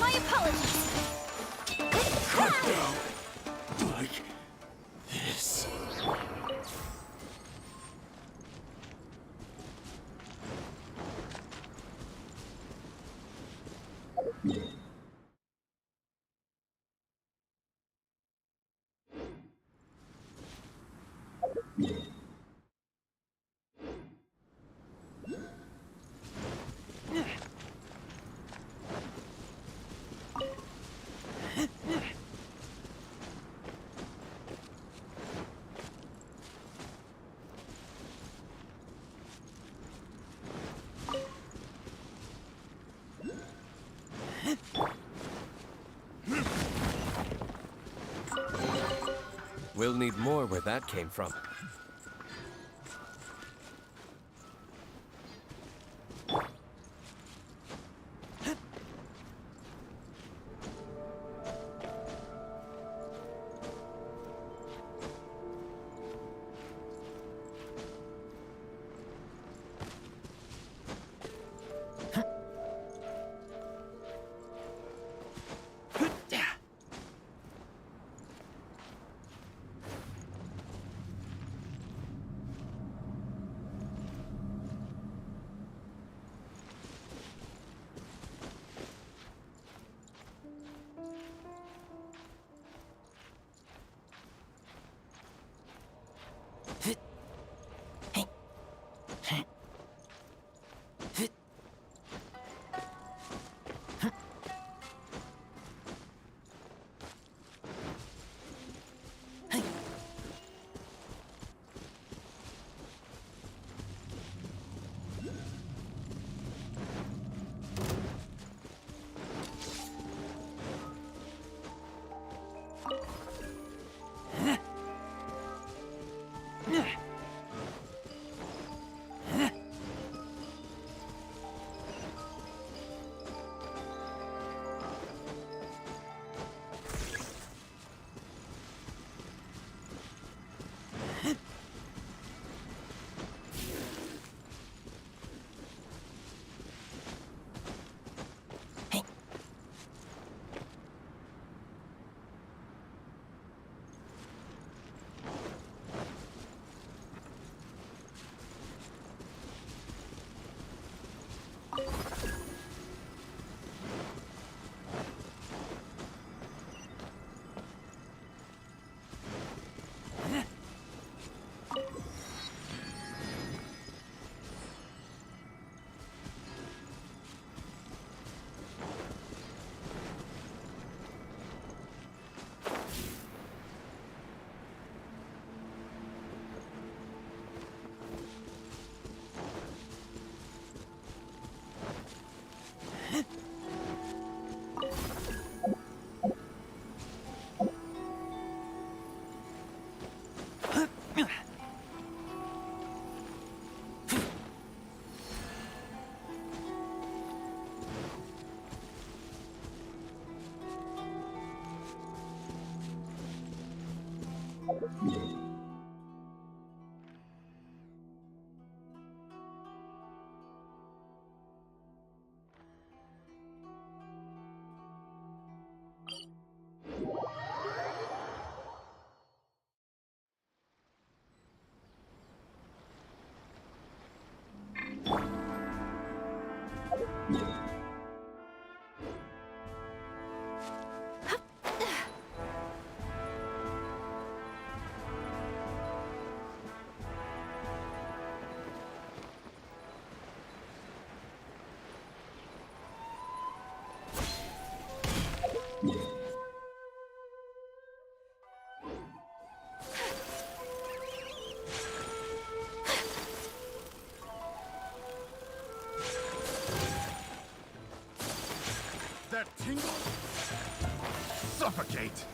My apologies. Like We'll need more where that came from. That tingle? Suffocate!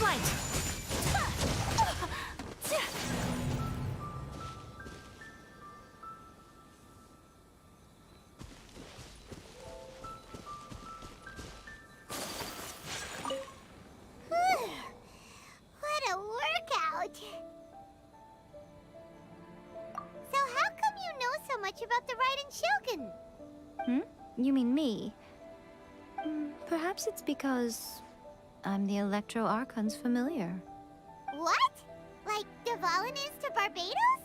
might! What a workout! So how come you know so much about the Ryzen Shogun? You mean me? Perhaps it's because I'm the Electro Archon's familiar. What? Like Dvalin is to Barbados?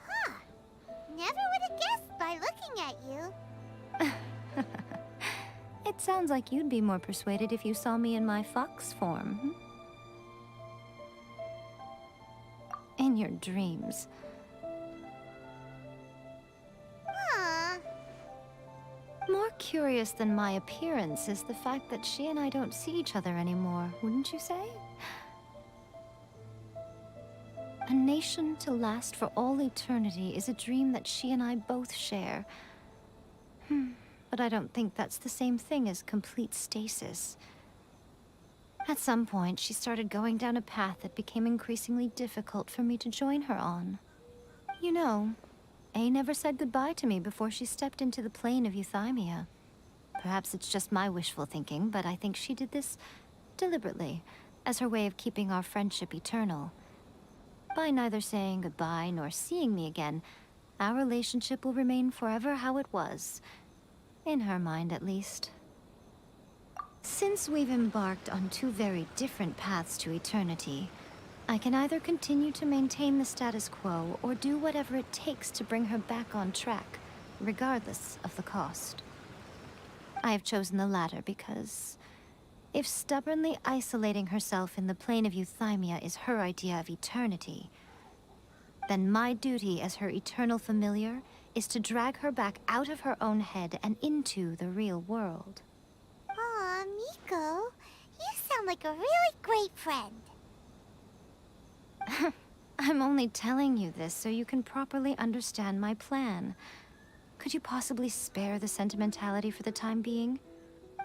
Huh. Never would have guessed by looking at you. It sounds like you'd be more persuaded if you saw me in my fox form. In your dreams. Huh. More curious than my appearance is the fact that she and I don't see each other anymore, wouldn't you say? A nation to last for all eternity is a dream that she and I both share. But I don't think that's the same thing as complete stasis. At some point, she started going down a path that became increasingly difficult for me to join her on. You know, A never said goodbye to me before she stepped into the plane of euthymia. Perhaps it's just my wishful thinking, but I think she did this deliberately, as her way of keeping our friendship eternal. By neither saying goodbye nor seeing me again, our relationship will remain forever how it was. In her mind, at least. Since we've embarked on two very different paths to eternity, I can either continue to maintain the status quo or do whatever it takes to bring her back on track, regardless of the cost. I have chosen the latter because if stubbornly isolating herself in the plane of euthymia is her idea of eternity, then my duty as her eternal familiar is to drag her back out of her own head and into the real world. Aw, Miko, you sound like a really great friend. I'm only telling you this so you can properly understand my plan. Could you possibly spare the sentimentality for the time being?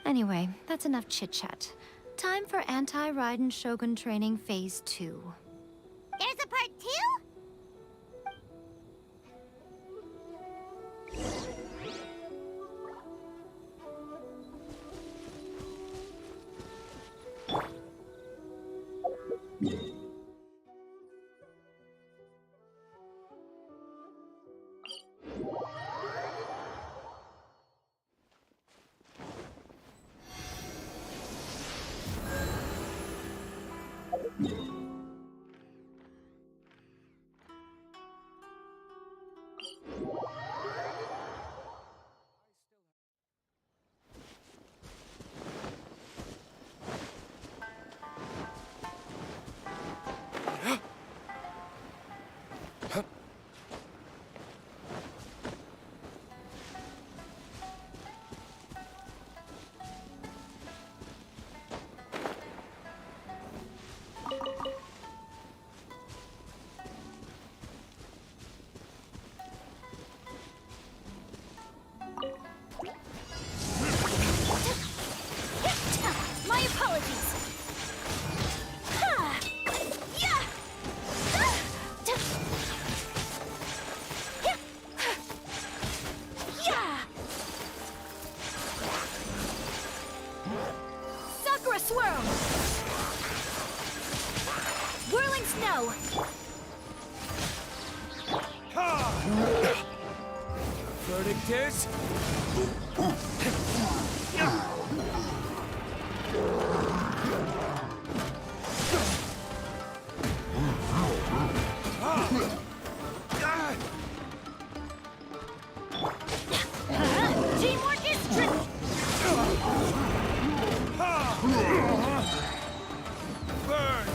Anyway, that's enough chit-chat. Time for anti-Ryzen Shogun training Phase 2. There's a part 2? My apologies! Sakura Swirl! Whirling Snow! Verdict is... Teamwork is tricky! Burn!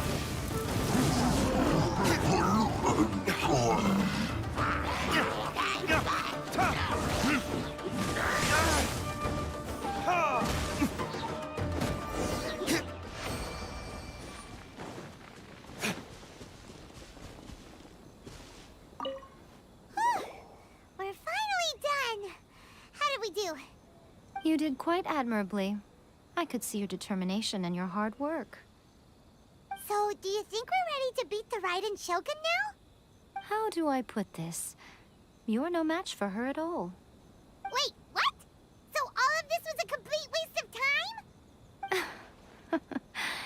We're finally done. How did we do? You did quite admirably. I could see your determination and your hard work. Do you think we're ready to beat the Raiden Shogun now? How do I put this? You're no match for her at all. Wait, what? So all of this was a complete waste of time?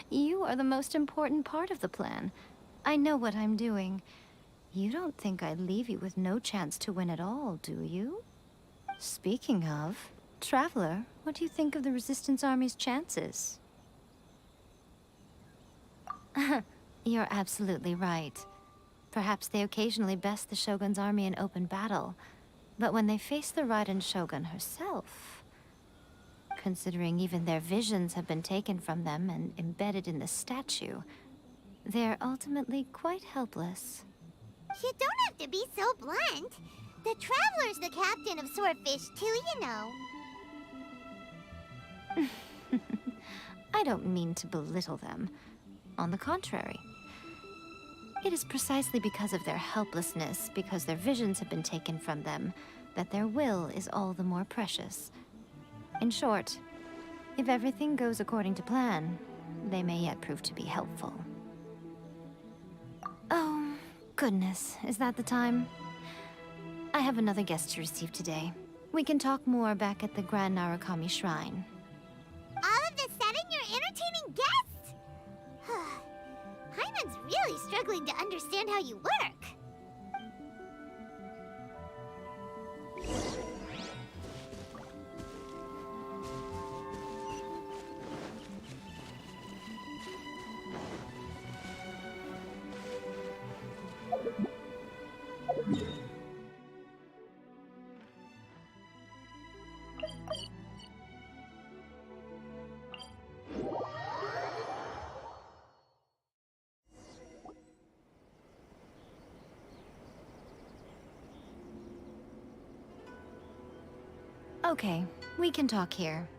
You are the most important part of the plan. I know what I'm doing. You don't think I'd leave you with no chance to win at all, do you? Speaking of, Traveler, what do you think of the Resistance Army's chances? You're absolutely right. Perhaps they occasionally best the Shogun's army in open battle, but when they face the Raiden Shogun herself, considering even their visions have been taken from them and embedded in the statue, they're ultimately quite helpless. You don't have to be so blunt. The Traveler's the captain of Swordfish too, you know. I don't mean to belittle them. On the contrary. It is precisely because of their helplessness, because their visions have been taken from them, that their will is all the more precious. In short, if everything goes according to plan, they may yet prove to be helpful. Oh, goodness, is that the time? I have another guest to receive today. We can talk more back at the Grand Narukami Shrine. All of this sudden, you're entertaining guests? Hyman's really struggling to understand how you work. Okay, we can talk here.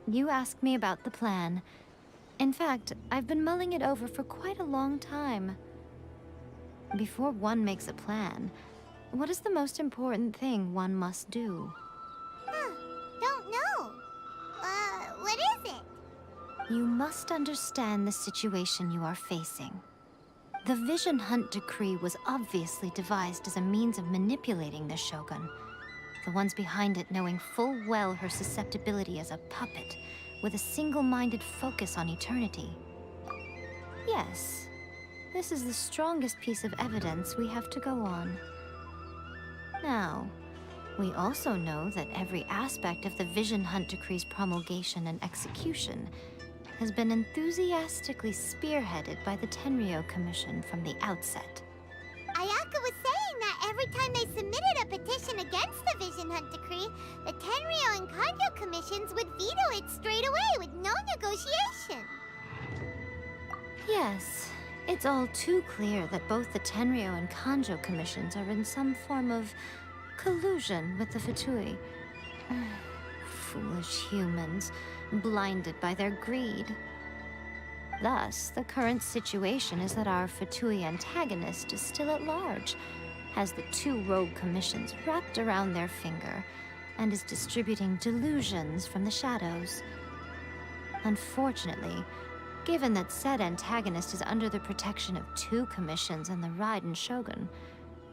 You asked me about the plan. In fact, I've been mulling it over for quite a long time. Before one makes a plan, what is the most important thing one must do? Don't know. What is it? You must understand the situation you are facing. The Vision Hunt Decree was obviously devised as a means of manipulating the Shogun. The ones behind it knowing full well her susceptibility as a puppet, with a single-minded focus on eternity. Yes, this is the strongest piece of evidence we have to go on. Now, we also know that every aspect of the Vision Hunt Decree's promulgation and execution has been enthusiastically spearheaded by the Tenryou Commission from the outset. Ayaka was saying that every time they submitted a petition against the Vision Hunt Decree, the Tenryou and Kanjo commissions would veto it straight away with no negotiation. Yes, it's all too clear that both the Tenryou and Kanjo commissions are in some form of collusion with the Fatui. Foolish humans, blinded by their greed. Thus, the current situation is that our Fatui antagonist is still at large, has the two rogue commissions wrapped around their finger, and is distributing delusions from the shadows. Unfortunately, given that said antagonist is under the protection of two commissions and the Raiden Shogun,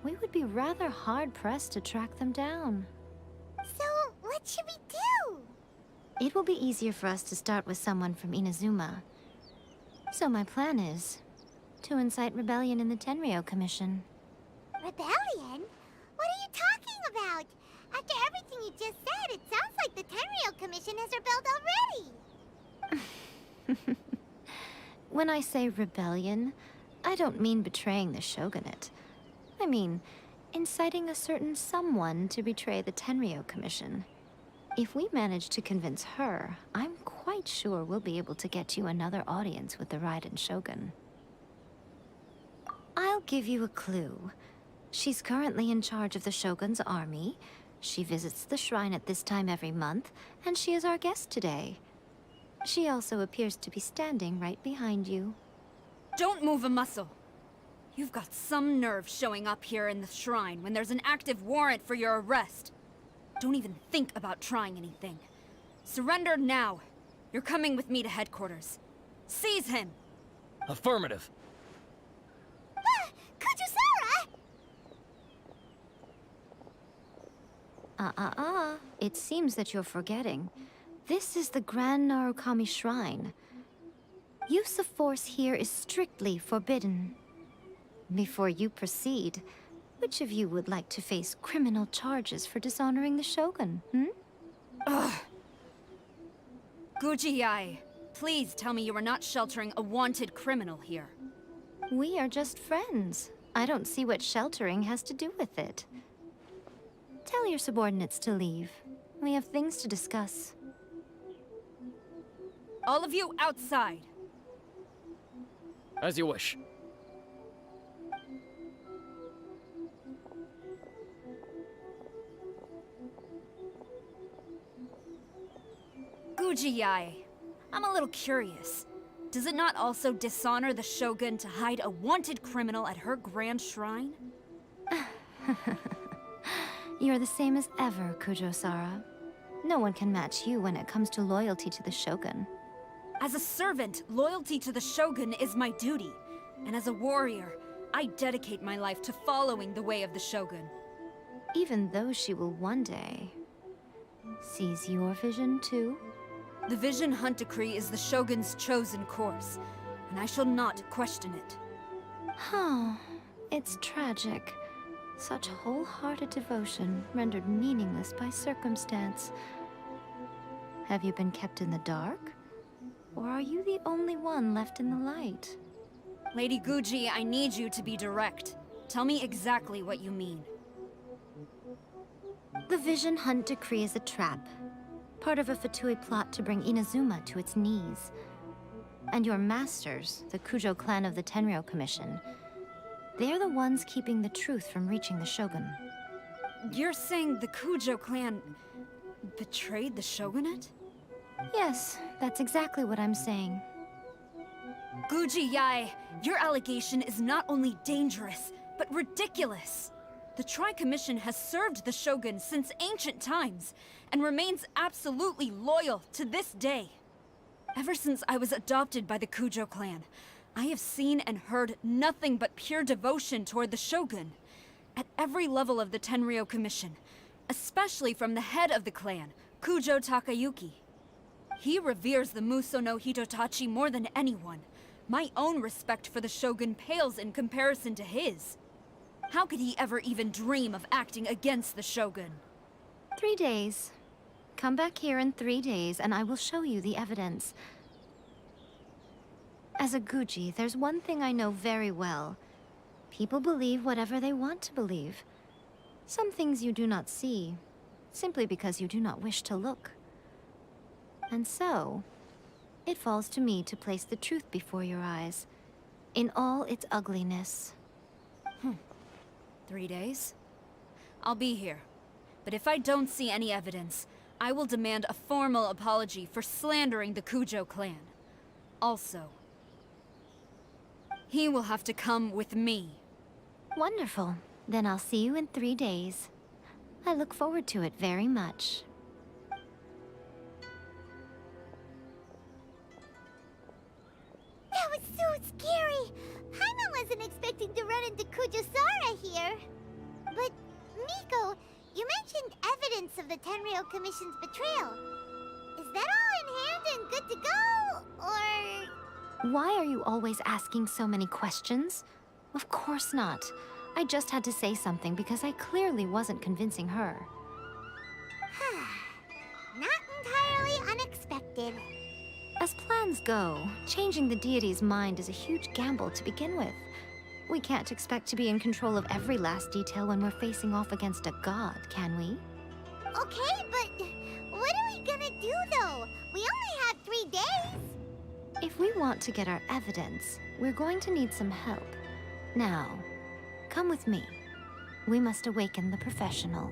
we would be rather hard-pressed to track them down. So, what should we do? It will be easier for us to start with someone from Inazuma. So my plan is to incite rebellion in the Tenryou Commission. Rebellion? What are you talking about? After everything you just said, it sounds like the Tenryou Commission has rebelled already. When I say rebellion, I don't mean betraying the shogunate. I mean inciting a certain someone to betray the Tenryou Commission. If we manage to convince her, I'm quite sure we'll be able to get you another audience with the Raiden Shogun. I'll give you a clue. She's currently in charge of the Shogun's army. She visits the shrine at this time every month, and she is our guest today. She also appears to be standing right behind you. Don't move a muscle. You've got some nerve showing up here in the shrine when there's an active warrant for your arrest. Don't even think about trying anything. Surrender now. You're coming with me to headquarters. Seize him! Affirmative. It seems that you're forgetting. This is the Grand Narukami Shrine. Use of force here is strictly forbidden. Before you proceed, which of you would like to face criminal charges for dishonoring the Shogun, Ugh. Guji-ai, please tell me you are not sheltering a wanted criminal here. We are just friends. I don't see what sheltering has to do with it. Tell your subordinates to leave. We have things to discuss. All of you outside. As you wish. Guji-ai, I'm a little curious. Does it not also dishonor the Shogun to hide a wanted criminal at her grand shrine? You're the same as ever, Kujo-sara. No one can match you when it comes to loyalty to the Shogun. As a servant, loyalty to the Shogun is my duty. And as a warrior, I dedicate my life to following the way of the Shogun. Even though she will one day seize your vision too? The Vision Hunt Decree is the Shogun's chosen course, and I shall not question it. Huh. It's tragic. Such wholehearted devotion rendered meaningless by circumstance. Have you been kept in the dark? Or are you the only one left in the light? Lady Guji, I need you to be direct. Tell me exactly what you mean. The Vision Hunt Decree is a trap. Part of a Fatui plot to bring Inazuma to its knees. And your masters, the Kujo clan of the Tenryou Commission, they're the ones keeping the truth from reaching the Shogun. You're saying the Kujo clan betrayed the Shogunate? Yes, that's exactly what I'm saying. Guji-ai, your allegation is not only dangerous, but ridiculous. The Tri-Commission has served the Shogun since ancient times, and remains absolutely loyal to this day. Ever since I was adopted by the Kujo clan, I have seen and heard nothing but pure devotion toward the Shogun. At every level of the Tenryou Commission, especially from the head of the clan, Kujo Takayuki. He reveres the Muso no Hitotachi more than anyone. My own respect for the Shogun pales in comparison to his. How could he ever even dream of acting against the Shogun? 3 days. Come back here in 3 days and I will show you the evidence. As a Guji, there's one thing I know very well. People believe whatever they want to believe. Some things you do not see, simply because you do not wish to look. And so, it falls to me to place the truth before your eyes, in all its ugliness. 3 days? I'll be here. But if I don't see any evidence, I will demand a formal apology for slandering the Kujo clan. Also, he will have to come with me. Wonderful. Then I'll see you in 3 days. I look forward to it very much. That was so scary! Paimon wasn't expecting to run into Kujo-sara here. But, Miko, you mentioned evidence of the Tenryou Commission's betrayal. Is that all in hand and good to go, or...? Why are you always asking so many questions? Of course not. I just had to say something because I clearly wasn't convincing her. Not entirely unexpected. As plans go, changing the deity's mind is a huge gamble to begin with. We can't expect to be in control of every last detail when we're facing off against a god, can we? Okay, but what are we gonna do, though? We only have 3 days. If we want to get our evidence, we're going to need some help. Now, come with me. We must awaken the professional.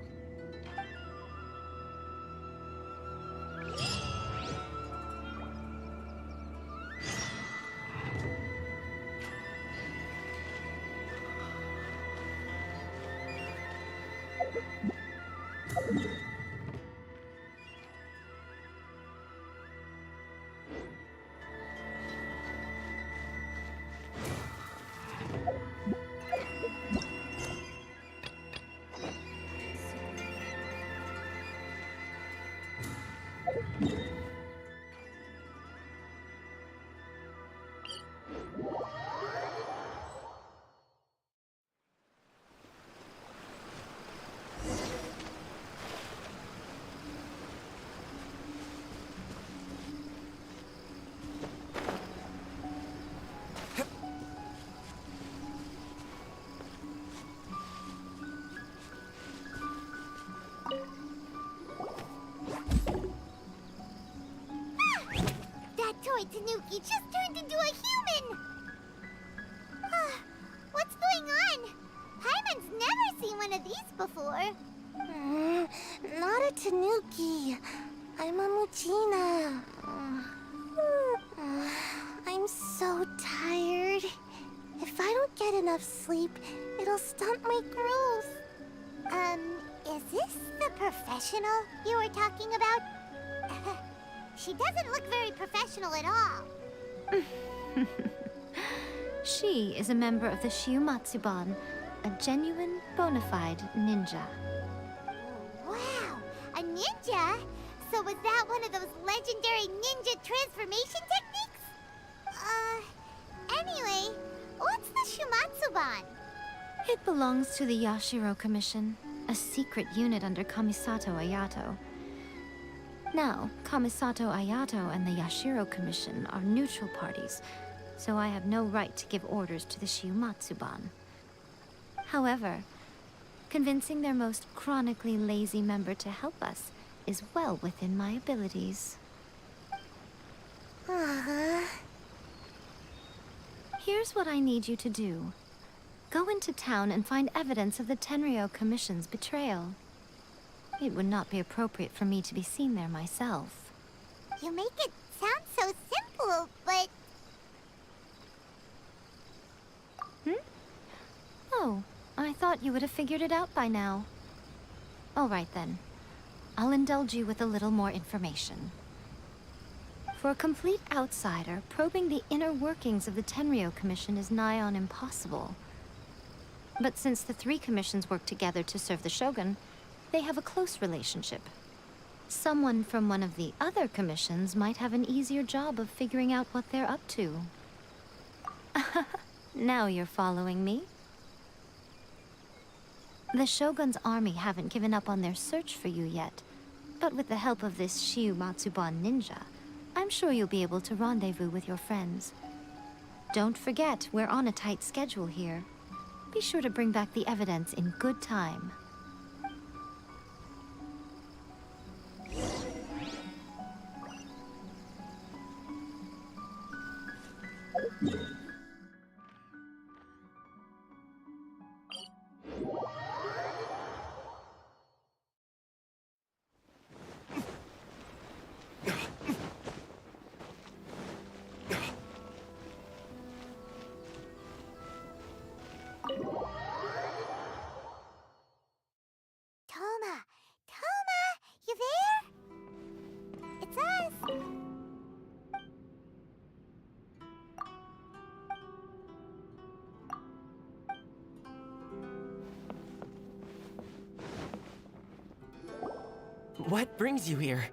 one of these before. Not a Tanuki. I'm a Muchina. I'm so tired. If I don't get enough sleep, it'll stunt my growth. Is this the professional you were talking about? She doesn't look very professional at all. She is a member of the Shiumatsuban, a genuine, bona fide ninja. Wow, a ninja? So was that one of those legendary ninja transformation techniques? Anyway, what's the Shumatsuban? It belongs to the Yashiro Commission, a secret unit under Kamisato Ayato. Now, Kamisato Ayato and the Yashiro Commission are neutral parties, so I have no right to give orders to the Shiumatsuban. However, convincing their most chronically lazy member to help us is well within my abilities. Here's what I need you to do. Go into town and find evidence of the Tenryou Commission's betrayal. It would not be appropriate for me to be seen there myself. You make it sound so simple, but... Oh, I thought you would have figured it out by now. All right then. I'll indulge you with a little more information. For a complete outsider, probing the inner workings of the Tenryou Commission is nigh on impossible. But since the three commissions work together to serve the Shogun, they have a close relationship. Someone from one of the other commissions might have an easier job of figuring out what they're up to. Now you're following me. The Shogun's army haven't given up on their search for you yet, but with the help of this Shiumatsuban ninja, I'm sure you'll be able to rendezvous with your friends. Don't forget, we're on a tight schedule here. Be sure to bring back the evidence in good time. Toma, you there? It's us. What brings you here?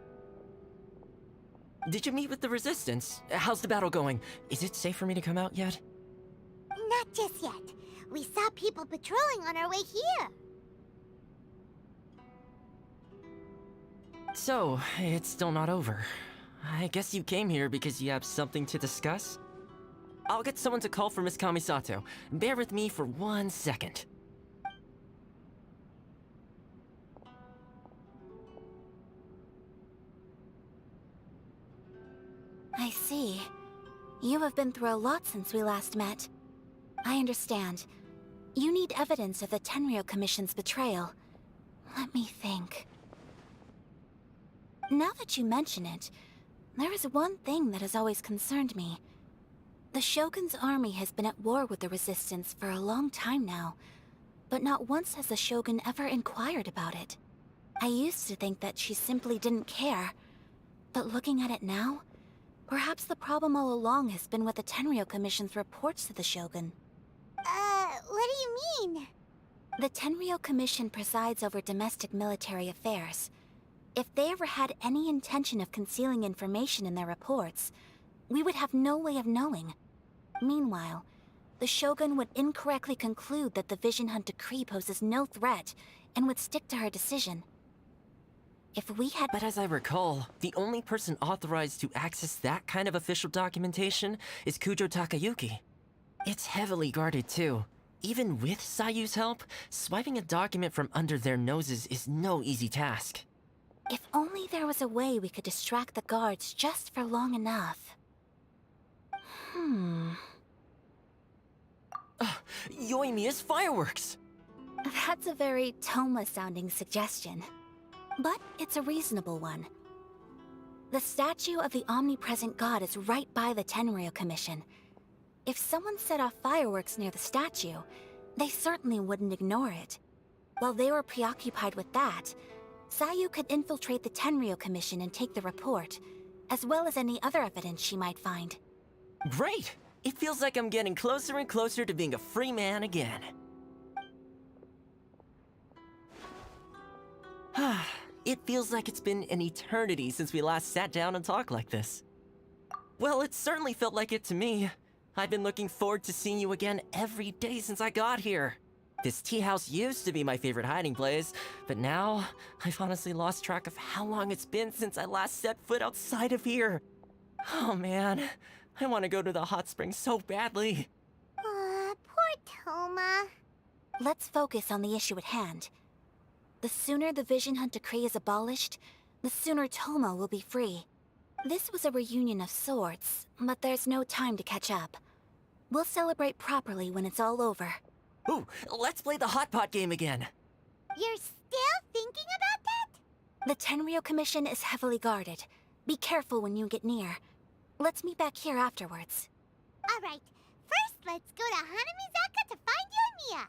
Did you meet with the Resistance? How's the battle going? Is it safe for me to come out yet? Not just yet. We saw people patrolling on our way here. So, it's still not over. I guess you came here because you have something to discuss? I'll get someone to call for Miss Kamisato. Bear with me for 1 second. I see. You have been through a lot since we last met. I understand. You need evidence of the Tenryou Commission's betrayal. Let me think. Now that you mention it, there is one thing that has always concerned me. The Shogun's army has been at war with the Resistance for a long time now, but not once has the Shogun ever inquired about it. I used to think that she simply didn't care, but looking at it now, perhaps the problem all along has been with the Tenryou Commission's reports to the Shogun. What do you mean? The Tenryou Commission presides over domestic military affairs. If they ever had any intention of concealing information in their reports, we would have no way of knowing. Meanwhile, the Shogun would incorrectly conclude that the Vision Hunt decree poses no threat and would stick to her decision. If we had— But as I recall, the only person authorized to access that kind of official documentation is Kujo Takayuki. It's heavily guarded too. Even with Sayu's help, swiping a document from under their noses is no easy task. If only there was a way we could distract the guards just for long enough. Yoimiya's fireworks! That's a very Toma-sounding suggestion. But it's a reasonable one. The statue of the omnipresent god is right by the Tenryou Commission. If someone set off fireworks near the statue, they certainly wouldn't ignore it. While they were preoccupied with that, Sayu could infiltrate the Tenryou Commission and take the report, as well as any other evidence she might find. Great! It feels like I'm getting closer and closer to being a free man again. It feels like it's been an eternity since we last sat down and talked like this. Well, it certainly felt like it to me. I've been looking forward to seeing you again every day since I got here. This tea house used to be my favorite hiding place, but now I've honestly lost track of how long it's been since I last set foot outside of here. Oh man, I want to go to the hot springs so badly. Poor Toma. Let's focus on the issue at hand. The sooner the Vision Hunt decree is abolished, the sooner Toma will be free. This was a reunion of sorts, but there's no time to catch up. We'll celebrate properly when it's all over. Ooh, let's play the hot pot game again. You're still thinking about that? The Tenryou Commission is heavily guarded. Be careful when you get near. Let's meet back here afterwards. Alright, first let's go to Hanamizaka to find you and Mia.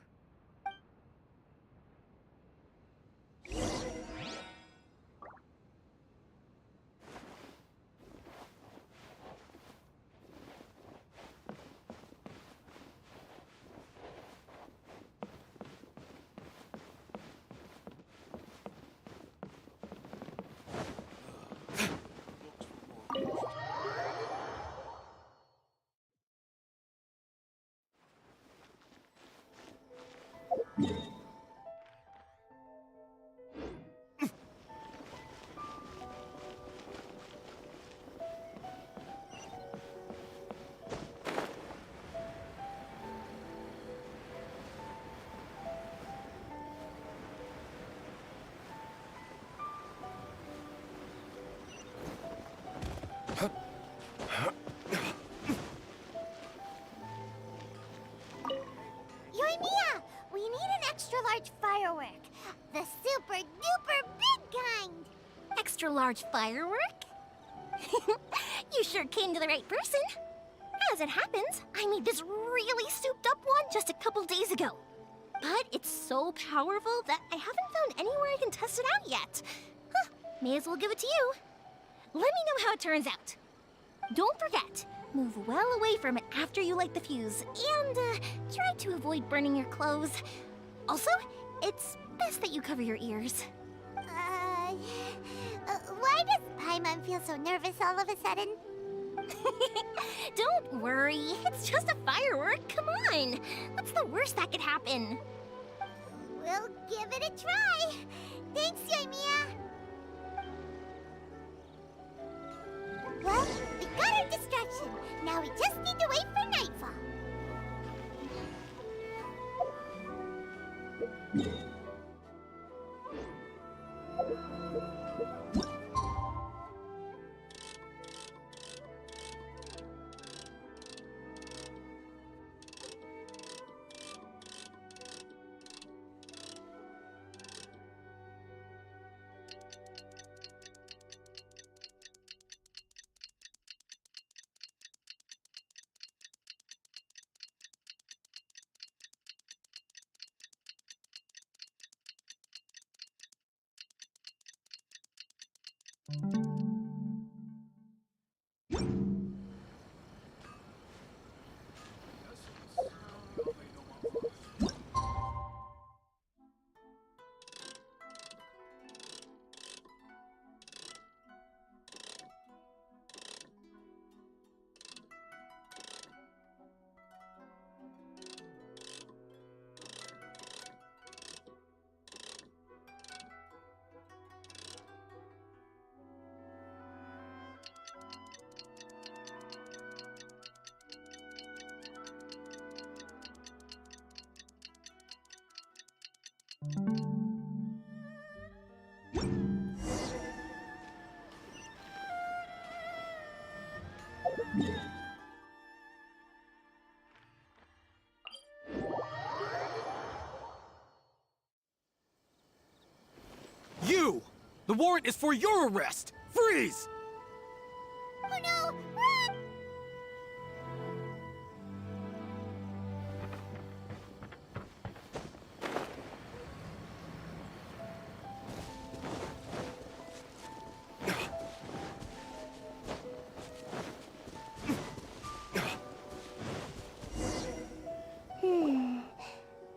Yoimiya, we need an extra large firework. The super duper big kind. Extra large firework? You sure came to the right person. As it happens, I made this really souped up one just a couple days ago. But it's so powerful that I haven't found anywhere I can test it out yet. Huh, may as well give it to you. Let me know how it turns out. Don't forget, move well away from it after you light the fuse, and try to avoid burning your clothes. Also, it's best that you cover your ears. Why does Paimon feel so nervous all of a sudden? Don't worry, it's just a firework, come on. What's the worst that could happen? We'll give it a try. Thanks, Yoimiya. Well, we got our distraction. Now we just need to wait for nightfall. The warrant is for your arrest! Freeze! Oh no! Run!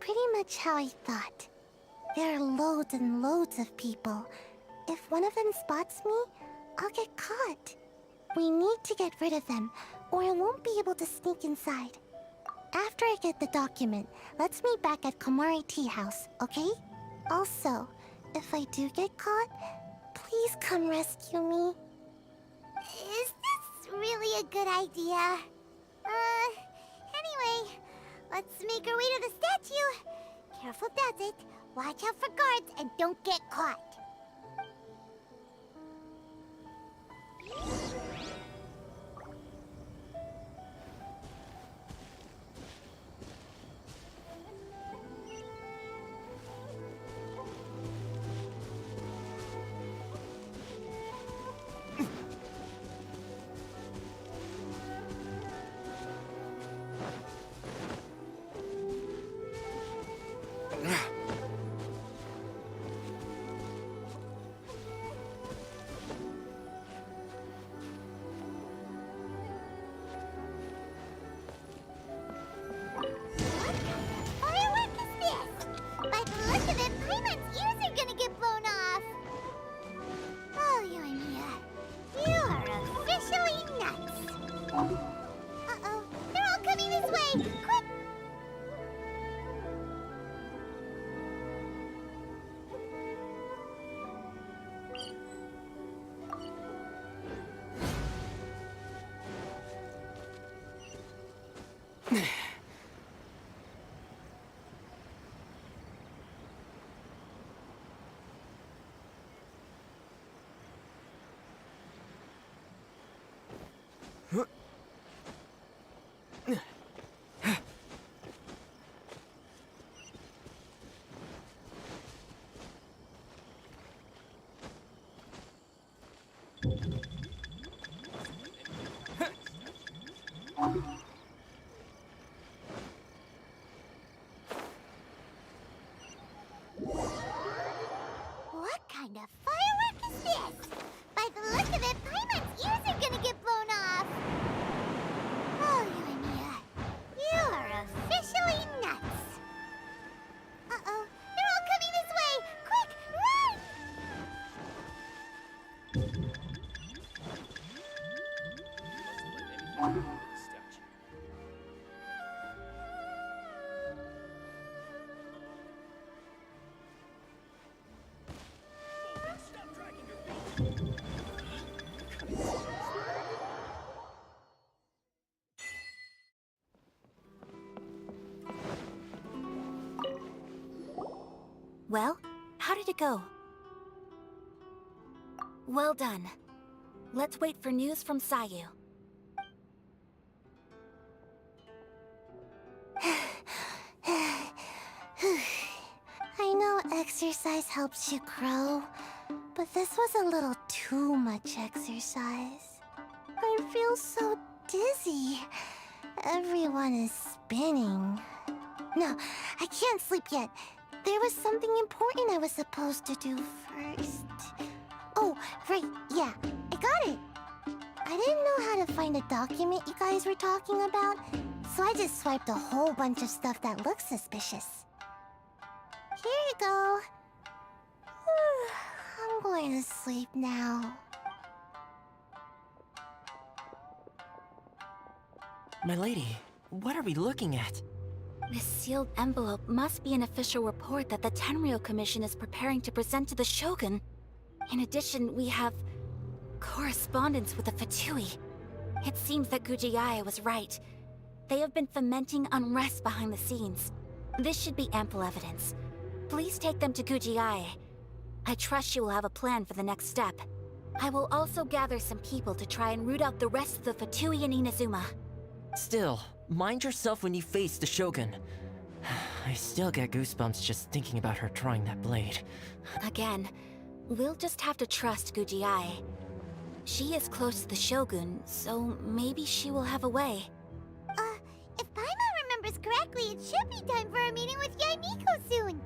Pretty much how I thought. There are loads and loads of people. If one of them spots me, I'll get caught. We need to get rid of them, or I won't be able to sneak inside. After I get the document, let's meet back at Komari Tea House, okay? Also, if I do get caught, please come rescue me. Is this really a good idea? Anyway, let's make our way to the statue. Careful does it. Watch out for guards and don't get caught. Uh-oh, they're all coming this way! Quick! What kind of firework is this? By the look of it, Paimon's ears are gonna get blown off! Oh, Mia, you are officially nuts! Uh-oh, they're all coming this way! Quick, run! Well, how did it go? Well done. Let's wait for news from Sayu. I know exercise helps you grow, but this was a little too much exercise. I feel so dizzy. Everyone is spinning. No, I can't sleep yet. There was something important I was supposed to do first. Oh, right, yeah, I got it. I didn't know how to find a document you guys were talking about, so I just swiped a whole bunch of stuff that looks suspicious. Here you go. I'm going to sleep now. My lady, what are we looking at? This sealed envelope must be an official report that the Tenryou Commission is preparing to present to the Shogun. In addition, we have correspondence with the Fatui. It seems that Gujiaya was right. They have been fomenting unrest behind the scenes. This should be ample evidence. Please take them to Gujiaya. I trust she will have a plan for the next step. I will also gather some people to try and root out the rest of the Fatui in Inazuma. Still, mind yourself when you face the Shogun. I still get goosebumps just thinking about her drawing that blade. Again, We'll just have to trust Guji-ai. She is close to the Shogun, so maybe she will have a way. If Paimon remembers correctly, it should be time for our meeting with Yae Miko soon.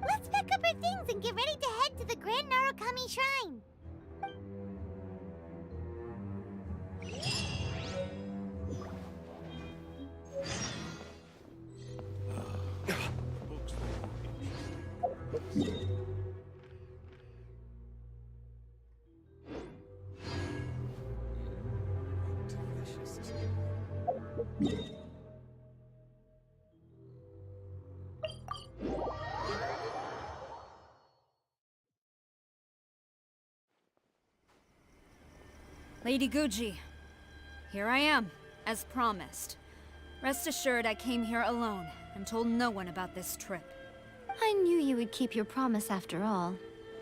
Let's pack up our things and get ready to head to the Grand Narukami Shrine. Lady Guji, here I am, as promised. Rest assured I came here alone and told no one about this trip. I knew you would keep your promise after all.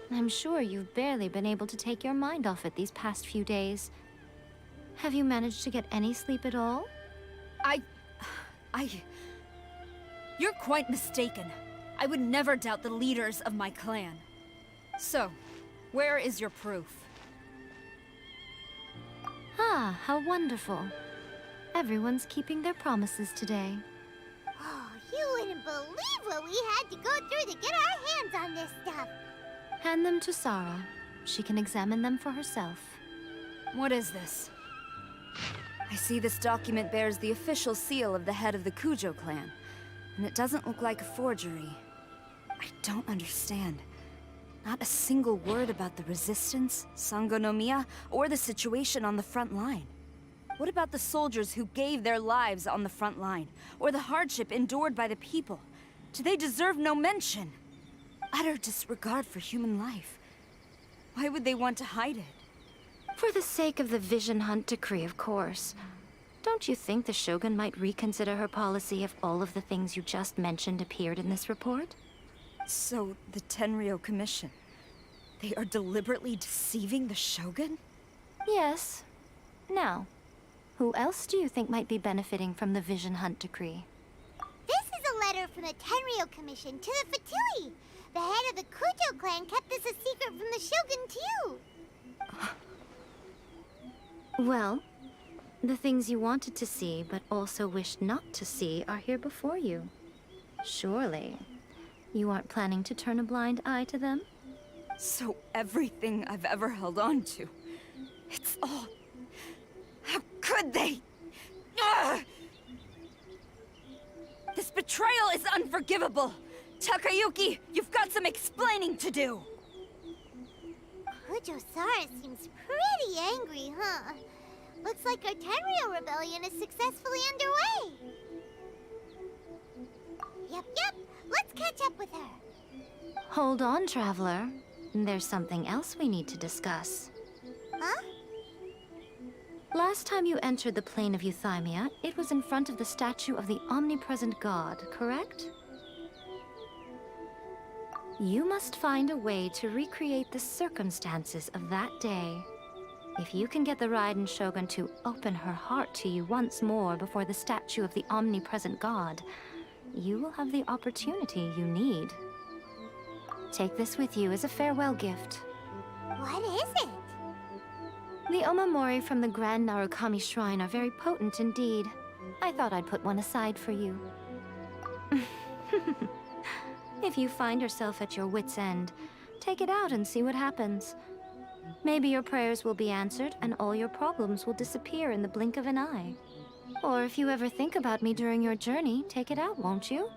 I'm sure you've barely been able to take your mind off it these past few days. Have you managed to get any sleep at all? You're quite mistaken. I would never doubt the leaders of my clan. So, where is your proof? Ah, how wonderful. Everyone's keeping their promises today. Oh, you wouldn't believe what we had to go through to get our hands on this stuff. Hand them to Sarah. She can examine them for herself. What is this? I see this document bears the official seal of the head of the Kujo clan, and it doesn't look like a forgery. I don't understand. Not a single word about the resistance, Sangonomiya, or the situation on the front line. What about the soldiers who gave their lives on the front line, or the hardship endured by the people? Do they deserve no mention? Utter disregard for human life. Why would they want to hide it? For the sake of the Vision Hunt decree, of course. Don't you think the Shogun might reconsider her policy if all of the things you just mentioned appeared in this report? So, the Tenryou Commission, they are deliberately deceiving the Shogun? Yes. Now, who else do you think might be benefiting from the Vision Hunt decree? This is a letter from the Tenryou Commission to the Fatui. The head of the Kujo clan kept this a secret from the Shogun, too. Well, the things you wanted to see but also wished not to see are here before you. Surely, you aren't planning to turn a blind eye to them? So everything I've ever held on to, it's all... How could they? Ugh! This betrayal is unforgivable! Takayuki, you've got some explaining to do! Kujo-Sara seems pretty angry, huh? Looks like our Tenryou rebellion is successfully underway. Yep. Let's catch up with her. Hold on, Traveler. There's something else we need to discuss. Huh? Last time you entered the plane of Euthymia, it was in front of the statue of the omnipresent god, correct? You must find a way to recreate the circumstances of that day. If you can get the Raiden Shogun to open her heart to you once more before the statue of the omnipresent god, you will have the opportunity you need. Take this with you as a farewell gift. What is it? The omamori from the Grand Narukami Shrine are very potent indeed. I thought I'd put one aside for you. If you find yourself at your wit's end, take it out and see what happens. Maybe your prayers will be answered and all your problems will disappear in the blink of an eye. Or if you ever think about me during your journey, take it out, won't you?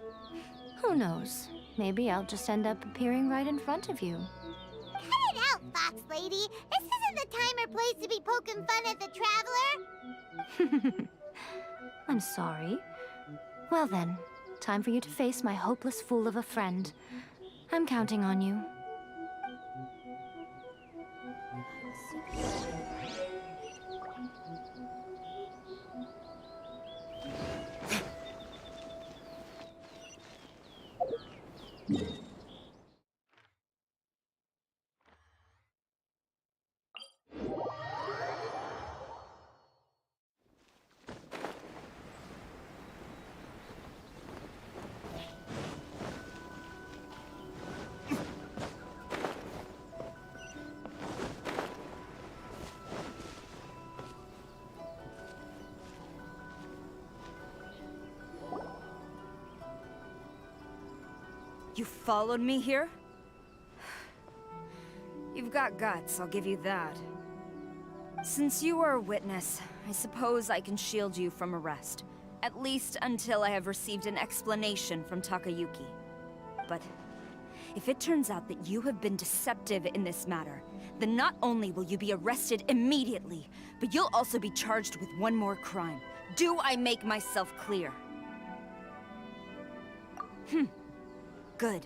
Who knows? Maybe I'll just end up appearing right in front of you. Cut it out, Fox Lady. This isn't the time or place to be poking fun at the Traveler. I'm sorry. Well then, time for you to face my hopeless fool of a friend. I'm counting on you. You followed me here? You've got guts, I'll give you that. Since you are a witness, I suppose I can shield you from arrest. At least until I have received an explanation from Takayuki. But if it turns out that you have been deceptive in this matter, then not only will you be arrested immediately, but you'll also be charged with one more crime. Do I make myself clear? Good.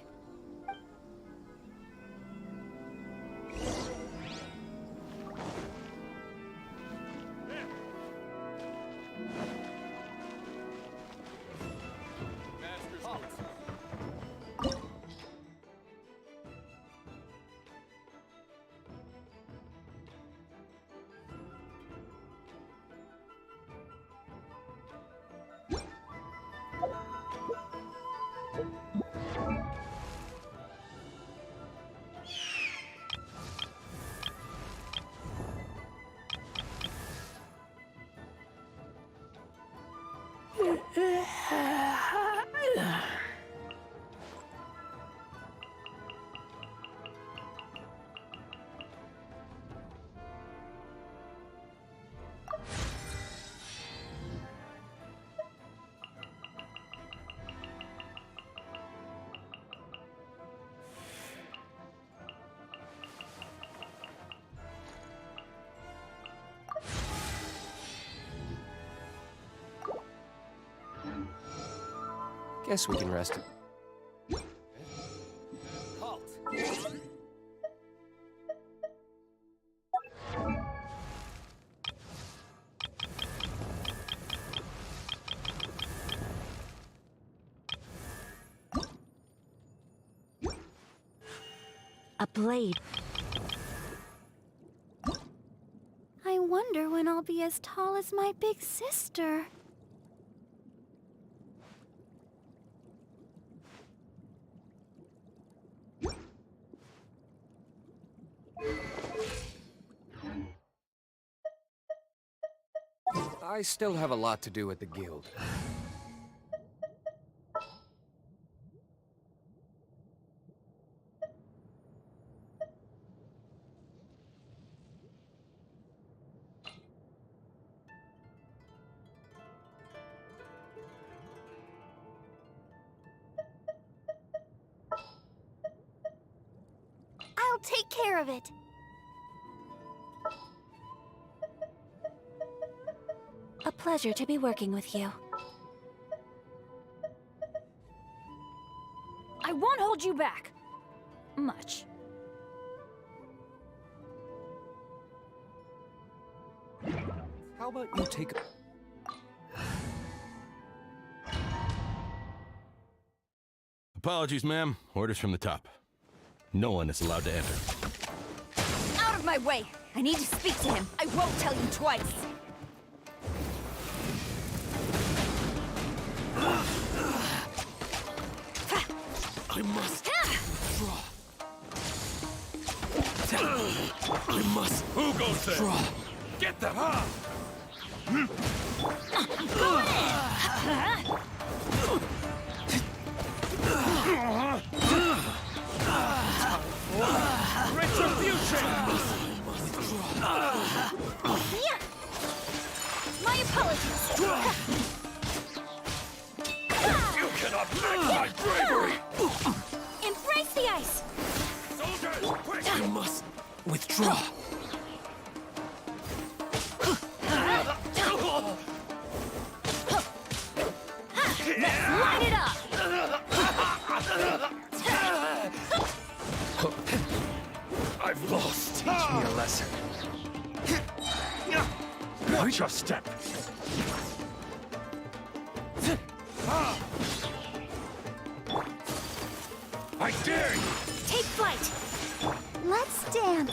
Guess we can rest it. Halt! A blade. I wonder when I'll be as tall as my big sister. I still have a lot to do at the guild. I'll take care of it. A pleasure to be working with you. I won't hold you back. Much. How about you take a... Apologies, ma'am. Orders from the top. No one is allowed to enter. Out of my way! I need to speak to him. I won't tell you twice. I must draw. I must. Who goes there? Draw. Get them! Retribution! My apologies. You cannot match my bravery! Embrace the ice. Soldiers, quick! I must withdraw. Light it up. I've lost. Teach me a lesson. Watch your step. I dare you! Take flight. Let's dance.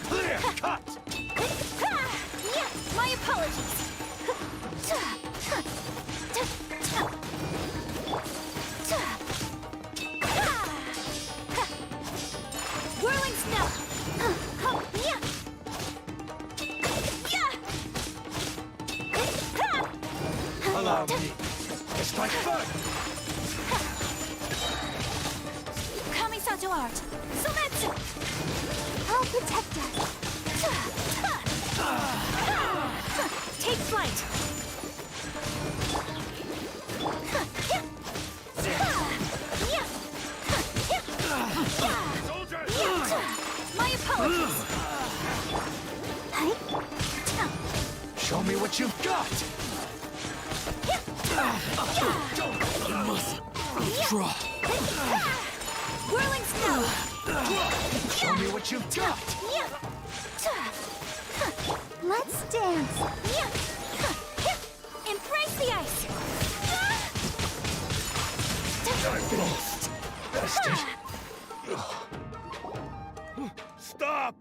Clear cut! My apologies. around me. Strike first! Kamisato art! Sometsu! I'll protect us. Take flight! My apologies! Show me what you've got! You must withdraw. Whirling snow! Show me what you've got! Let's dance. Embrace the ice! Stop!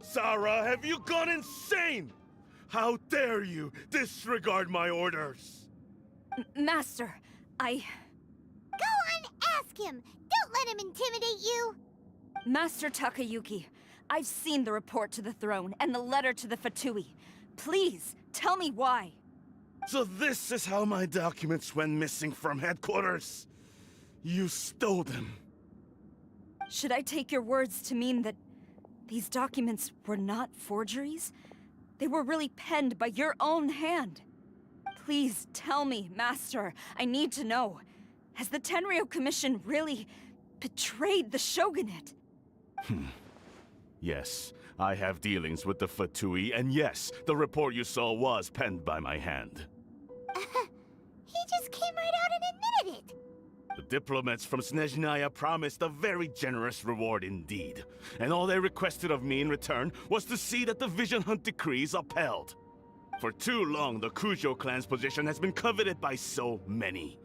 Sarah, have you gone insane? How dare you disregard my orders? Master, Go on, ask him. Don't let him intimidate you. Master Takayuki, I've seen the report to the throne and the letter to the Fatui. Please, tell me why. So this is how my documents went missing from headquarters. You stole them. Should I take your words to mean that these documents were not forgeries? They were really penned by your own hand. Please tell me, Master. I need to know. Has the Tenryou Commission really betrayed the Shogunate? Yes, I have dealings with the Fatui, and yes, the report you saw was penned by my hand. He just came right out and admitted it. The diplomats from Snezhnaya promised a very generous reward indeed, and all they requested of me in return was to see that the Vision Hunt decrees upheld. For too long, the Kujo clan's position has been coveted by so many.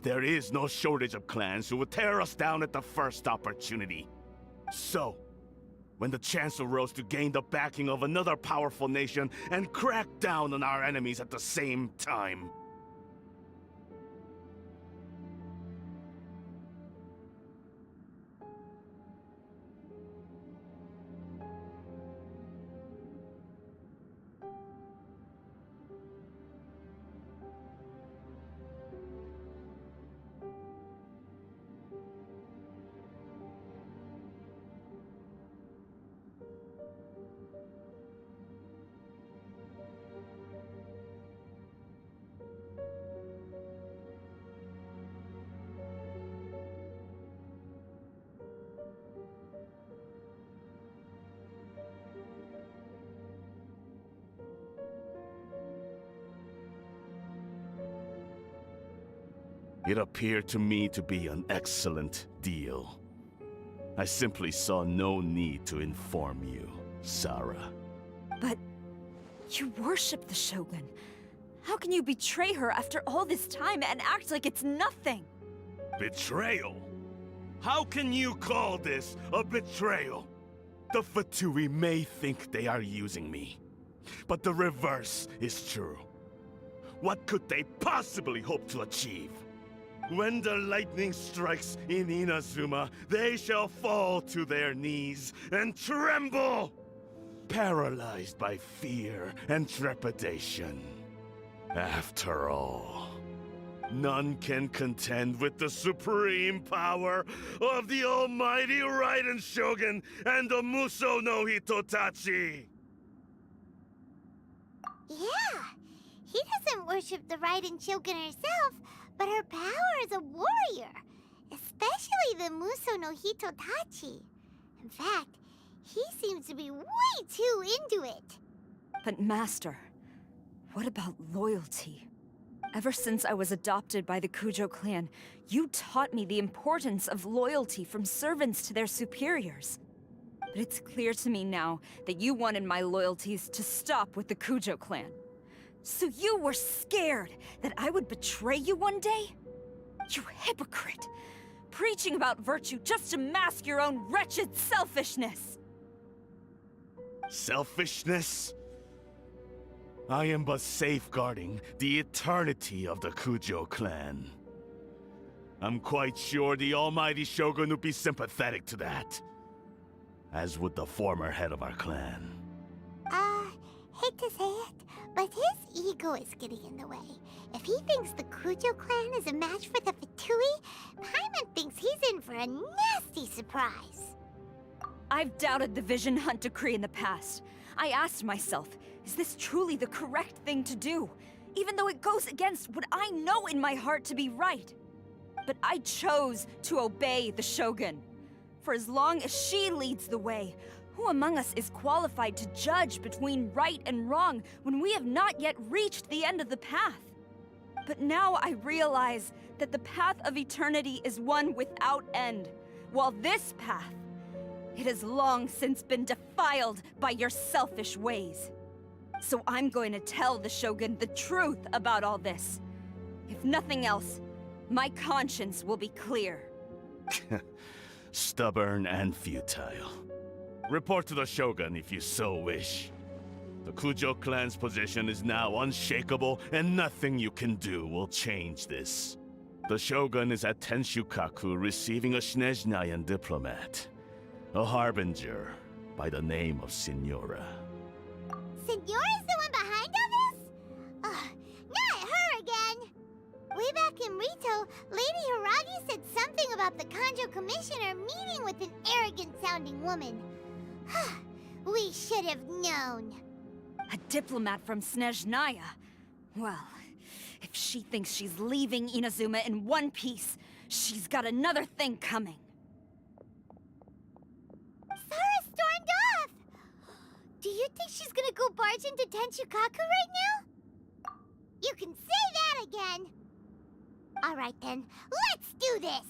There is no shortage of clans who would tear us down at the first opportunity. So, when the chance arose to gain the backing of another powerful nation and crack down on our enemies at the same time, it appeared to me to be an excellent deal. I simply saw no need to inform you, Sarah. But you worship the Shogun. How can you betray her after all this time and act like it's nothing? Betrayal? How can you call this a betrayal? The Fatui may think they are using me, but the reverse is true. What could they possibly hope to achieve? When the lightning strikes in Inazuma, they shall fall to their knees and tremble, paralyzed by fear and trepidation. After all, none can contend with the supreme power of the almighty Raiden Shogun and the Muso no Hitotachi! Yeah, he doesn't worship the Raiden Shogun herself, but her power as a warrior, especially the Muso no Hitotachi. In fact, he seems to be way too into it. But Master, what about loyalty? Ever since I was adopted by the Kujo clan, you taught me the importance of loyalty from servants to their superiors. But it's clear to me now that you wanted my loyalties to stop with the Kujo clan. So you were scared that I would betray you one day? You hypocrite! Preaching about virtue just to mask your own wretched selfishness! Selfishness? I am but safeguarding the eternity of the Kujo clan. I'm quite sure the almighty Shogun would be sympathetic to that. As would the former head of our clan. hate to say it, but his ego is getting in the way. If he thinks the Kujo clan is a match for the Fatui, Paimon thinks he's in for a nasty surprise. I've doubted the Vision Hunt decree in the past. I asked myself, is this truly the correct thing to do? Even though it goes against what I know in my heart to be right. But I chose to obey the Shogun. For as long as she leads the way, who among us is qualified to judge between right and wrong when we have not yet reached the end of the path? But now I realize that the path of eternity is one without end, while this path, it has long since been defiled by your selfish ways. So I'm going to tell the Shogun the truth about all this. If nothing else, my conscience will be clear. Stubborn and futile. Report to the Shogun if you so wish. The Kujo clan's position is now unshakable, and nothing you can do will change this. The Shogun is at Tenshukaku receiving a Snezhnayan diplomat. A harbinger by the name of Signora. Signora's the one behind all this? Not her again! Way back in Rito, Lady Hiragi said something about the Kanjo Commissioner meeting with an arrogant-sounding woman. We should have known. A diplomat from Snezhnaya? Well, if she thinks she's leaving Inazuma in one piece, she's got another thing coming. Sara stormed off! Do you think she's gonna go barge into Tenshukaku right now? You can say that again! Alright then, let's do this!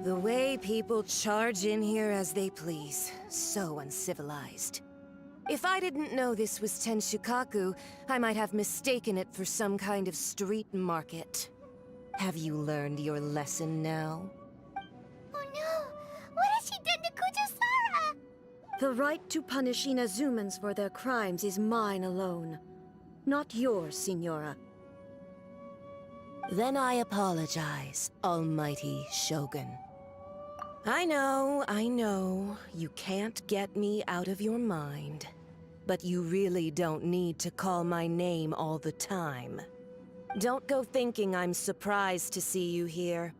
The way people charge in here as they please. So uncivilized. If I didn't know this was Tenshukaku, I might have mistaken it for some kind of street market. Have you learned your lesson now? Oh no! What has she done to Kujusara? The right to punish Inazumans for their crimes is mine alone. Not yours, Signora. Then I apologize, Almighty Shogun. I know, you can't get me out of your mind. But you really don't need to call my name all the time. Don't go thinking I'm surprised to see you here.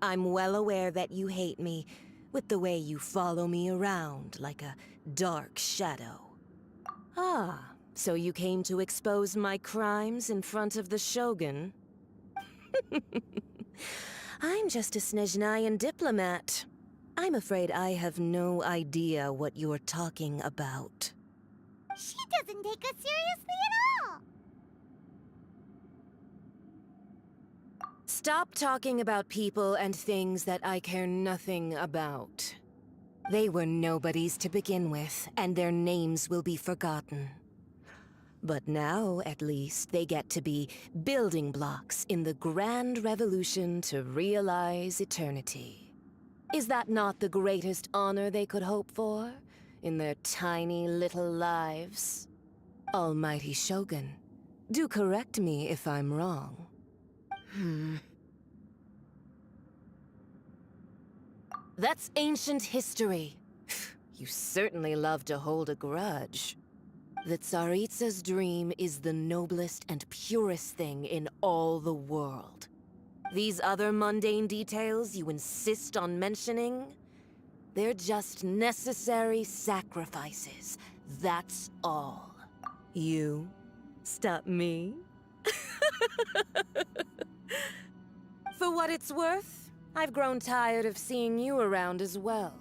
I'm well aware that you hate me, with the way you follow me around like a dark shadow. Ah, so you came to expose my crimes in front of the Shogun? I'm just a Snezhnayan diplomat. I'm afraid I have no idea what you're talking about. She doesn't take us seriously at all! Stop talking about people and things that I care nothing about. They were nobodies to begin with, and their names will be forgotten. But now, at least, they get to be building blocks in the grand revolution to realize eternity. Is that not the greatest honor they could hope for in their tiny little lives? Almighty Shogun, do correct me if I'm wrong. That's ancient history. You certainly love to hold a grudge. The Tsaritsa's dream is the noblest and purest thing in all the world. These other mundane details you insist on mentioning, they're just necessary sacrifices. That's all. You stop me? For what it's worth, I've grown tired of seeing you around as well.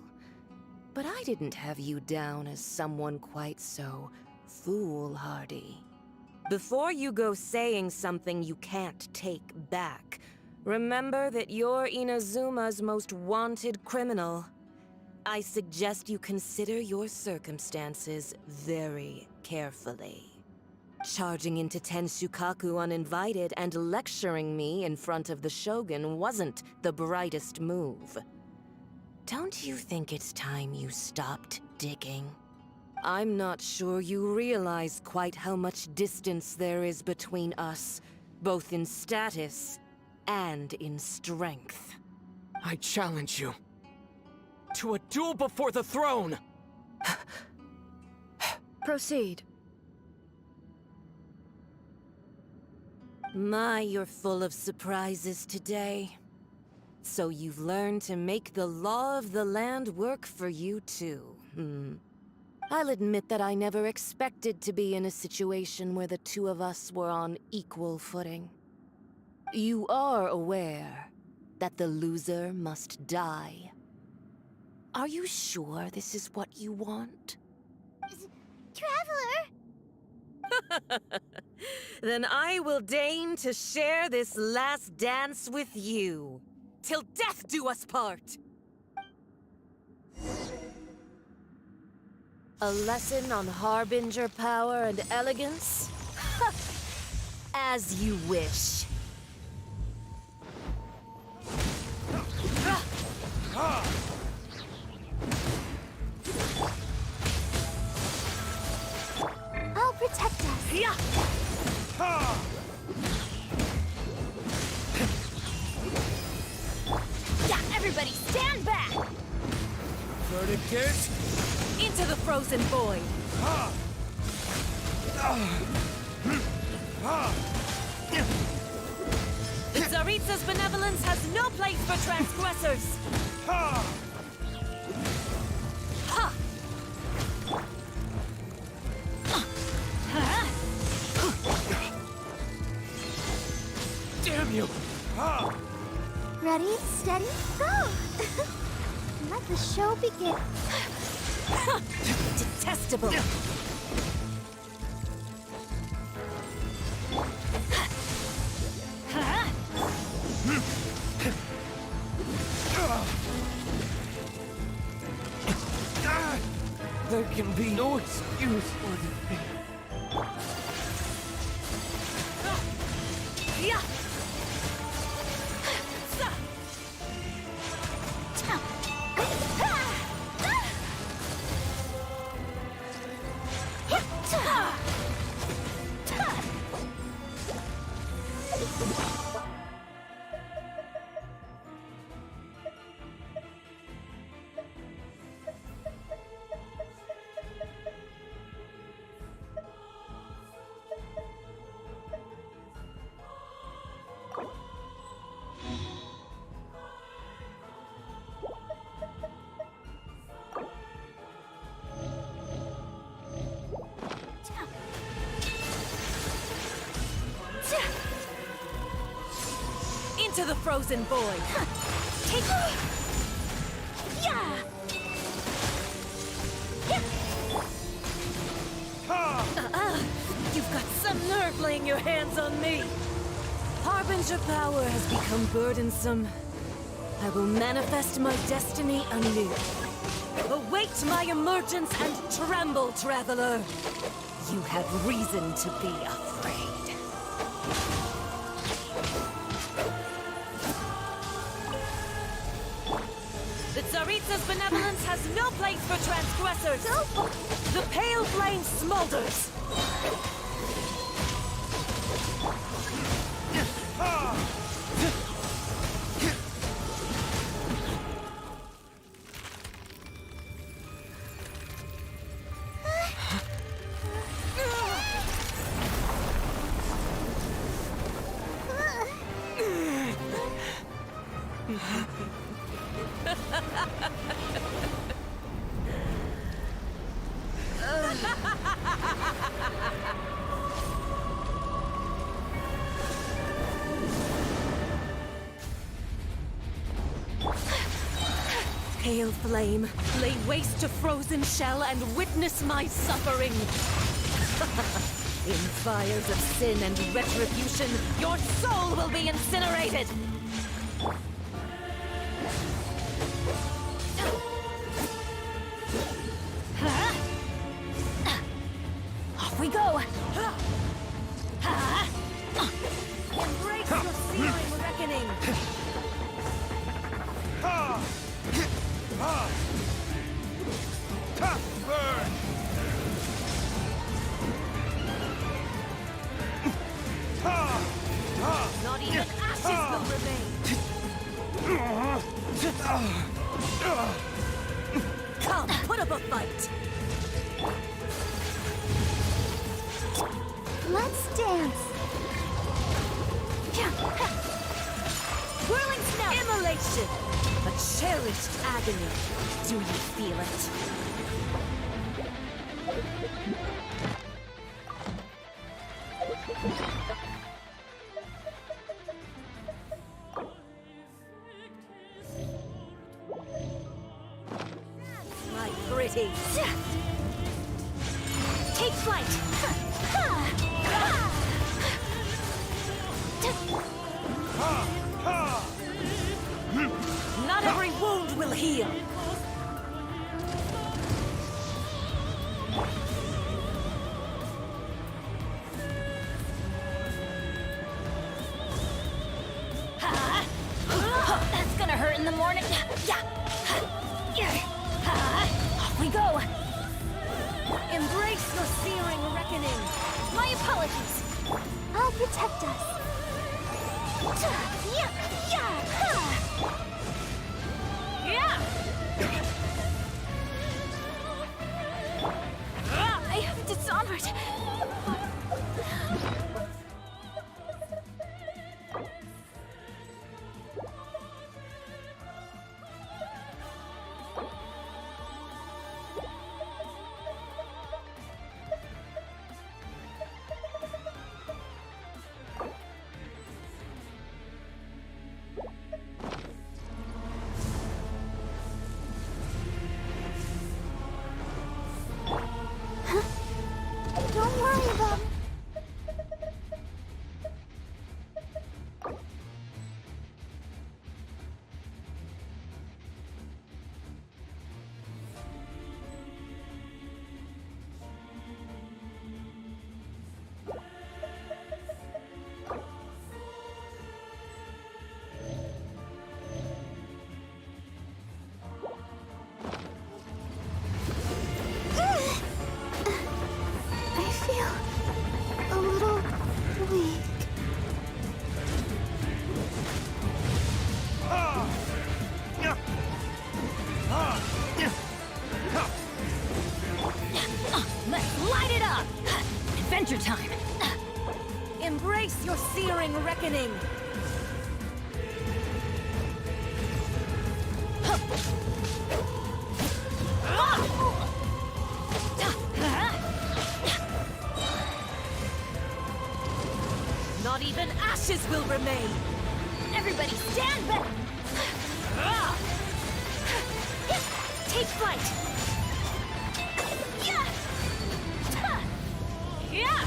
But I didn't have you down as someone quite so foolhardy. Before you go saying something you can't take back, remember that you're Inazuma's most wanted criminal. I suggest you consider your circumstances very carefully. Charging into Tenshukaku uninvited and lecturing me in front of the Shogun wasn't the brightest move. Don't you think it's time you stopped digging? I'm not sure you realize quite how much distance there is between us, both in status and in strength. I challenge you to a duel before the throne! Proceed. My, you're full of surprises today. So you've learned to make the law of the land work for you too, I'll admit that I never expected to be in a situation where the two of us were on equal footing. You are aware that the loser must die. Are you sure this is what you want? Traveler! Then I will deign to share this last dance with you. Till death do us part! A lesson on Harbinger power and elegance? As you wish. I'll protect us. Yeah. Yeah, everybody stand back! Verdict is... Into the frozen void. The Tsaritsa's benevolence has no place for transgressors. Ha! Damn you! Ready, steady, go! Let the show begin. Detestable. There can be no excuse for defeat. Yeah! Into the frozen void. Take Yeah! You've got some nerve laying your hands on me. Harbinger power has become burdensome. I will manifest my destiny anew. Await my emergence and tremble, traveler. You have reason to be afraid. The Tsaritsa's benevolence has no place for transgressors. The pale flame smolders. Pale flame, lay waste to frozen shell and witness my suffering. In fires of sin and retribution, your soul will be incinerated. Off we go! Embrace your searing reckoning. Burn! Not even ashes will remain. Come, put up a fight. Let's dance. Whirling snow. Immolation. A cherished agony. Do you feel it? My pretty. Take flight! Not every wound will heal. That's gonna hurt in the morning. Off we go! Embrace your searing reckoning. My apologies! I'll protect us. I am dishonored! your time. Embrace your searing reckoning! Not even ashes will remain! Everybody stand back! Take flight! Yeah!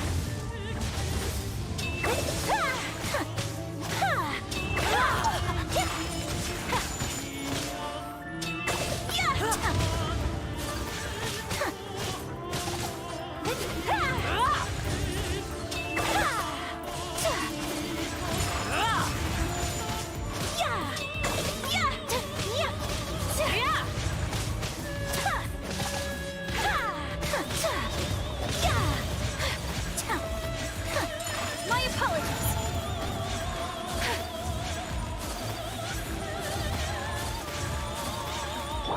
My apologies.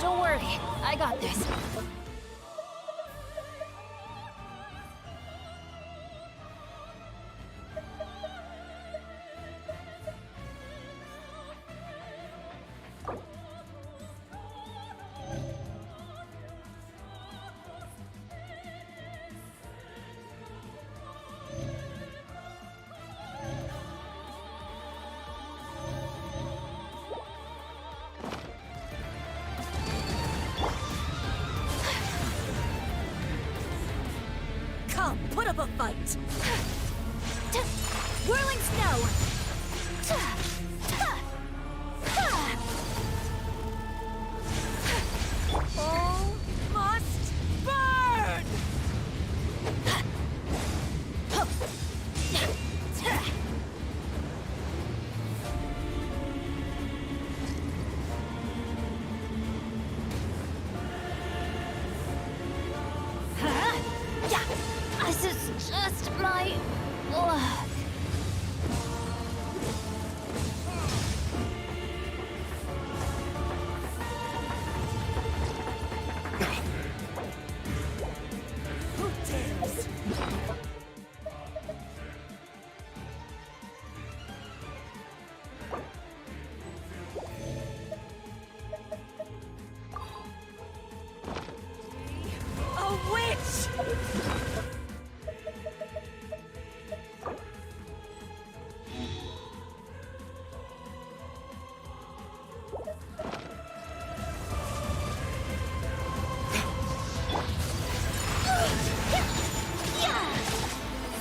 Don't worry, I got this. Come, put up a fight! Whirling snow. All must burn! This is just my luck. Who dares? A witch!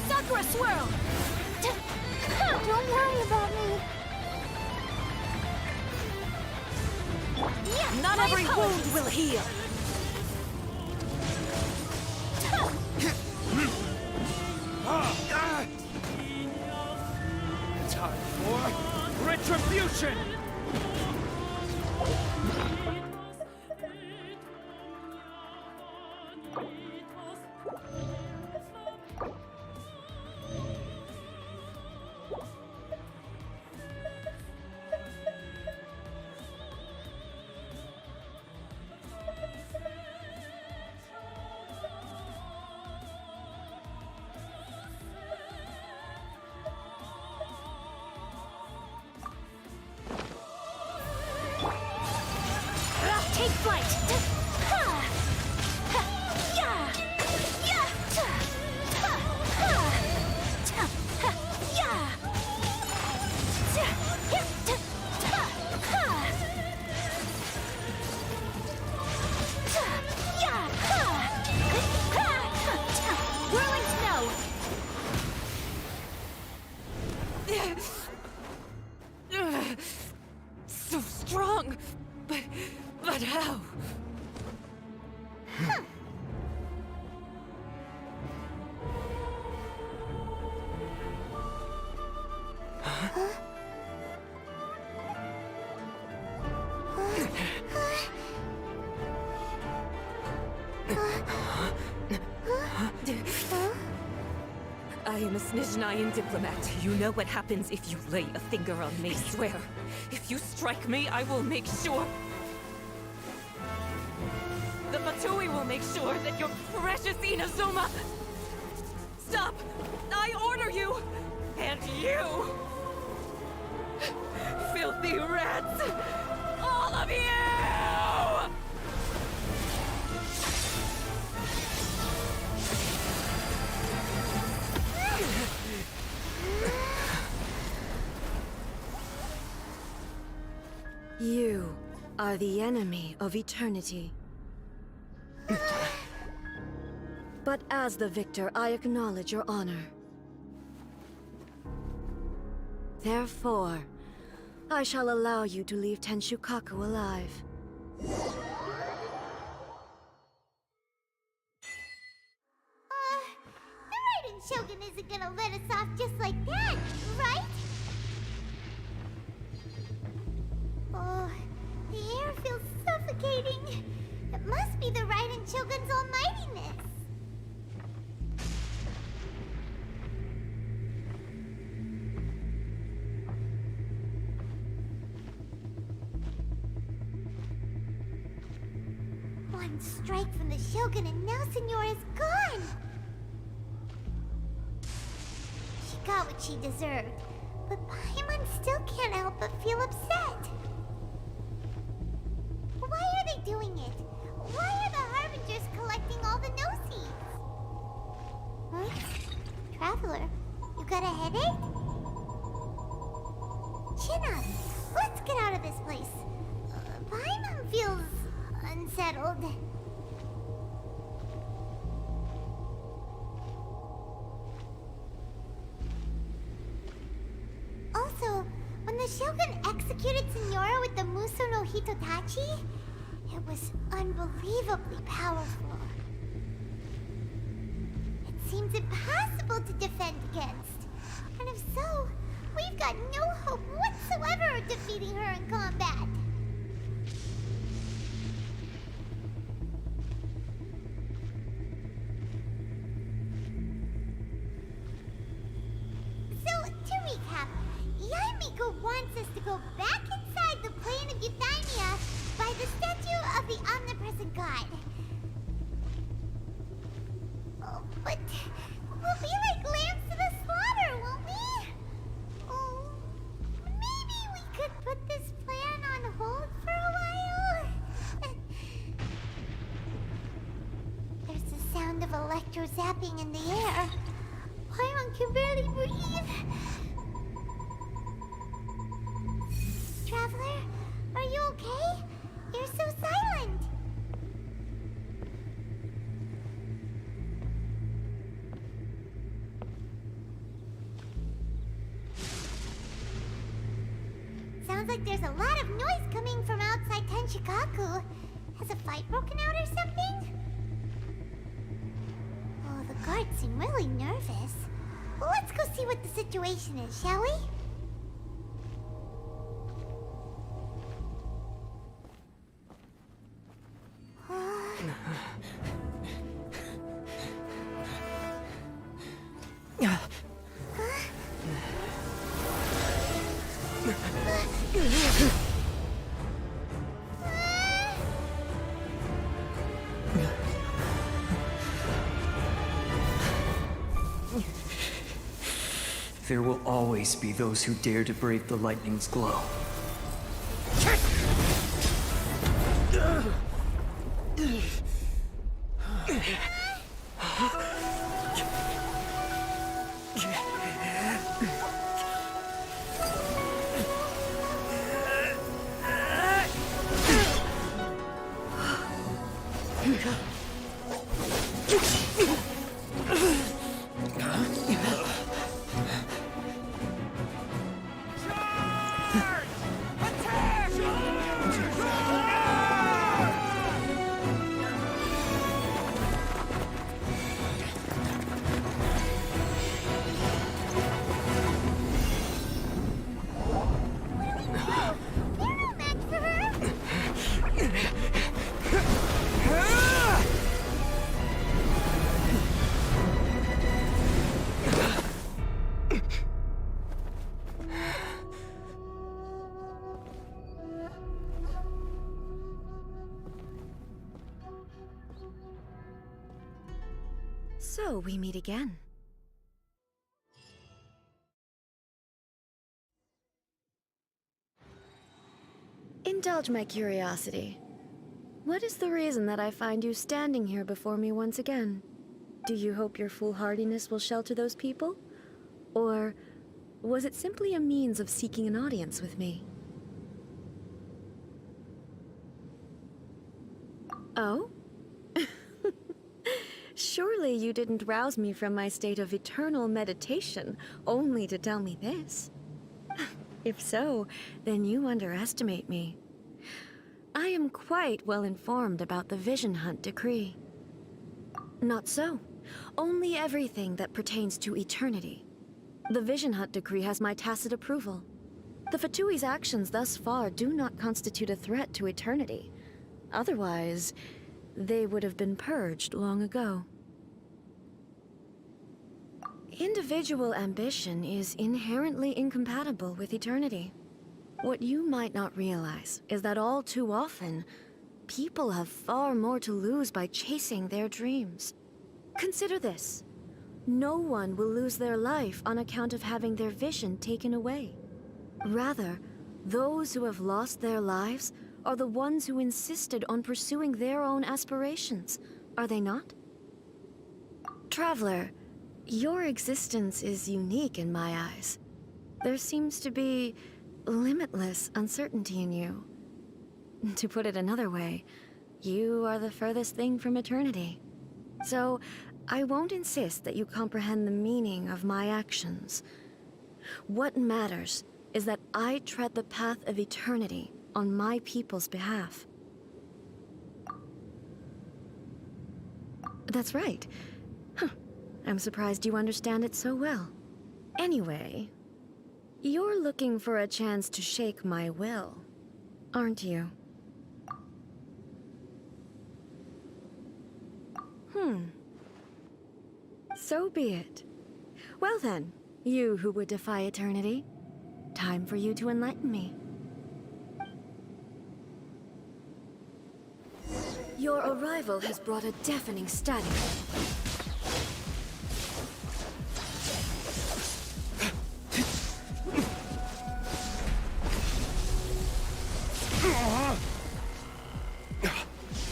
Sakura swirl. Don't worry about me. Not My every apologies. wound will heal! Time for retribution! Take flight. Whirling snow! So strong! But how? I am a Snezhnayan diplomat. You know what happens if you lay a finger on me, swear. If you strike me, I will make sure... The Fatui will make sure that your precious Inazuma Stop! I order you! And you! Filthy rats! All of you! You are the enemy of eternity. But as the victor, I acknowledge your honor. Therefore, I shall allow you to leave Tenshukaku alive. The Ryzen Shogun isn't gonna let us off just like that, right? Oh, the air feels suffocating. It must be the Ryzen Shogun's almightiness. One strike from the Shogun and now Senyora's gone! She got what she deserved, but Paimon still can't help but feel upset. Why are they doing it? Why are the Harbingers collecting all the no-seeds? Huh? Traveler, you got a headache? Chin up! Let's get out of this place. Paimon feels unsettled. Also, when the Shogun executed Senyora with the Muso no Hitotachi, it was unbelievably powerful. It seems impossible to defend against. And if so, we've got no hope whatsoever of defeating her in combat. So, to recap, Yaimiko wants us to go back inside the plane of Euthymia by the statue of the omnipresent god. Oh, but we'll be like lambs to the slaughter, won't we? Oh, maybe we could put this plan on hold for a while? There's the sound of electro zapping in the air. Paimon can barely breathe. Traveler, are you okay? You're so silent. Sounds like there's a lot of noise coming from outside Tenshikaku. Has a fight broken out or something? Oh, the guards seem really nervous. Well, let's go see what the situation is, shall we? There will always be those who dare to brave the lightning's glow. So we meet again. Indulge my curiosity. What is the reason that I find you standing here before me once again? Do you hope your foolhardiness will shelter those people? Or was it simply a means of seeking an audience with me? Oh? Surely you didn't rouse me from my state of eternal meditation only to tell me this. If so, then you underestimate me. I am quite well informed about the Vision Hunt decree. Not so. Only everything that pertains to eternity. The Vision Hunt decree has my tacit approval. The Fatui's actions thus far do not constitute a threat to eternity. Otherwise, they would have been purged long ago. Individual ambition is inherently incompatible with eternity. What you might not realize is that all too often, people have far more to lose by chasing their dreams. Consider this. No one will lose their life on account of having their vision taken away. Rather, those who have lost their lives are the ones who insisted on pursuing their own aspirations, are they not? Traveler, your existence is unique in my eyes. There seems to be limitless uncertainty in you. To put it another way, you are the furthest thing from eternity. So, I won't insist that you comprehend the meaning of my actions. What matters is that I tread the path of eternity on my people's behalf. That's right. Huh. I'm surprised you understand it so well. Anyway, you're looking for a chance to shake my will, aren't you? So be it. Well then, you who would defy eternity, time for you to enlighten me. Your arrival has brought a deafening static.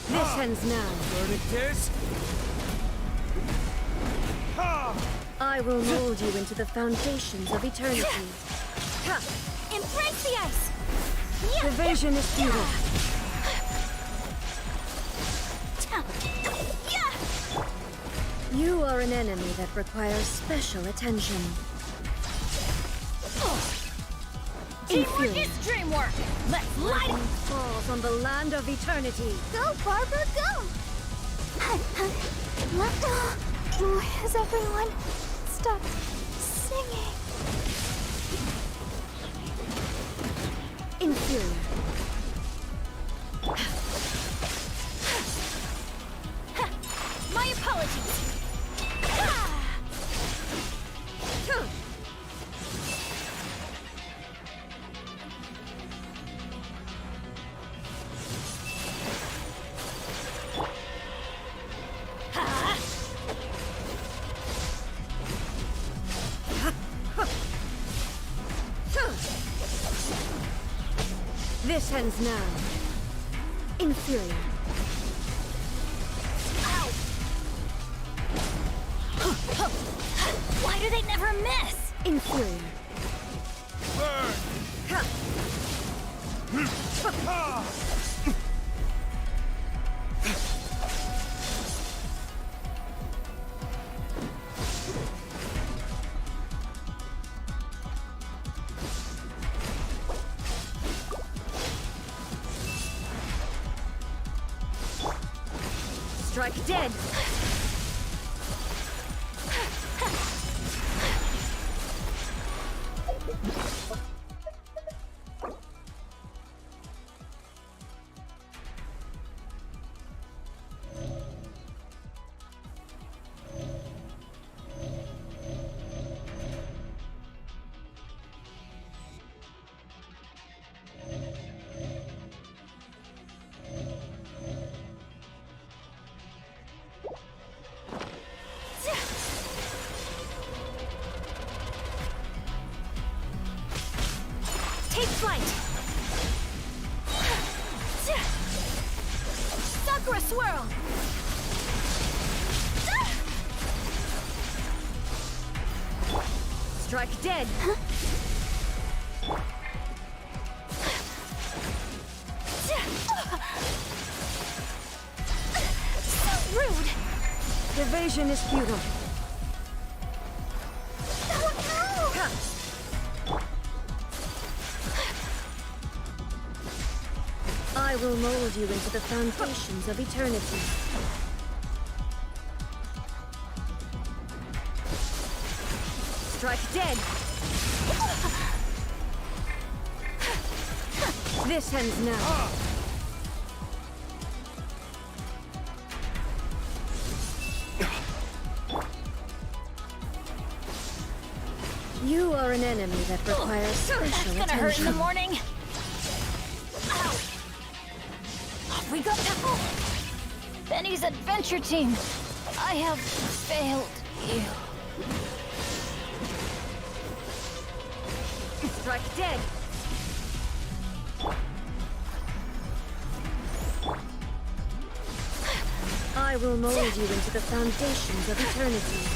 This ends now. Verdict is... I will mold you into the foundations of eternity. Embrace the ice! The vision is futile. You are an enemy that requires special attention. Teamwork is dreamwork! Let's light it! Falls on the land of eternity. Go, Barbara, go! Has everyone stopped singing? Inferior. My apologies! This ends now. Inferior. Why do they never miss? Inferior. Strike dead. Chakra swirl! Strike dead! So rude! Evasion is futile. I will mold you into the foundations of eternity. Strike dead! This ends now. You are an enemy that requires special That's attention. gonna hurt in the morning! Ow. Off we go! Benny's adventure team! I have failed you. Strike dead! I will mold you into the foundations of eternity.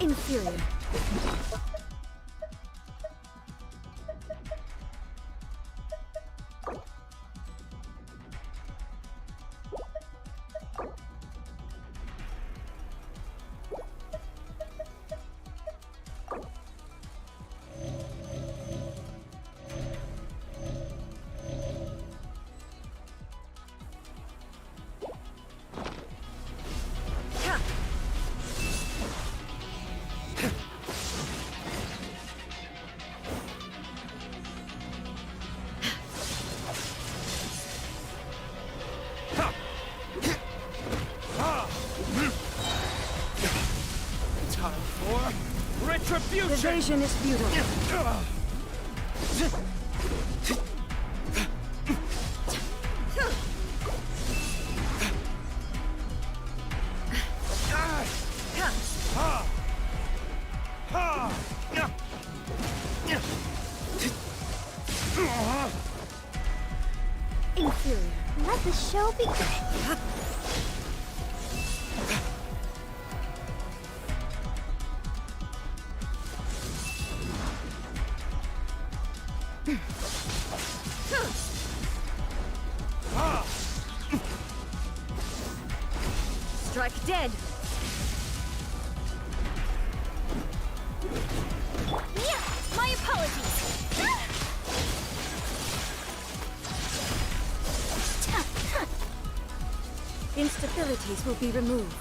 Inferior. Time for retribution! Evasion is futile. Inferior. Let the show begin. Strike dead. Yeah, my apologies! Instabilities will be removed.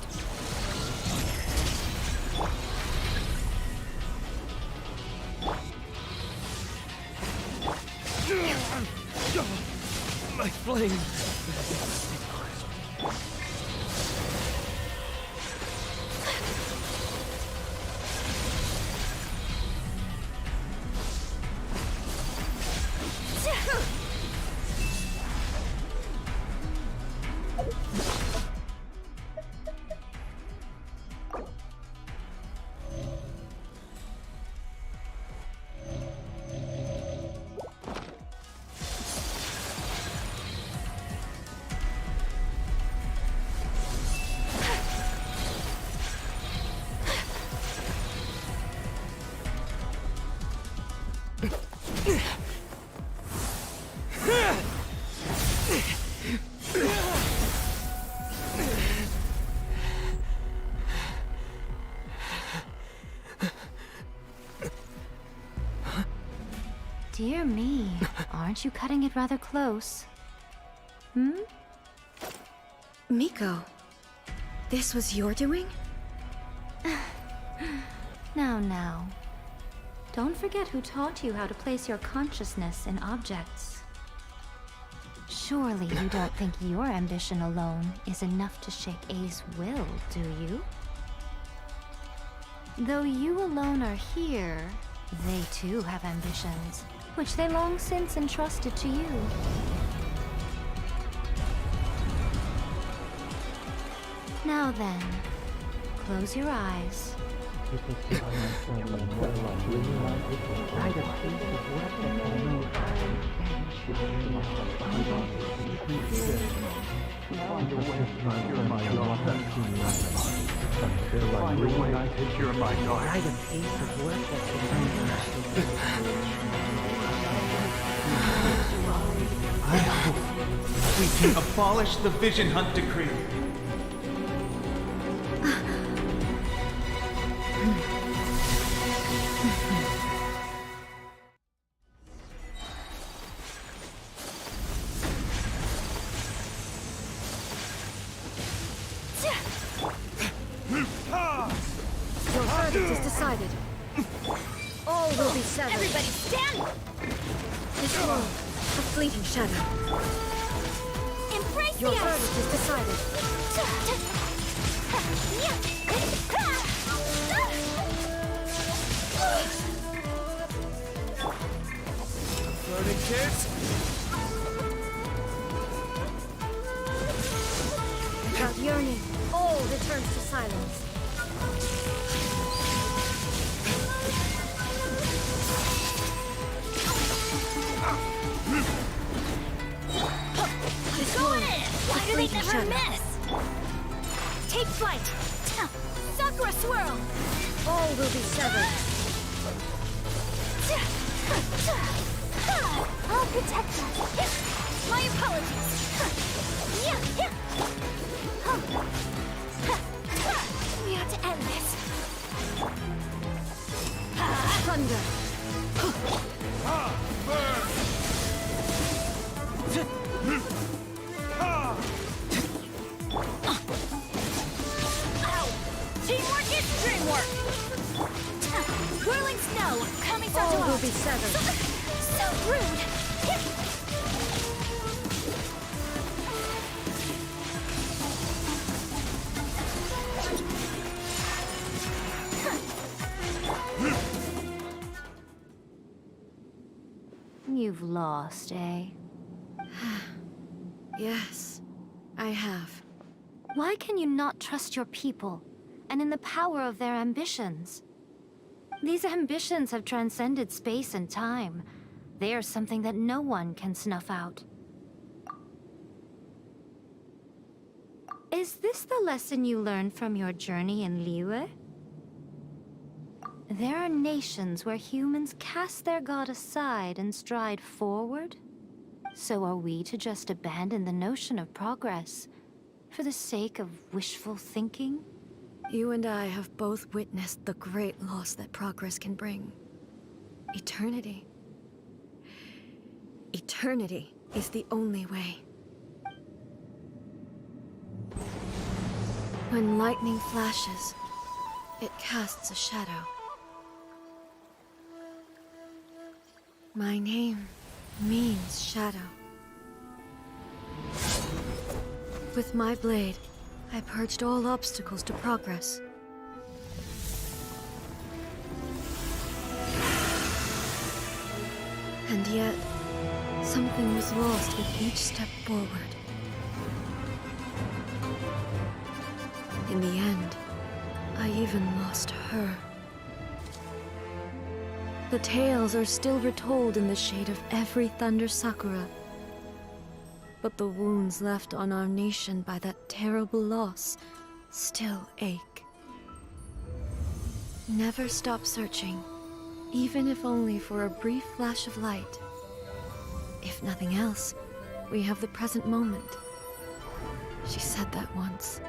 My flame. Dear me, aren't you cutting it rather close? Hmm? Miko, this was your doing? Now. Don't forget who taught you how to place your consciousness in objects. Surely you don't think your ambition alone is enough to shake A's will, do you? Though you alone are here, they too have ambitions, which they long since entrusted to you. Now then, close your eyes. I hope we can abolish the Vision Hunt Decree. Your verdict is decided. All will be severed. Everybody stand! This world, a fleeting shadow. Embrace Your the ice! verdict is decided. Learning kids? Without yearning, all returns to silence. This Go world, in! a Why do they fleeting never shadow. miss? Take flight! Sakura swirl! All will be severed. I'll protect you. My apologies. We have to end this. Thunder. Teamwork is dreamwork! Whirling snow! Coming All will be severed. So rude! You've lost, eh? Yes, I have. Why can you not trust your people, and in the power of their ambitions? These ambitions have transcended space and time. They are something that no one can snuff out. Is this the lesson you learned from your journey in Liyue? There are nations where humans cast their god aside and stride forward. So are we to just abandon the notion of progress for the sake of wishful thinking? You and I have both witnessed the great loss that progress can bring. Eternity. Eternity is the only way. When lightning flashes, it casts a shadow. My name means shadow. With my blade, I purged all obstacles to progress. And yet, something was lost with each step forward. In the end, I even lost her. The tales are still retold in the shade of every Thunder Sakura. But the wounds left on our nation by that terrible loss still ache. Never stop searching, even if only for a brief flash of light. If nothing else, we have the present moment. She said that once.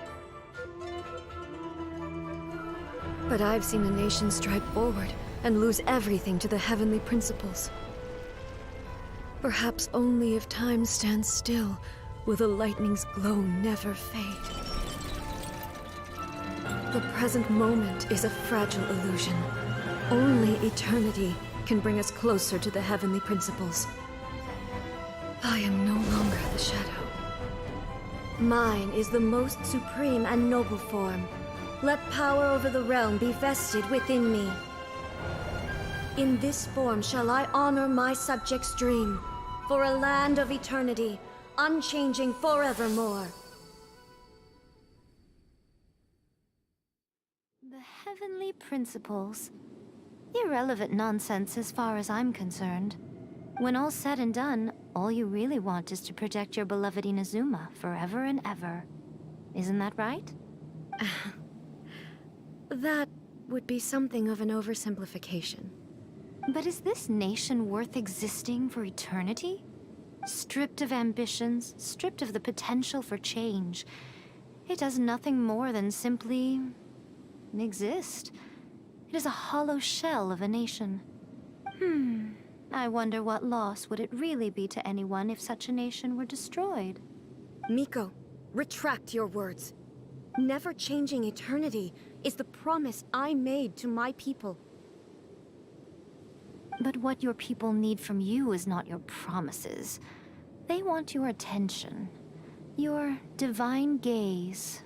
But I've seen a nation stride forward and lose everything to the heavenly principles. Perhaps only if time stands still will the lightning's glow never fade. The present moment is a fragile illusion. Only eternity can bring us closer to the heavenly principles. I am no longer the shadow. Mine is the most supreme and noble form, Let power over the realm be vested within me. In this form shall I honor my subjects' dream, for a land of eternity, unchanging forevermore. The heavenly principles. Irrelevant nonsense as far as I'm concerned. When all's said and done, all you really want is to protect your beloved Inazuma forever and ever. Isn't that right? That would be something of an oversimplification. But is this nation worth existing for eternity? Stripped of ambitions, stripped of the potential for change. It does nothing more than simply exist. It is a hollow shell of a nation. I wonder what loss would it really be to anyone if such a nation were destroyed? Miko, retract your words. Never changing eternity is the promise I made to my people. But what your people need from you is not your promises. They want your attention. Your divine gaze.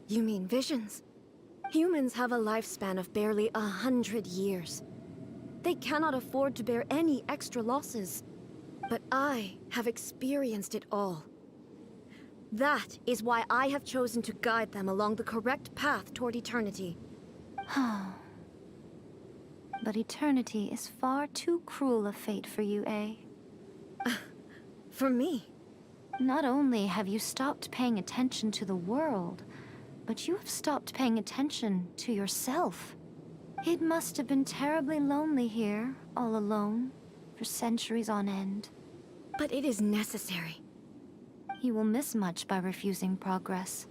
You mean visions? Humans have a lifespan of barely 100 years. They cannot afford to bear any extra losses. But I have experienced it all. That is why I have chosen to guide them along the correct path toward eternity. But eternity is far too cruel a fate for you, eh? For me? Not only have you stopped paying attention to the world, but you have stopped paying attention to yourself. It must have been terribly lonely here, all alone, for centuries on end. But it is necessary. You will miss much by refusing progress.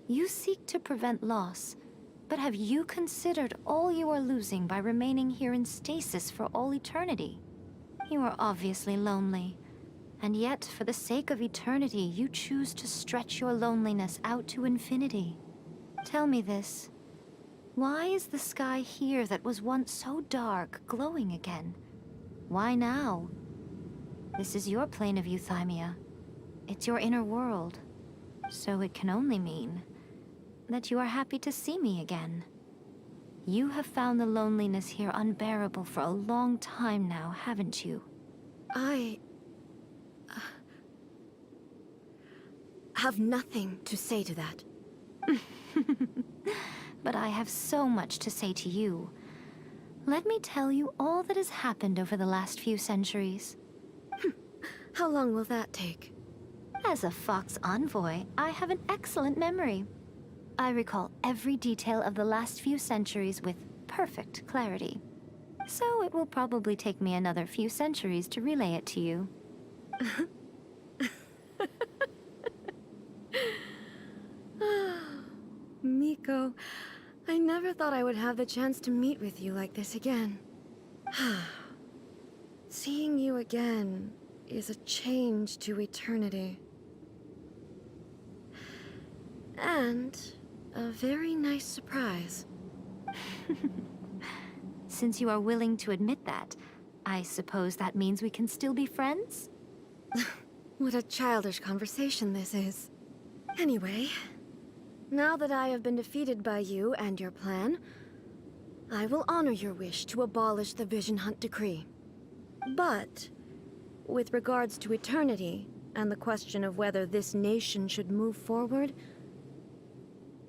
You seek to prevent loss, but have you considered all you are losing by remaining here in stasis for all eternity? You are obviously lonely, and yet for the sake of eternity, you choose to stretch your loneliness out to infinity. Tell me this. Why is the sky here that was once so dark glowing again? Why now? This is your plane of euthymia. It's your inner world. So it can only mean that you are happy to see me again. You have found the loneliness here unbearable for a long time now, haven't you? I have nothing to say to that. But I have so much to say to you. Let me tell you all that has happened over the last few centuries. How long will that take? As a Fox envoy, I have an excellent memory. I recall every detail of the last few centuries with perfect clarity. So it will probably take me another few centuries to relay it to you. Miko, I never thought I would have the chance to meet with you like this again. Seeing you again is a change to eternity. And a very nice surprise. Since you are willing to admit that, I suppose that means we can still be friends? What a childish conversation this is. Anyway, now that I have been defeated by you and your plan, I will honor your wish to abolish the Vision Hunt Decree. But, with regards to eternity, and the question of whether this nation should move forward,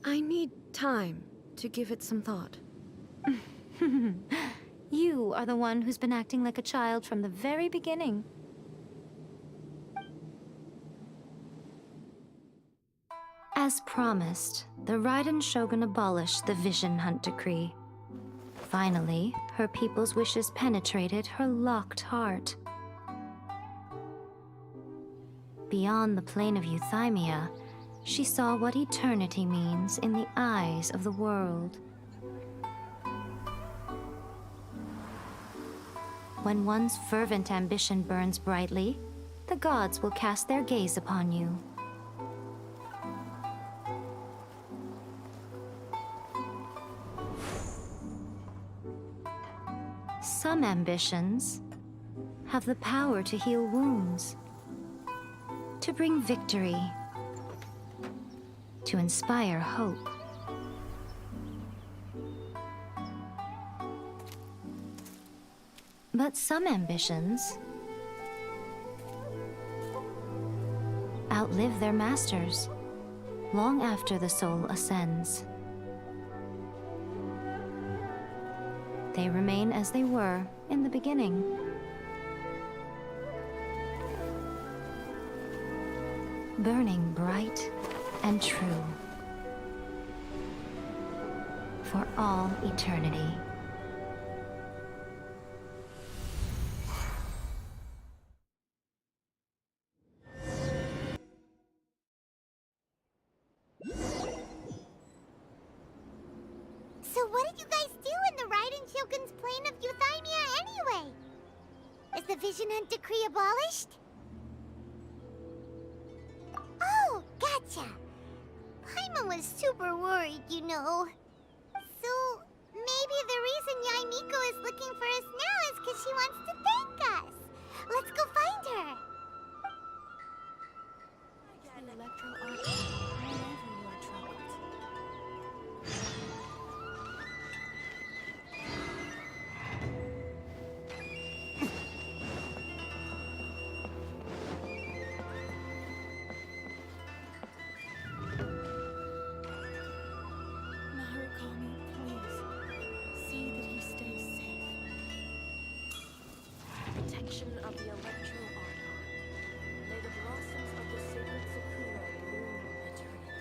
I need time to give it some thought. You are the one who's been acting like a child from the very beginning. As promised, the Ryzen Shogun abolished the Vision Hunt Decree. Finally, her people's wishes penetrated her locked heart. Beyond the plane of euthymia, she saw what eternity means in the eyes of the world. When one's fervent ambition burns brightly, the gods will cast their gaze upon you. Some ambitions have the power to heal wounds, to bring victory. to inspire hope. But some ambitions outlive their masters long after the soul ascends. They remain as they were in the beginning. Burning bright and true for all eternity. So what did you guys do in the Ryzen Shogun's plane of Euthymia anyway? Is the Vision Hunt decree abolished? Oh, gotcha. Paimon was super worried, you know. So, maybe the reason Yaimiko is looking for us now is because she wants to thank us. Let's go find her. Narukami, please. See that he stays safe. Protection of the Electro Archon. May the blossoms of the sacred Sakura bloom eternally.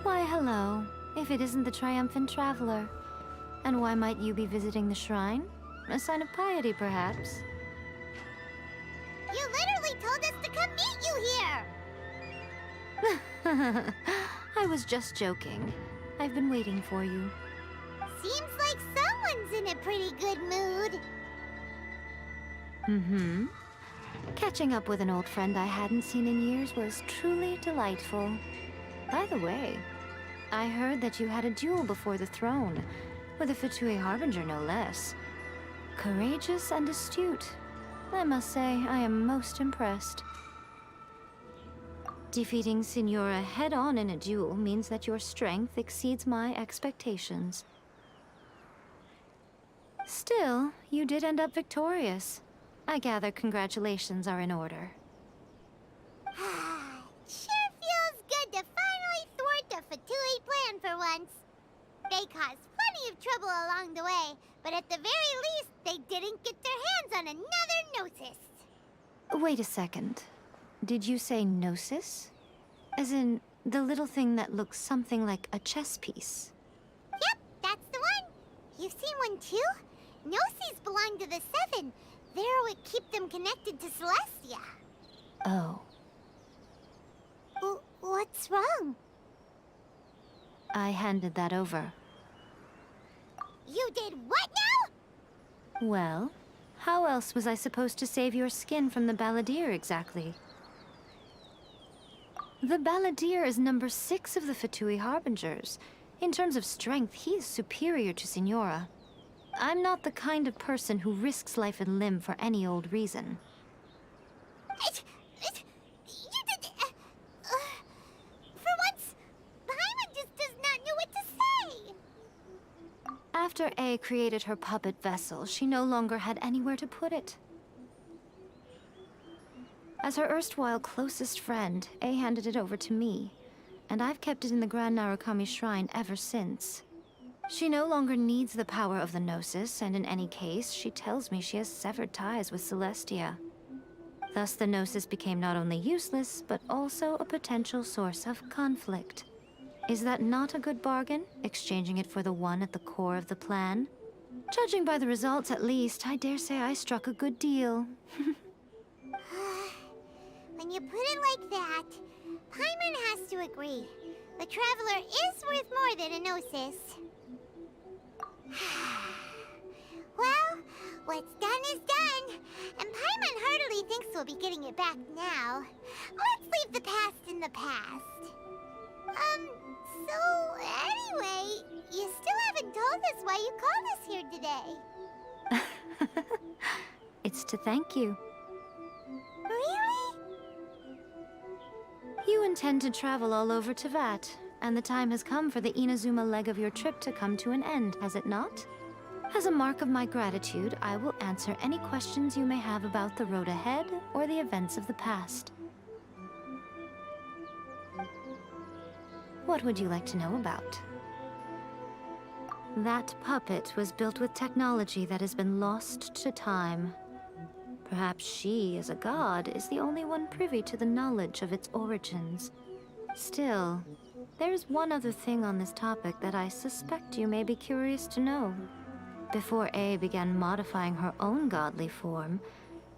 Why, hello, if it isn't the triumphant traveler. And why might you be visiting the shrine? A sign of piety, perhaps? You literally told us to come meet you here! I was just joking. I've been waiting for you. Seems like someone's in a pretty good mood. Mm-hmm. Catching up with an old friend I hadn't seen in years was truly delightful. By the way, I heard that you had a duel before the throne, with a Fatui Harbinger no less. Courageous and astute. I must say, I am most impressed. Defeating Signora head-on in a duel means that your strength exceeds my expectations. Still, you did end up victorious. I gather congratulations are in order. Sure feels good to finally thwart the Fatui plan for once. They caused plenty of trouble along the way, but at the very least, they didn't get their hands on another Gnosis. Wait a second. Did you say Gnosis? As in, the little thing that looks something like a chess piece? Yep, that's the one. You've seen one too? Gnosis belong to the Seven. They're what keep them connected to Celestia. Oh. What's wrong? I handed that over. You did what now? Well, how else was I supposed to save your skin from the Balladeer exactly? The Balladeer is number 6 of the Fatui Harbingers. In terms of strength, he is superior to Signora. I'm not the kind of person who risks life and limb for any old reason. You did... for once, Paimon just does not know what to say. After A created her puppet vessel, she no longer had anywhere to put it. As her erstwhile closest friend, A handed it over to me, and I've kept it in the Grand Narukami Shrine ever since. She no longer needs the power of the Gnosis, and in any case, she tells me she has severed ties with Celestia. Thus, the Gnosis became not only useless, but also a potential source of conflict. Is that not a good bargain, exchanging it for the one at the core of the plan? Judging by the results, at least, I dare say I struck a good deal. When you put it like that, Paimon has to agree. The Traveler is worth more than a Gnosis. Well, what's done is done, and Paimon heartily thinks we'll be getting it back now. Let's leave the past in the past. So anyway, you still haven't told us why you called us here today. It's to thank you. Really? intend to travel all over Teyvat, and the time has come for the Inazuma leg of your trip to come to an end, has it not? As a mark of my gratitude, I will answer any questions you may have about the road ahead or the events of the past. What would you like to know about? That puppet was built with technology that has been lost to time. Perhaps she, as a god, is the only one privy to the knowledge of its origins. Still, there's one other thing on this topic that I suspect you may be curious to know. Before A began modifying her own godly form,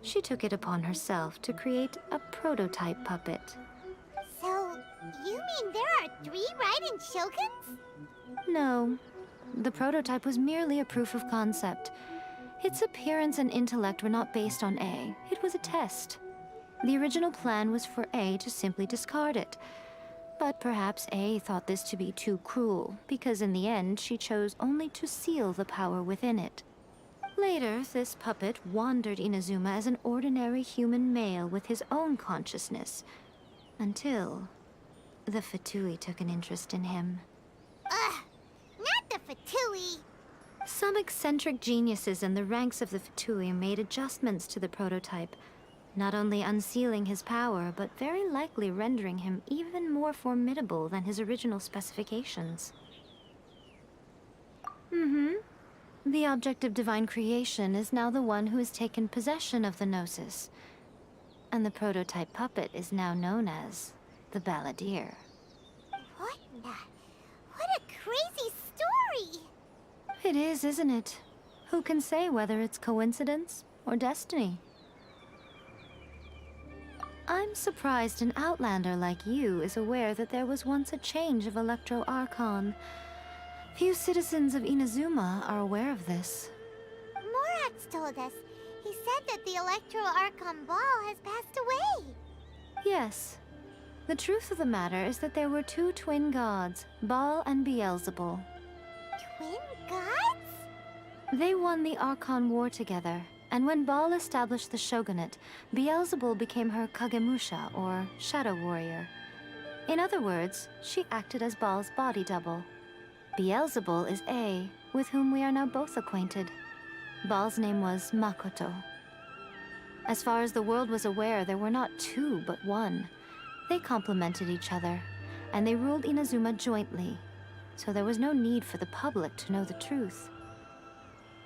she took it upon herself to create a prototype puppet. So, you mean there are 3 Raiden Shoguns? No. The prototype was merely a proof of concept. Its appearance and intellect were not based on A. It was a test. The original plan was for A to simply discard it. But perhaps A thought this to be too cruel, because in the end she chose only to seal the power within it. Later, this puppet wandered Inazuma as an ordinary human male with his own consciousness, until the Fatui took an interest in him. Ugh! Not the Fatui! Some eccentric geniuses in the ranks of the Fatui made adjustments to the prototype, not only unsealing his power, but very likely rendering him even more formidable than his original specifications. The object of divine creation is now the one who has taken possession of the Gnosis, and the prototype puppet is now known as the Balladeer. What a crazy story! It is, isn't it? Who can say whether it's coincidence or destiny? I'm surprised an outlander like you is aware that there was once a change of Electro Archon. Few citizens of Inazuma are aware of this. Morax told us. He said that the Electro Archon Ball has passed away. Yes. The truth of the matter is that there were 2 twin gods, Baal and Beelzebul. Twin gods? They won the Archon War together, and when Baal established the shogunate, Beelzebul became her Kagemusha, or shadow warrior. In other words, she acted as Baal's body double. Beelzebul is A, with whom we are now both acquainted. Baal's name was Makoto. As far as the world was aware, there were not 2, but 1. They complemented each other, and they ruled Inazuma jointly, so there was no need for the public to know the truth.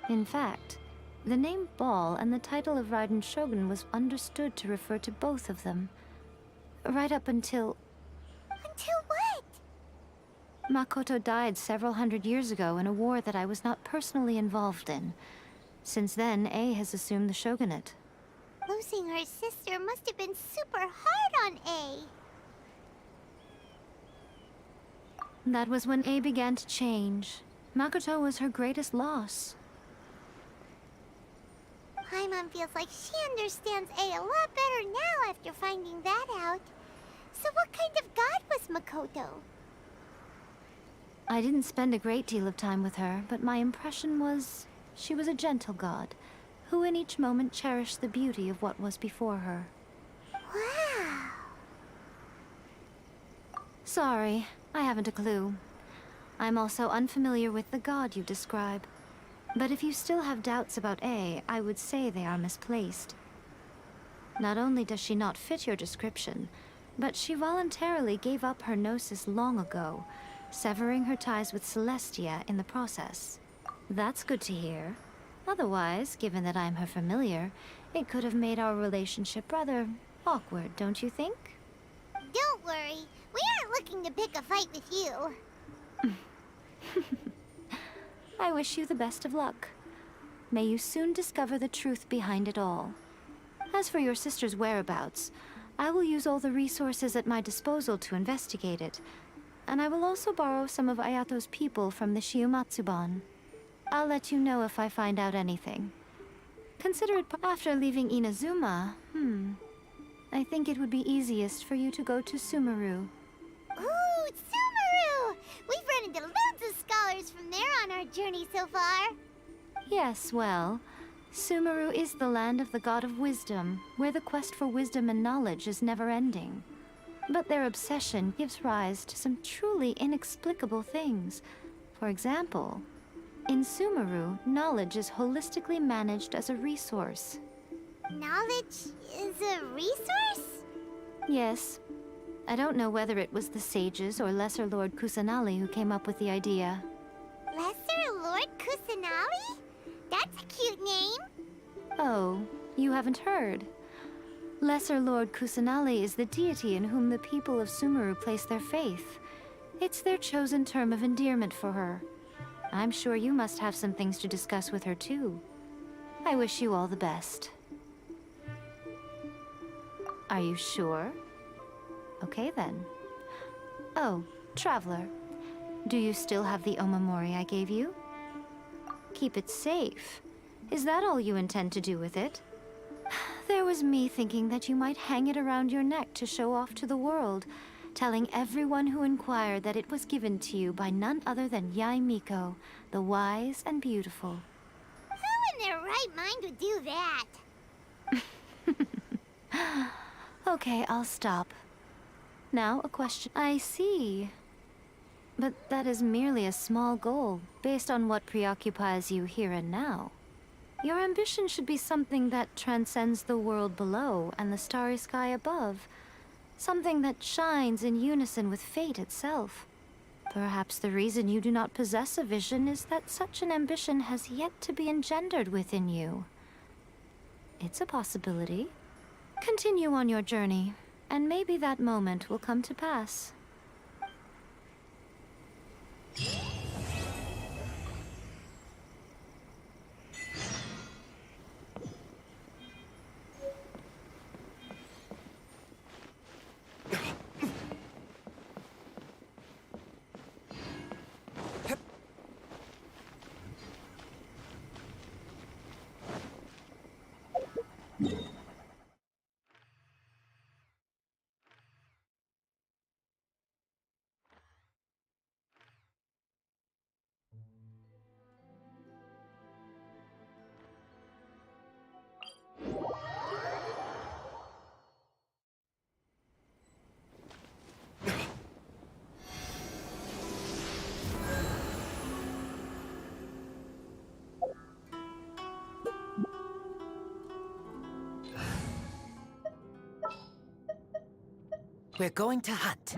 In fact, the name Baal and the title of Raiden Shogun was understood to refer to both of them. Right up until... Until what? Makoto died several hundred years ago in a war that I was not personally involved in. Since then, A has assumed the shogunate. Losing her sister must have been super hard on A. That was when A began to change. Makoto was her greatest loss. Paimon feels like she understands A a lot better now after finding that out. So what kind of god was Makoto? I didn't spend a great deal of time with her, but my impression was she was a gentle god, who in each moment cherished the beauty of what was before her. Wow! Sorry, I haven't a clue. I'm also unfamiliar with the god you describe. But if you still have doubts about A, I would say they are misplaced. Not only does she not fit your description, but she voluntarily gave up her gnosis long ago, severing her ties with Celestia in the process. That's good to hear. Otherwise, given that I'm her familiar, it could have made our relationship rather awkward, don't you think? Don't worry, we aren't looking to pick a fight with you. I wish you the best of luck. May you soon discover the truth behind it all. As for your sister's whereabouts, I will use all the resources at my disposal to investigate it, and I will also borrow some of Ayato's people from the Shiumatsuban. I'll let you know if I find out anything. Consider it after leaving Inazuma, I think it would be easiest for you to go to Sumeru. Ooh, Sumeru! We've run into loads of scholars from there on our journey so far. Yes, well, Sumeru is the land of the god of wisdom, where the quest for wisdom and knowledge is never-ending. But their obsession gives rise to some truly inexplicable things. For example, in Sumeru, knowledge is holistically managed as a resource. Knowledge is a resource? Yes. I don't know whether it was the sages or Lesser Lord Kusanali who came up with the idea. Lesser Lord Kusanali? That's a cute name. Oh, you haven't heard. Lesser Lord Kusanali is the deity in whom the people of Sumeru place their faith. It's their chosen term of endearment for her. I'm sure you must have some things to discuss with her too. I wish you all the best. Are you sure? Okay then. Oh, Traveler. Do you still have the Omamori I gave you? Keep it safe. Is that all you intend to do with it? There was me thinking that you might hang it around your neck to show off to the world, telling everyone who inquired that it was given to you by none other than Yae Miko, the wise and beautiful. Who in their right mind would do that? Okay, I'll stop. Now, a question. I see. But that is merely a small goal, based on what preoccupies you here and now. Your ambition should be something that transcends the world below and the starry sky above. Something that shines in unison with fate itself. Perhaps the reason you do not possess a vision is that such an ambition has yet to be engendered within you. It's a possibility. Continue on your journey, and maybe that moment will come to pass. We're going to hunt.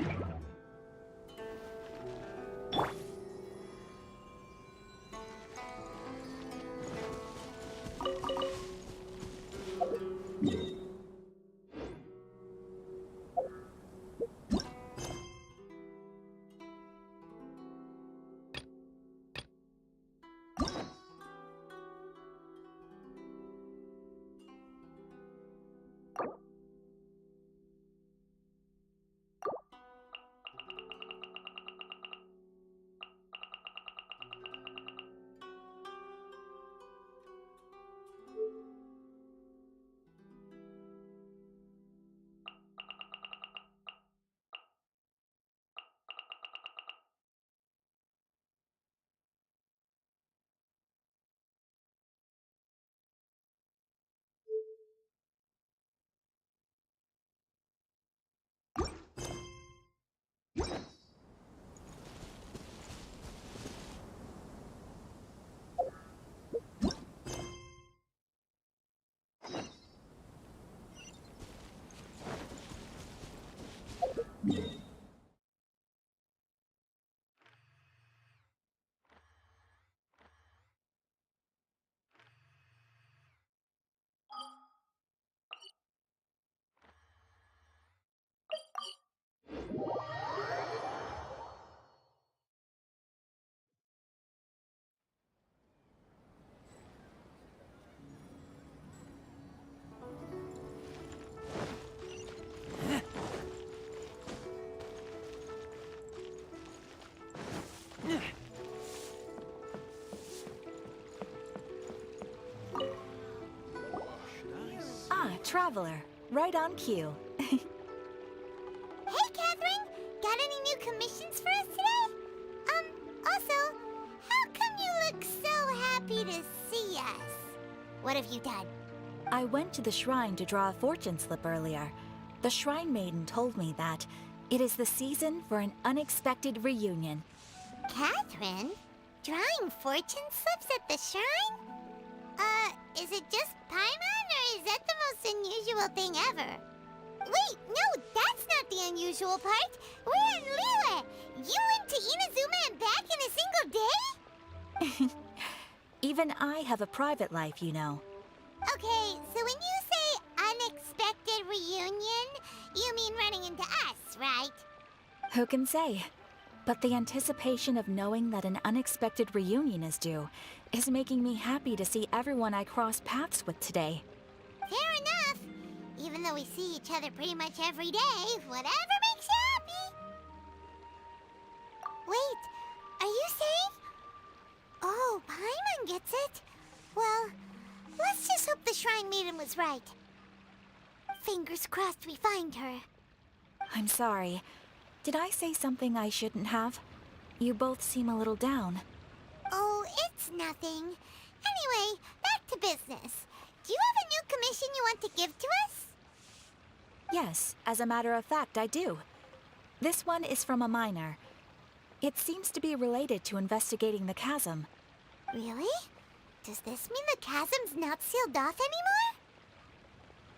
Traveler, right on cue. Hey, Catherine! Got any new commissions for us today? Also, how come you look so happy to see us? What have you done? I went to the shrine to draw a fortune slip earlier. The Shrine Maiden told me that it is the season for an unexpected reunion. Catherine? Drawing fortune slips at the shrine? Is it just Paimon, or is that the most unusual thing ever? Wait, no, that's not the unusual part. We're in Liyue! You went to Inazuma and back in a single day? Even I have a private life, you know. Okay, so when you say unexpected reunion, you mean running into us, right? Who can say? But the anticipation of knowing that an unexpected reunion is due is making me happy to see everyone I cross paths with today. Fair enough. Even though we see each other pretty much every day, whatever makes you happy. Wait, are you saying? Oh, Paimon gets it. Well, let's just hope the Shrine Maiden was right. Fingers crossed we find her. I'm sorry. Did I say something I shouldn't have? You both seem a little down. Oh, it's nothing. Anyway, back to business. Do you have a new commission you want to give to us? Yes, as a matter of fact, I do. This one is from a miner. It seems to be related to investigating the chasm. Really? Does this mean the chasm's not sealed off anymore?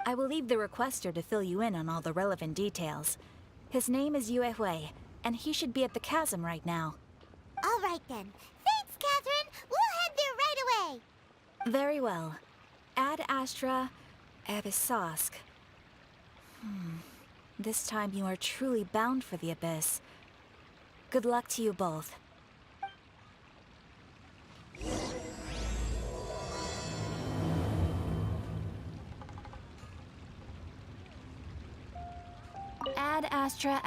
I will leave the requester to fill you in on all the relevant details. His name is Yue Hui, and he should be at the chasm right now. All right then. Thanks, Catherine. We'll head there right away. Very well. Ad Astra Abyssosque. This time you are truly bound for the Abyss. Good luck to you both. Ad Astra.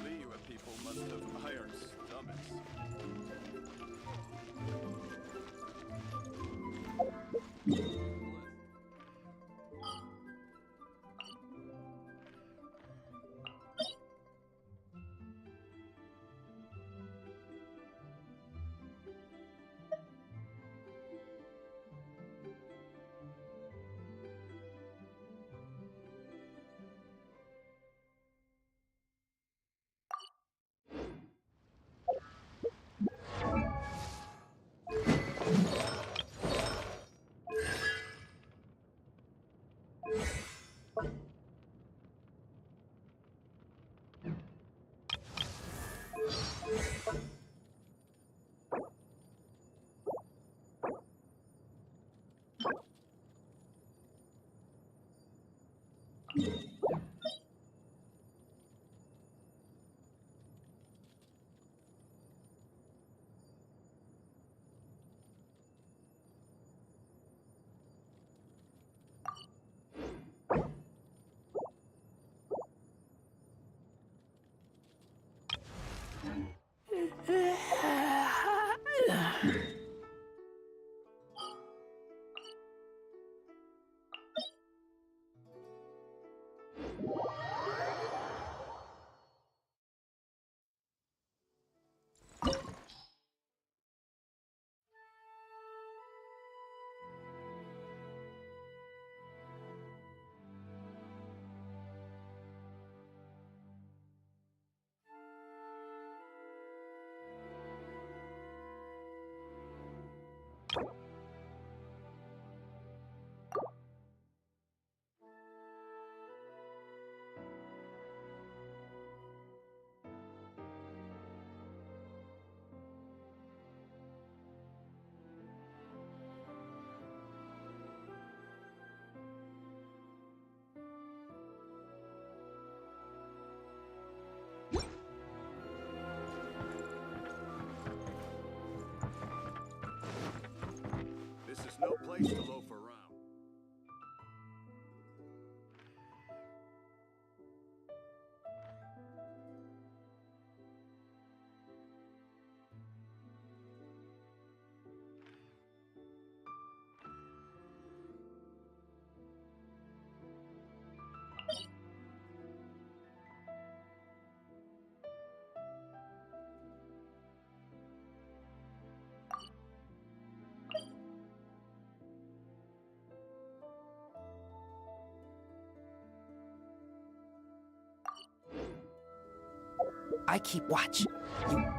Liyue people must have iron stomachs. This is no place to loaf around. I keep watch. You...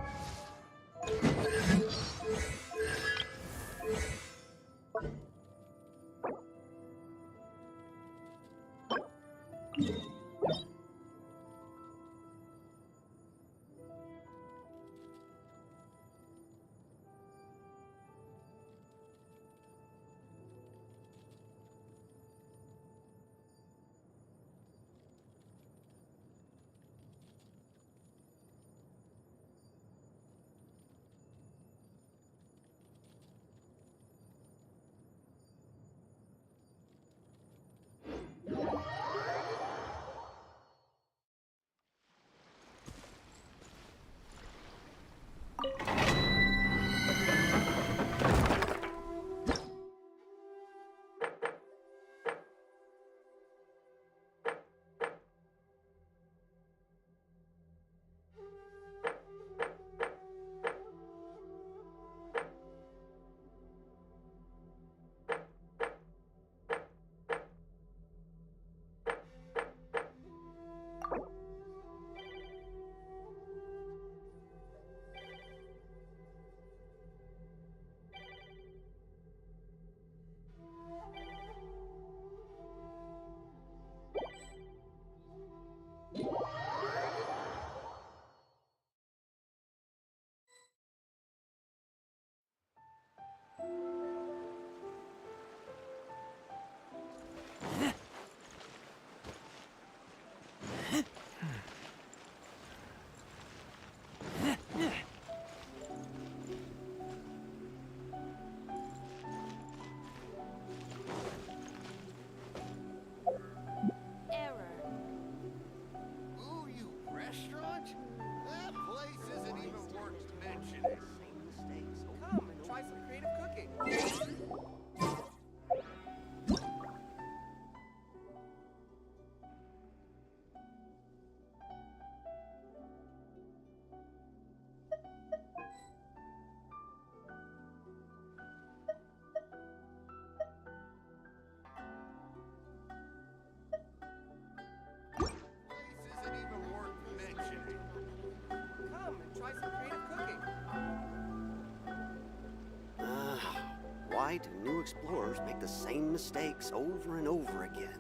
explorers make the same mistakes over and over again.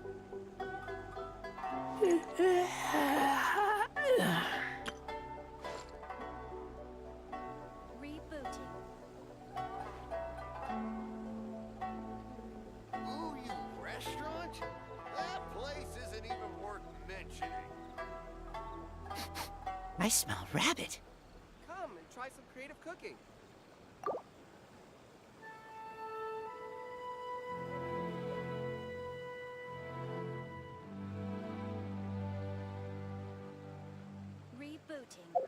Rebooting. Ooh, you restaurant? That place isn't even worth mentioning. I smell rabbit. Come and try some creative cooking. Rebooting.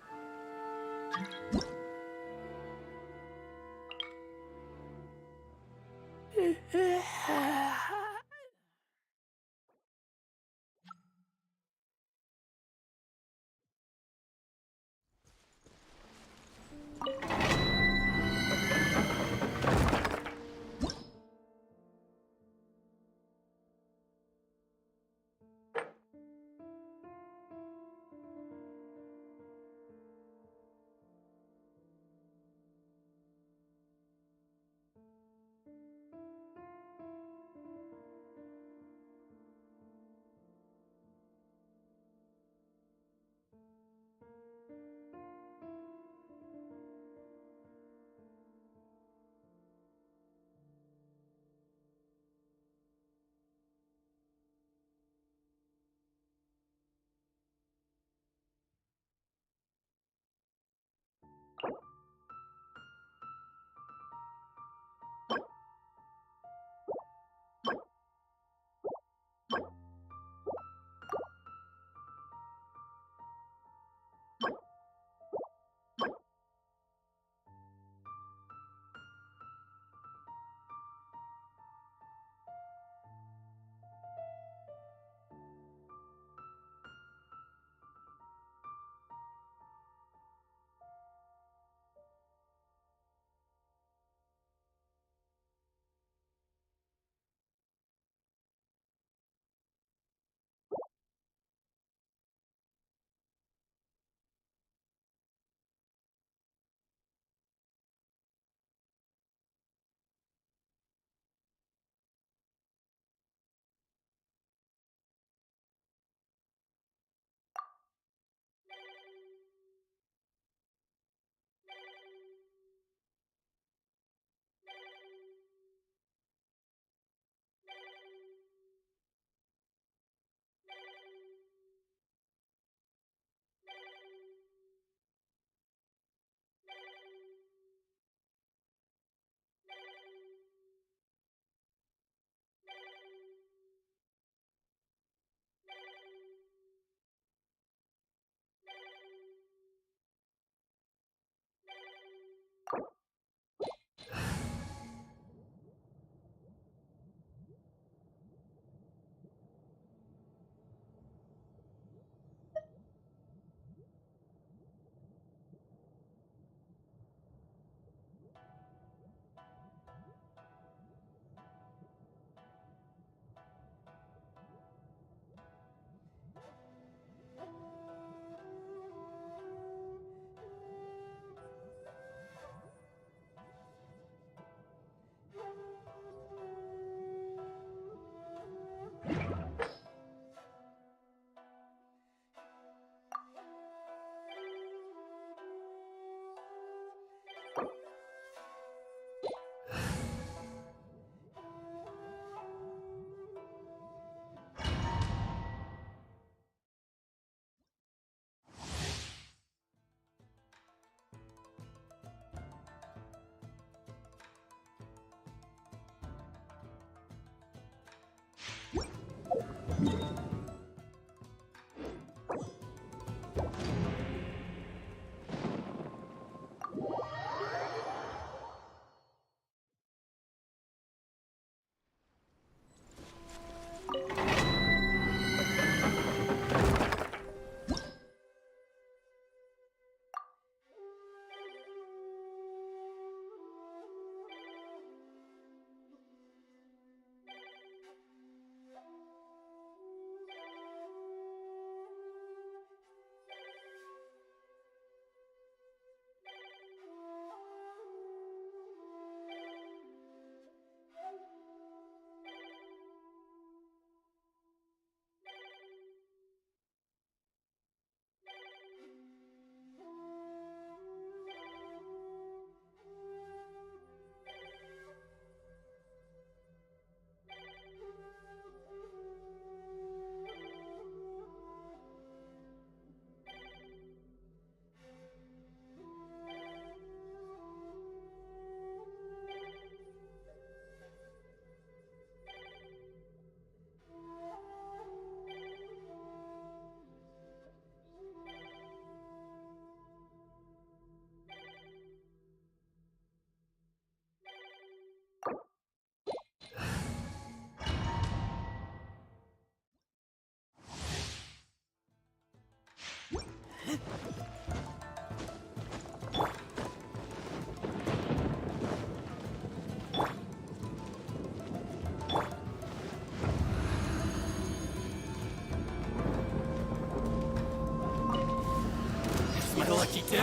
lucky day.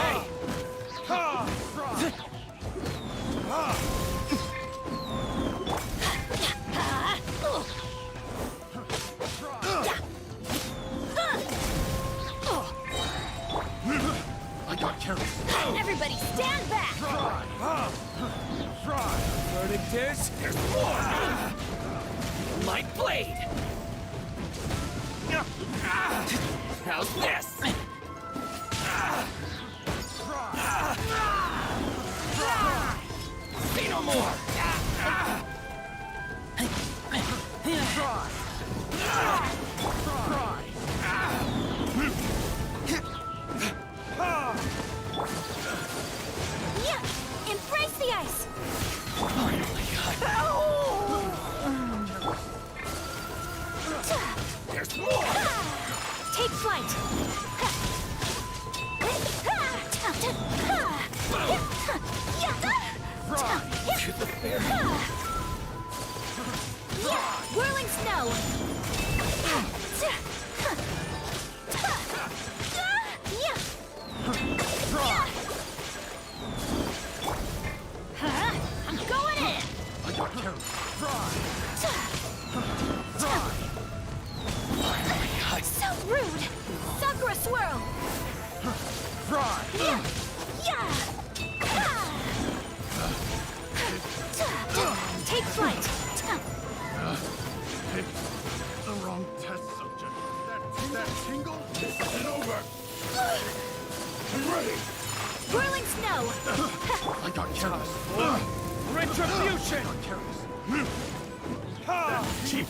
I got careless. Everybody stand back! Verdict is, there's more! Light blade! How's this? Say no more! Yeah! Embrace the ice! There's more! Take flight! To the fair. Whirling snow! I'm going in! I got careless. So rude! Sakura swirl! Yeah! Take flight! The wrong test subject. That tingle isn't over. I'm ready. Whirling snow! I got careless. Retribution! I got careless. Chief!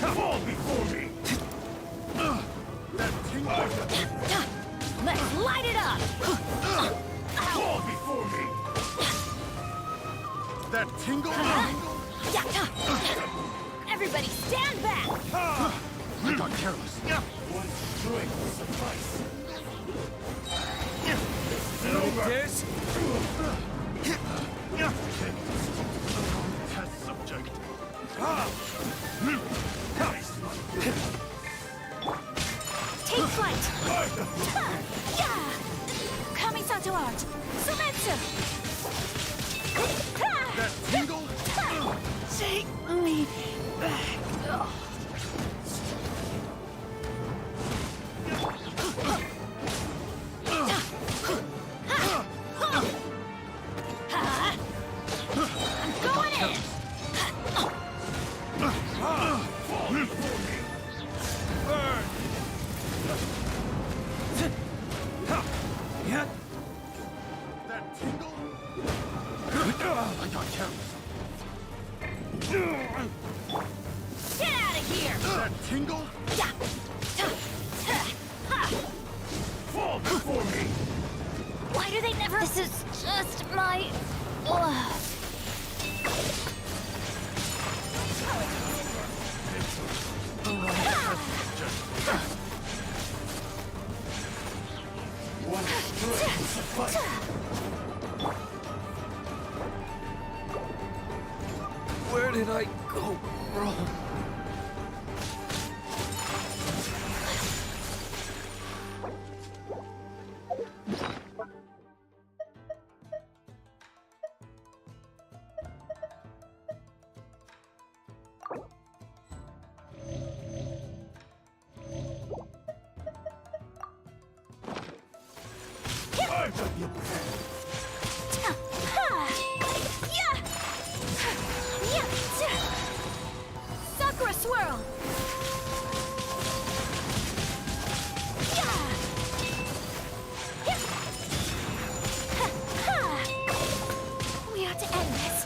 Fall before me. That tingle. Let's light it up! Fall before me. That tingle. Everybody stand back! I got careless. One string will suffice. This? Test subject. Take flight! Kamisato art! Sumetsu! That tingle. Take me back! I'm going in! Burn! That tingle. I got careless. Get out of here! That tingle. Fall before me. Why do they never... This is just my... One string will suffice. Where did I go wrong? I've got the upper hand. Sakura swirl! We ought to end this.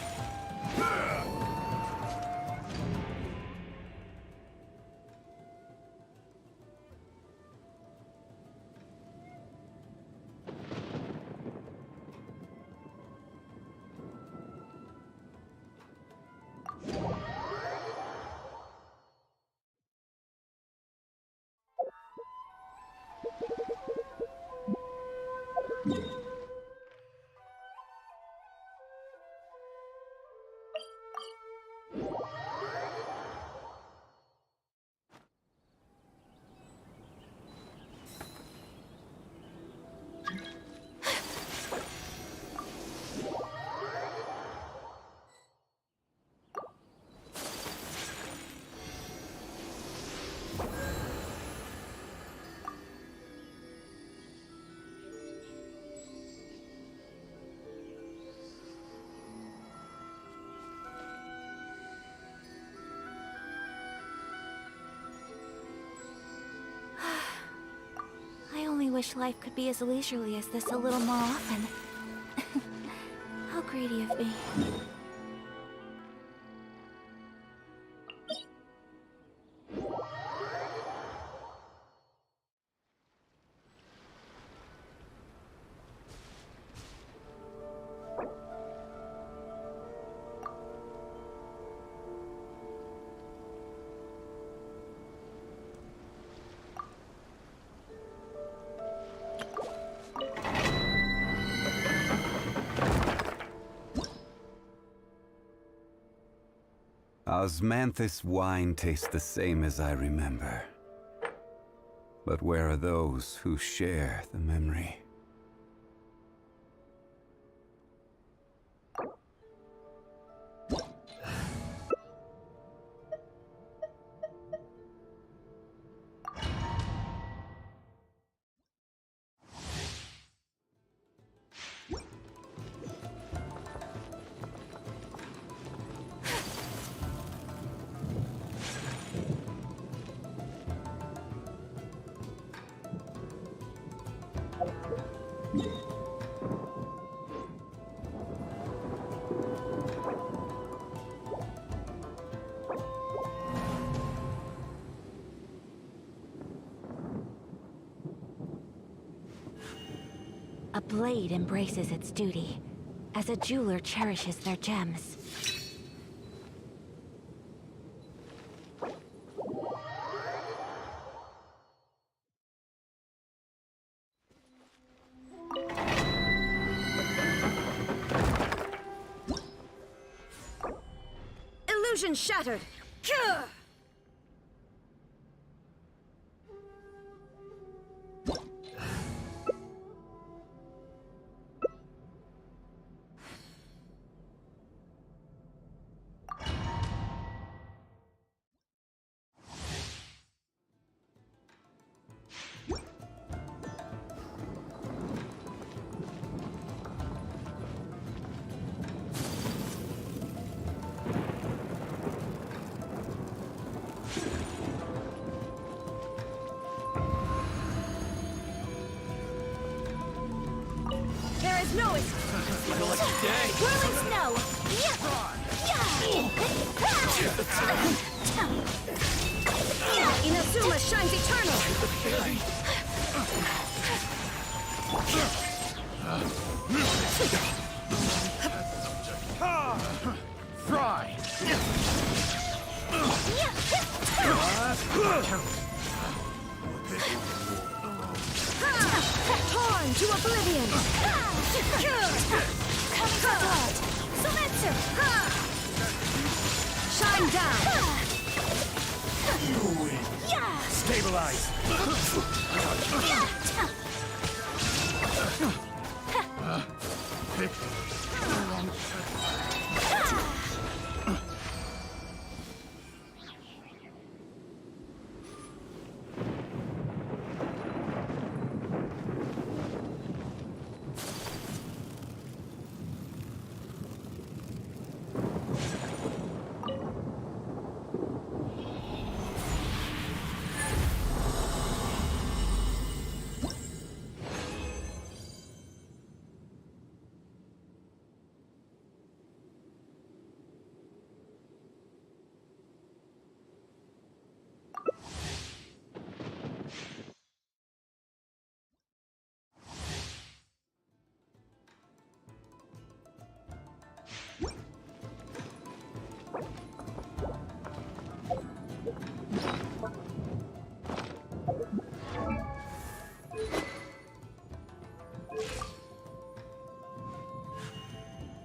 wish life could be as leisurely as this a little more often. How greedy of me. Osmanthus wine tastes the same as I remember. But where are those who share the memory? A blade embraces its duty, as a jeweler cherishes their gems. Illusion shattered! Gah! There is no escape. What a lucky day. Whirling snow! Inazuma shines eternal! Fry! Torn to oblivion! Shine down! Stabilize!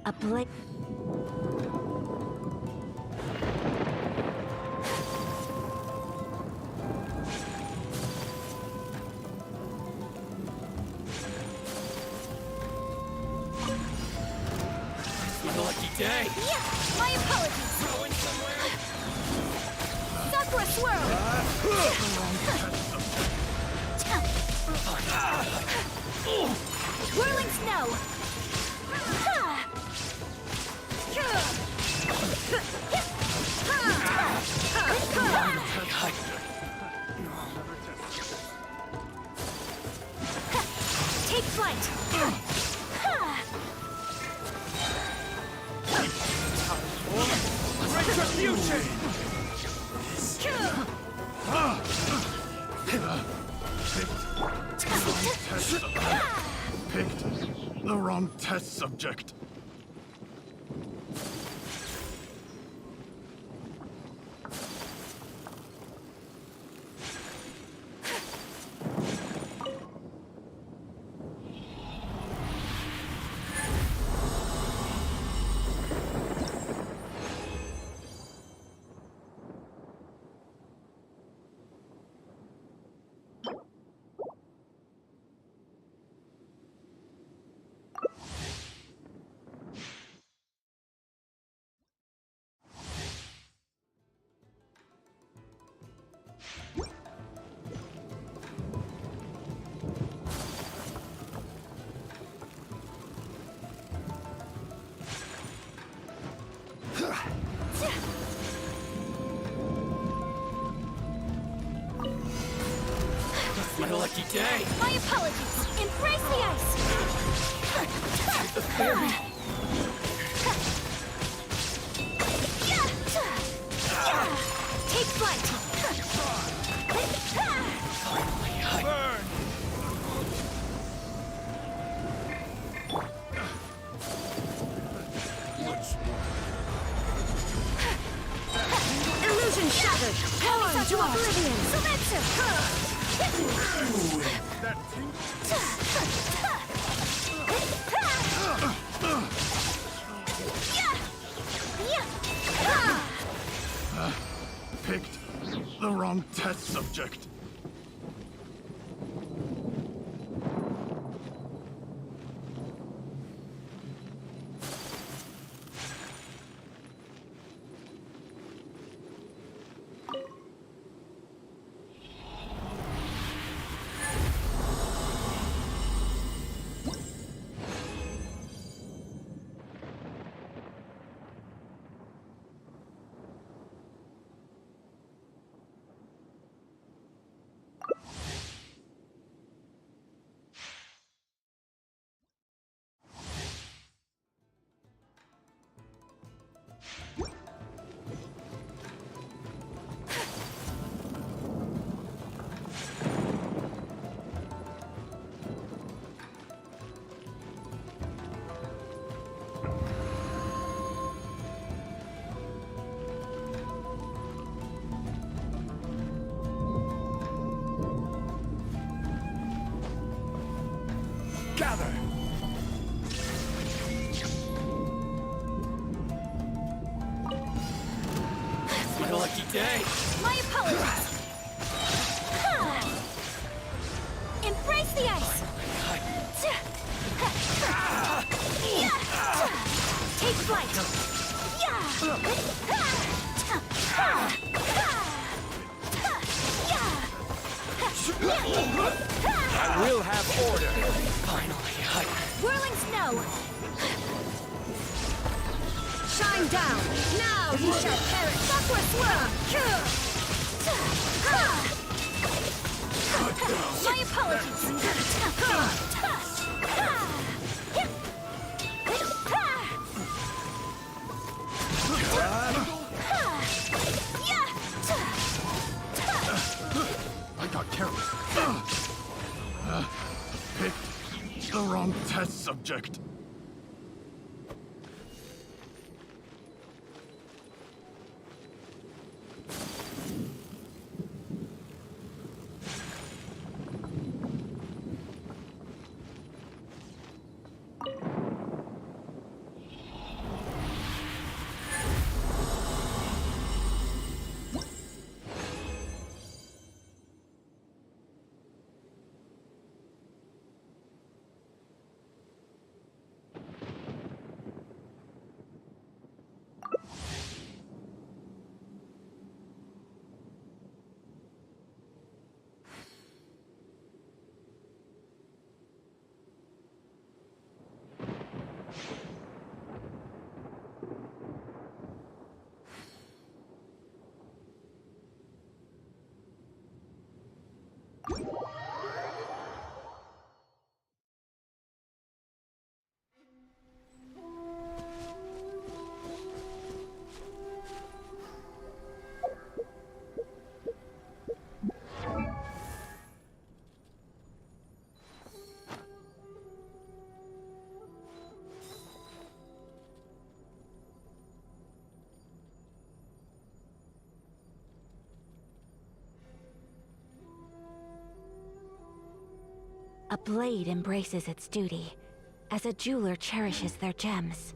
A blade. What a lucky day. My apologies! Going somewhere? Sakura swirl! Whirling snow! Picked the wrong test subject. My lucky day! My apologies. Embrace the ice. The fairy! Take flight. Burn! Illusion shattered. Power to oblivion. Picked the wrong test subject. Gather! My lucky day! My apologies. Embrace the ice. Take flight. I will have order! Finally, Whirling snow. Shine down. Now you shall perish. Backward swirl. My apologies. I got careless. Picked the wrong test subject. A blade embraces its duty, as a jeweler cherishes their gems.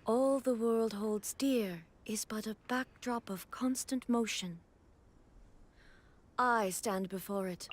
All the world holds dear is but a backdrop of constant motion. I stand before it,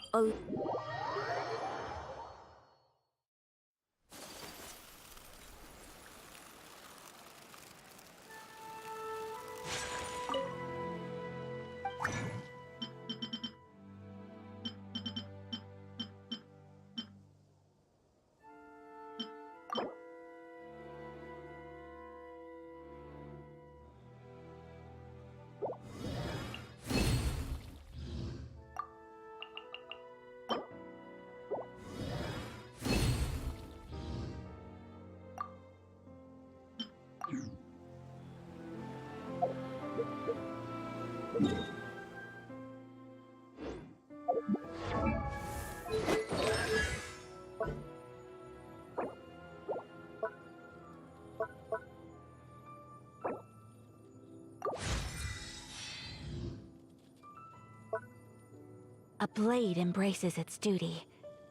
A blade embraces its duty,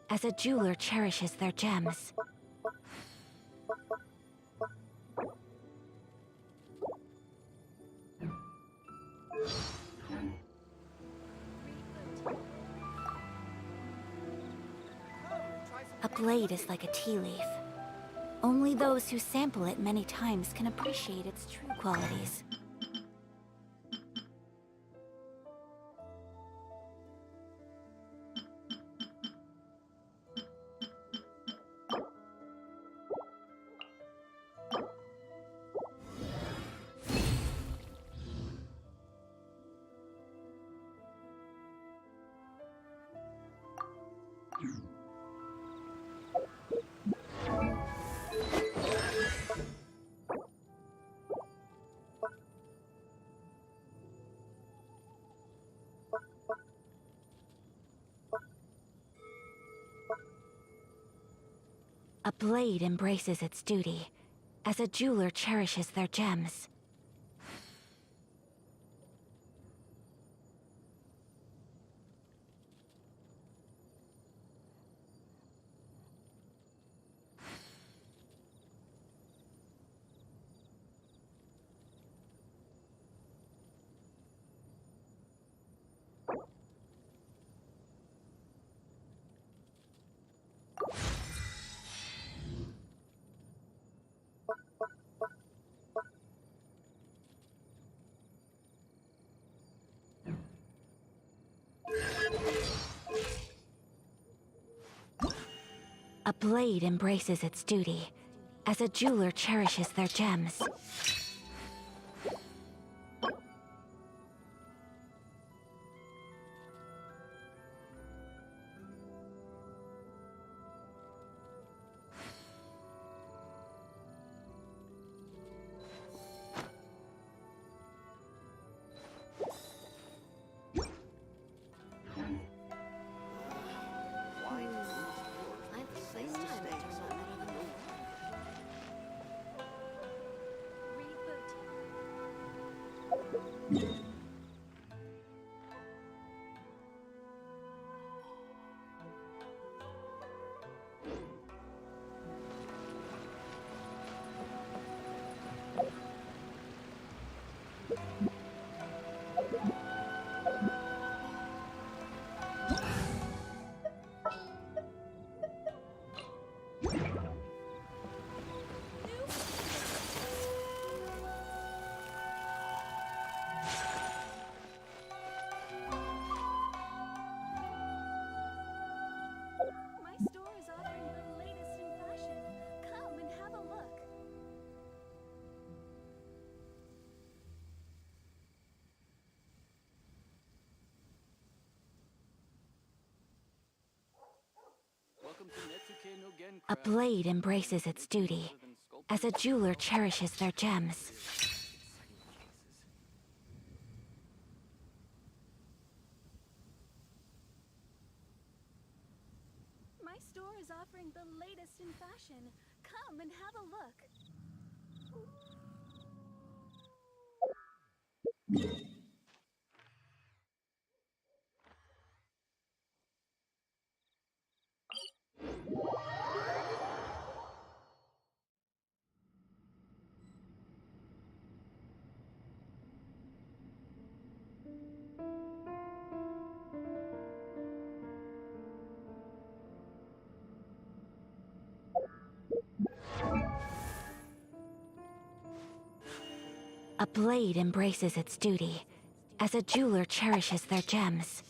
as a jeweler cherishes their gems. A blade is like a tea leaf. Only those who sample it many times can appreciate its true qualities. A blade embraces its duty, as a jeweler cherishes their gems. A blade embraces its duty, as a jeweler cherishes their gems. A blade embraces its duty, as a jeweler cherishes their gems. My store is offering the latest in fashion. Come and have a look. A blade embraces its duty, as a jeweler cherishes their gems.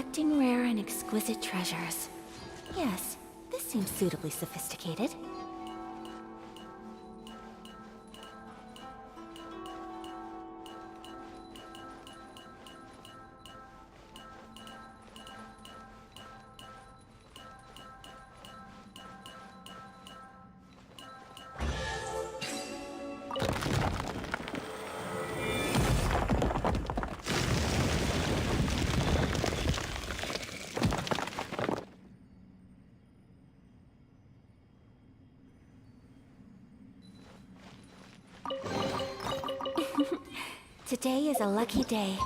Collecting rare and exquisite treasures. Yes, this seems suitably sophisticated. Today is a lucky day.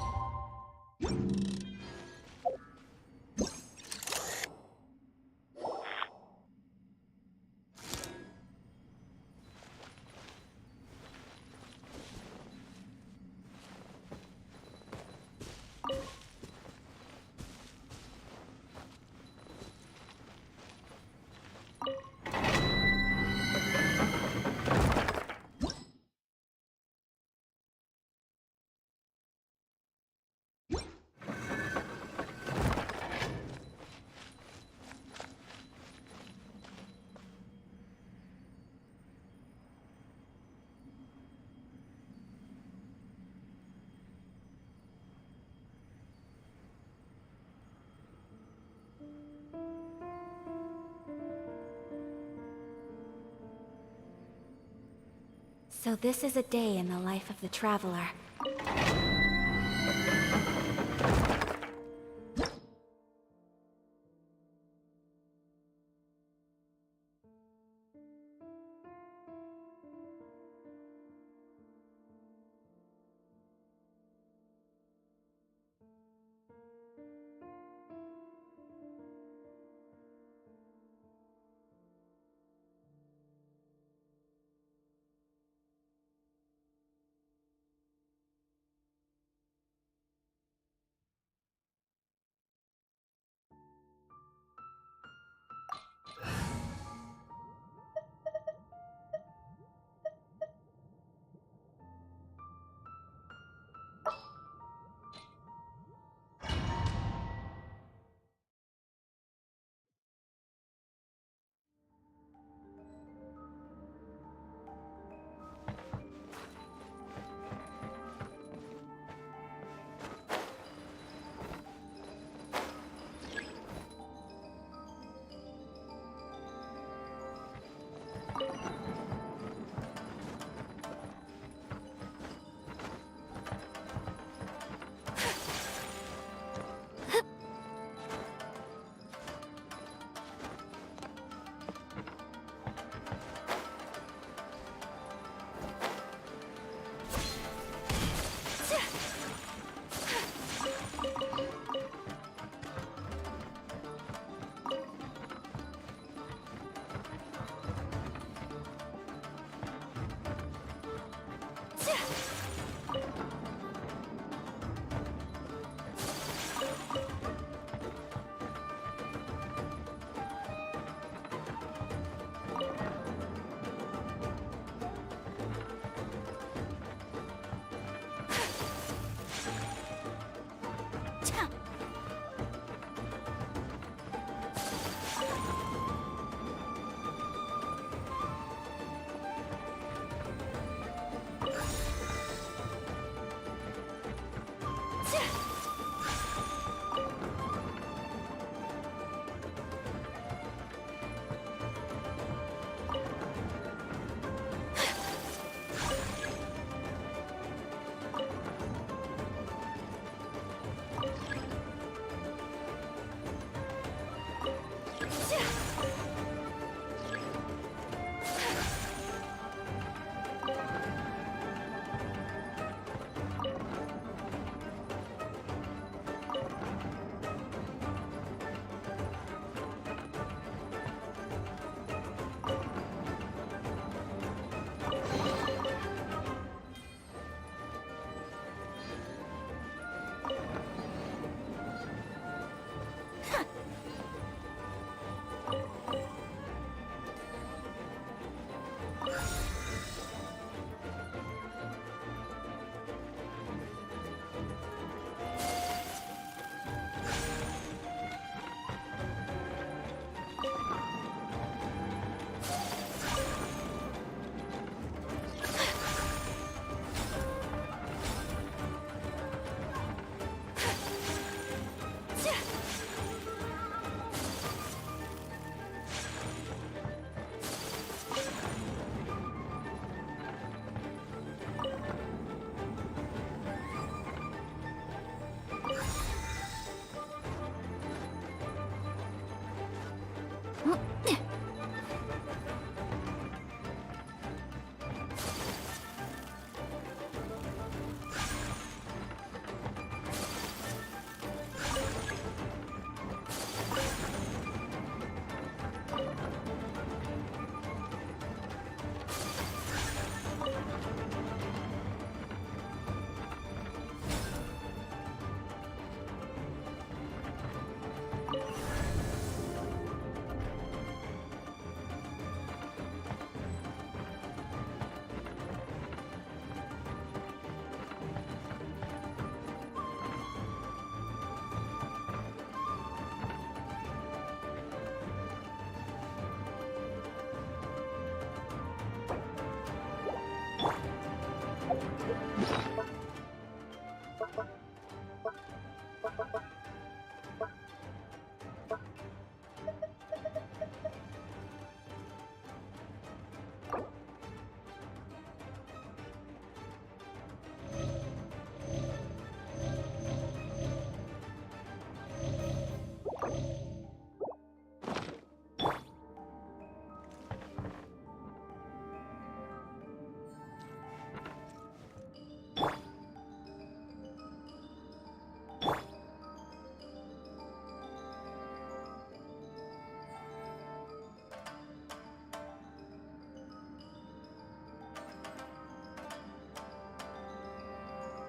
So this is a day in the life of the traveler.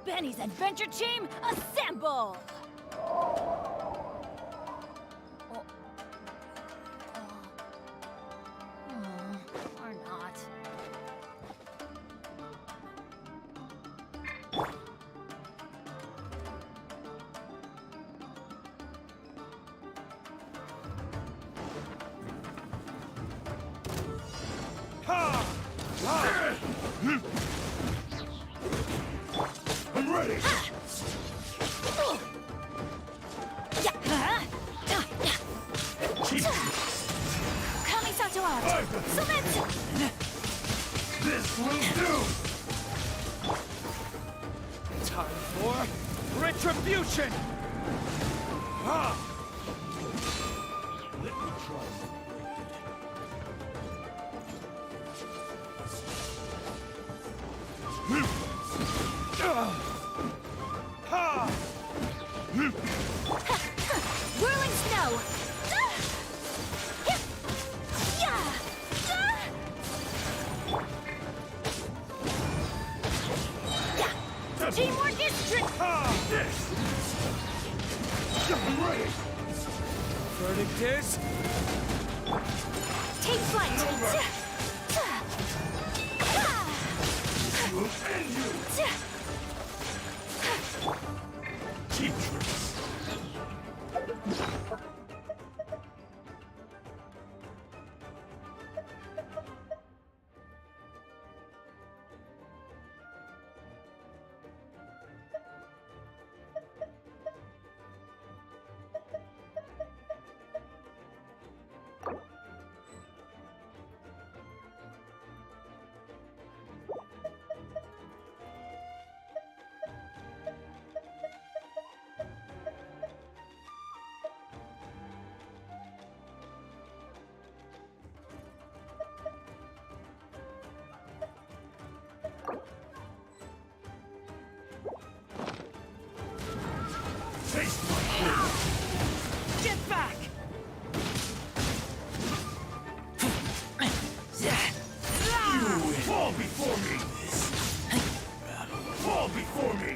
Benny's adventure team, assemble! Or not. I'm ready! Kamisato out! Submit! This will do! Time for retribution! Ha! Let me try. Whirling snow! Teamwork is trick! I'm ready! Verdict is... Take flight! We'll end you! Cheap tricks! Taste my food! Get back! You fall before me! Fall before me!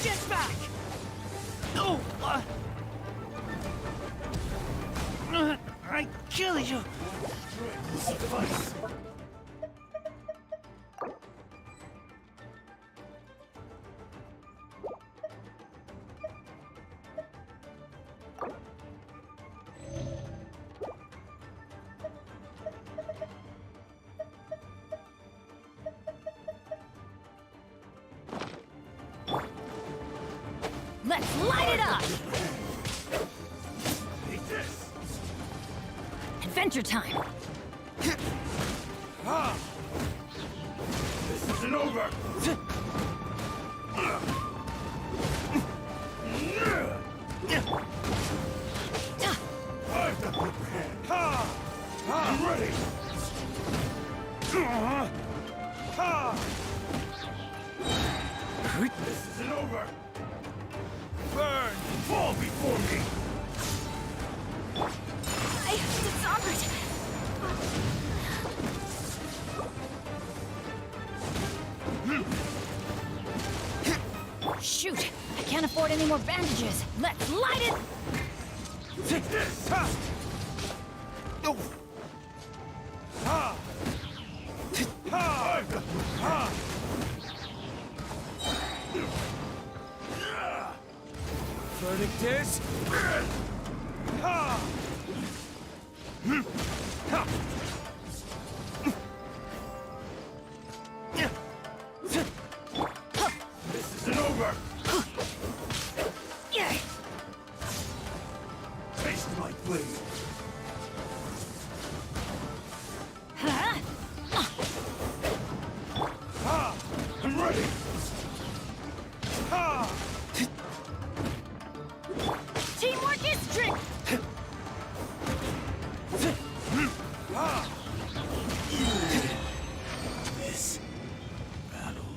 Get back! Oh! I kill you! Strength will suffice! Let's light it up! Take this! Adventure time! This isn't over! I've got the upper hand! any more bandages. Let's light it! Verdict is... This isn't over! Taste my blade! I'm ready! Teamwork is strength! This battle.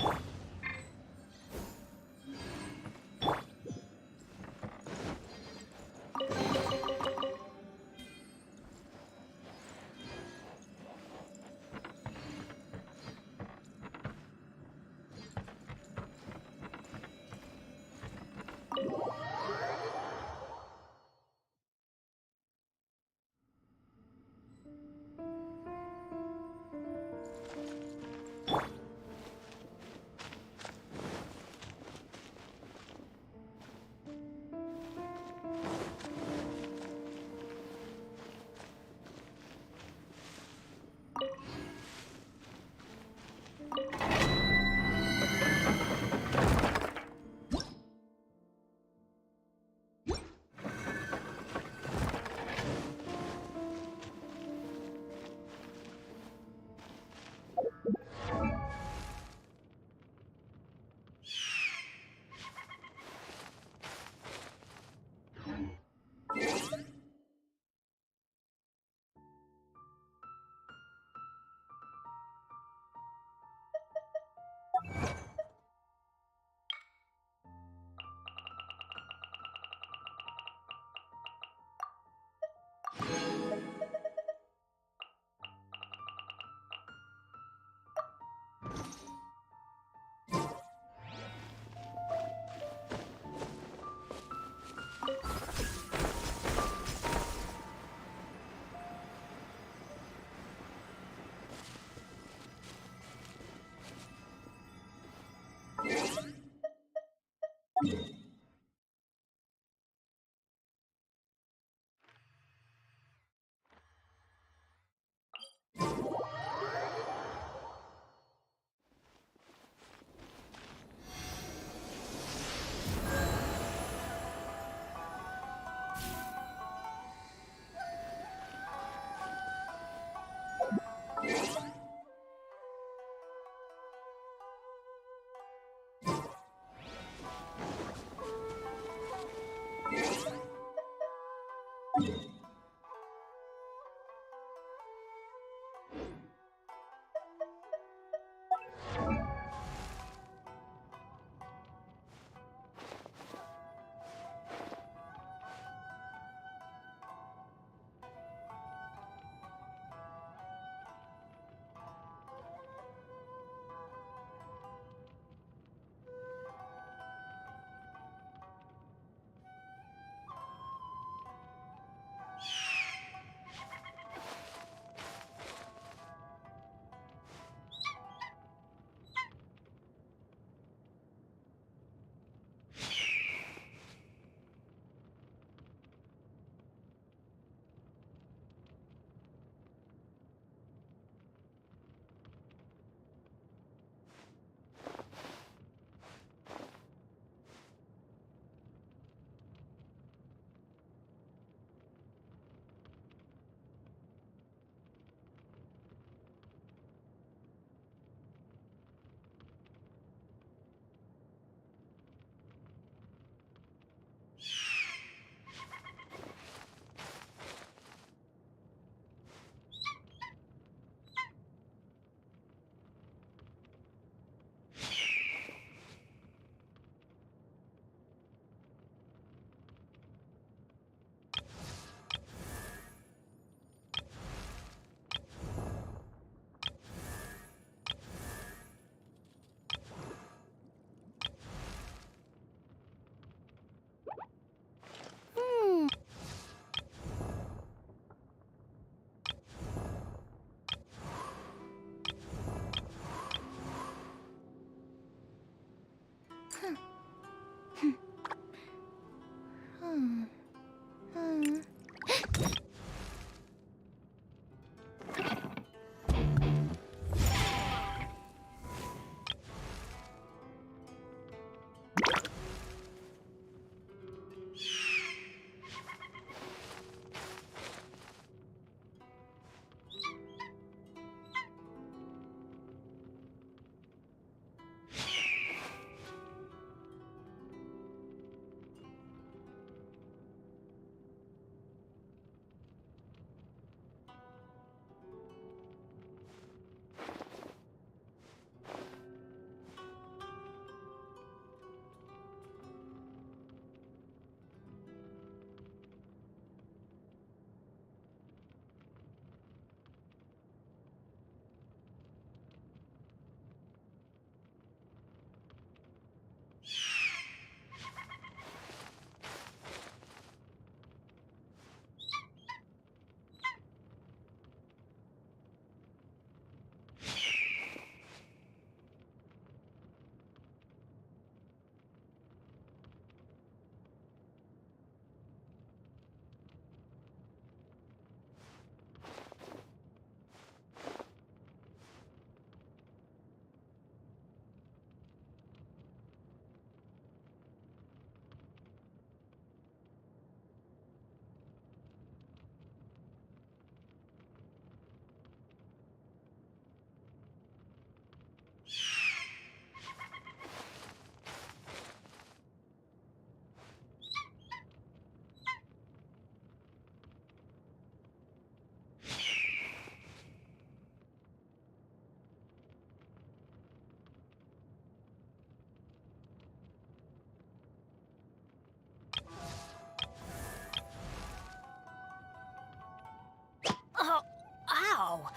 Oh, ow!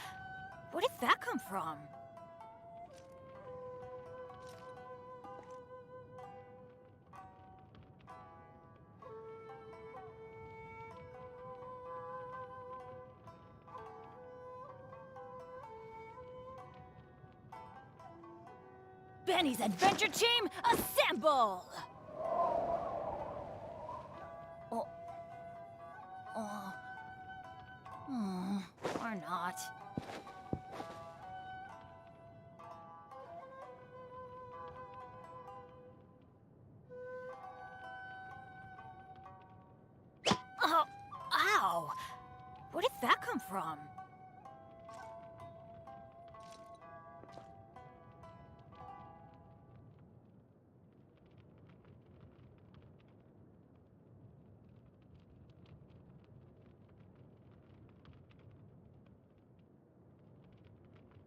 Where did that come from? Benny's Adventure Team, assemble! Or not. Oh, ow! Where did that come from?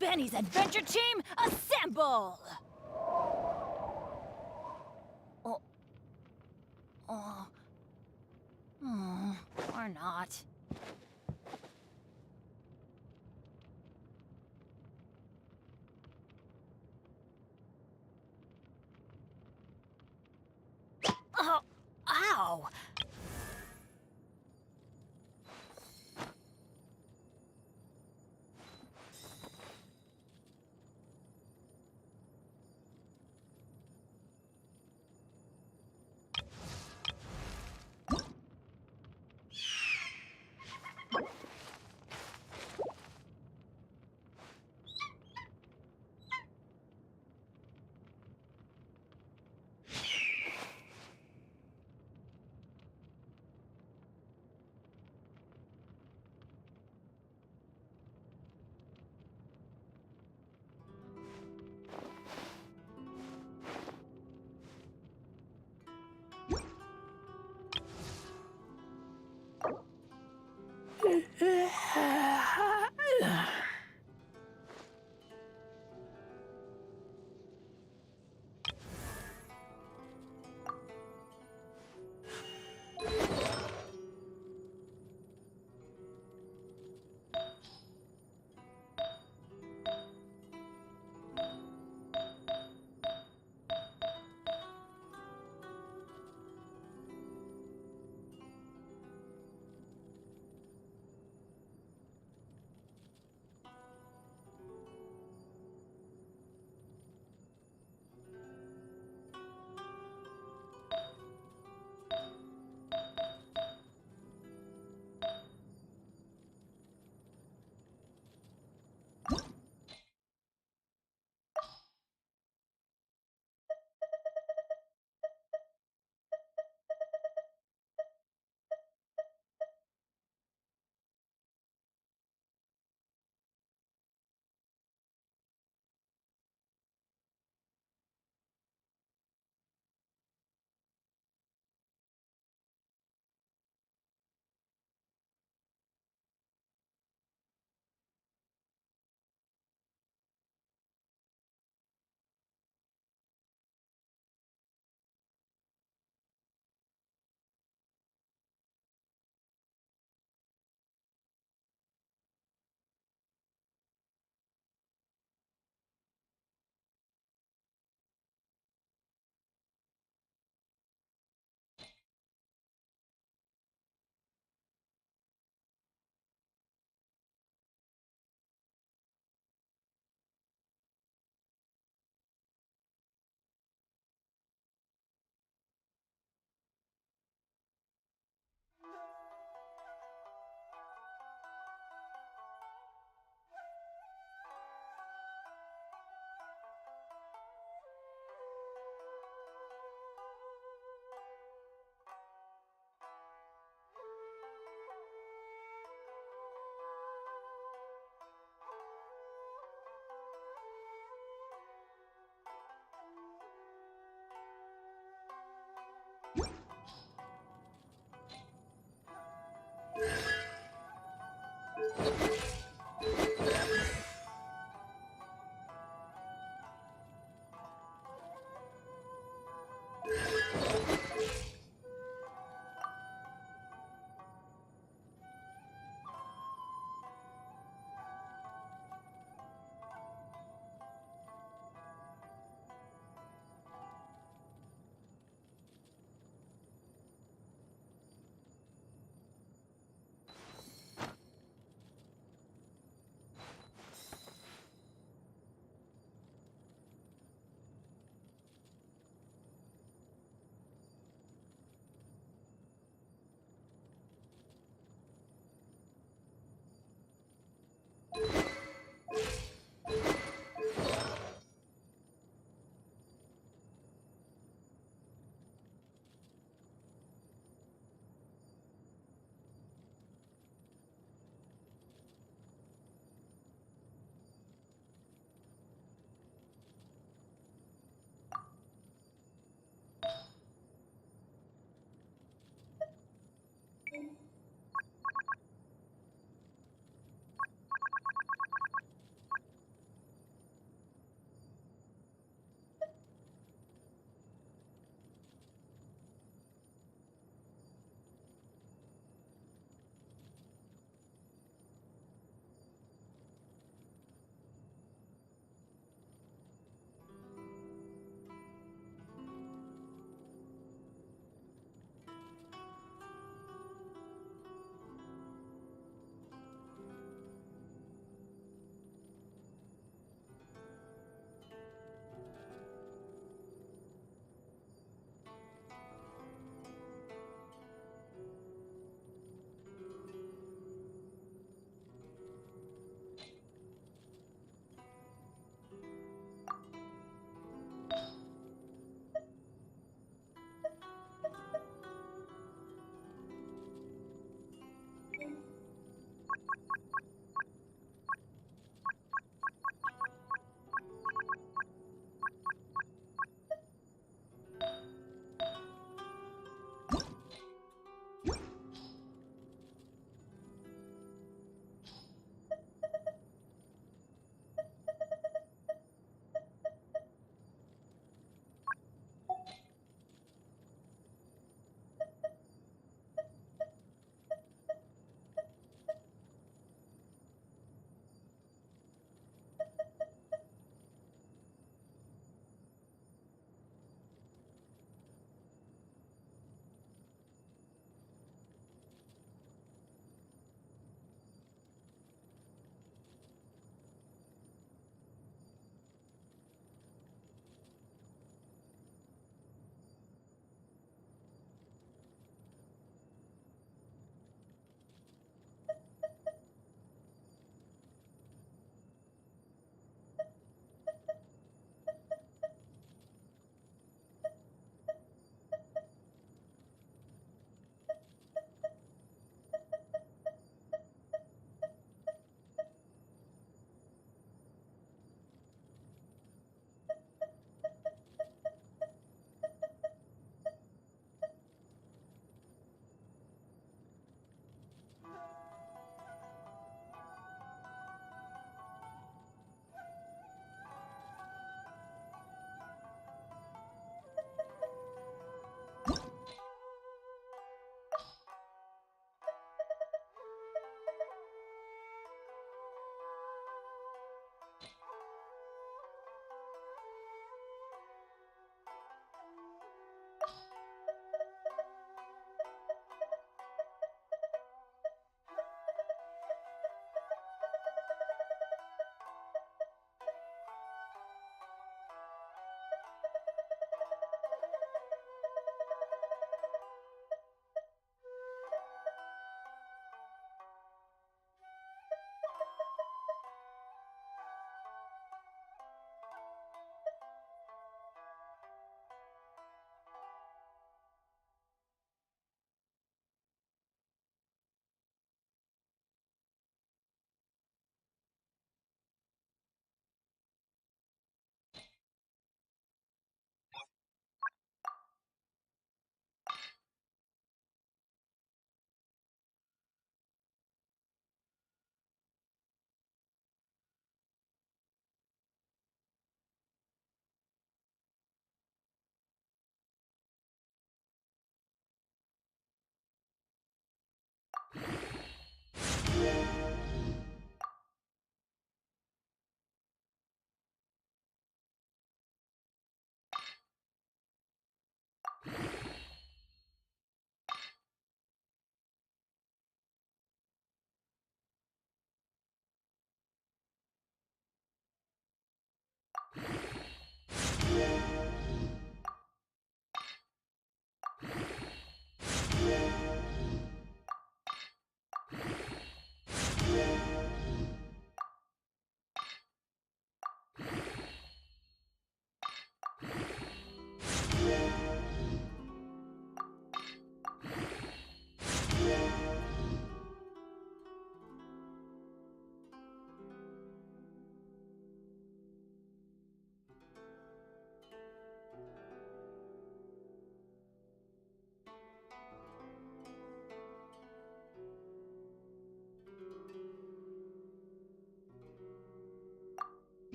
Benny's Adventure Team, assemble! Or not. Oh, ow!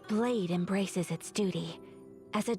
blade embraces its duty. As a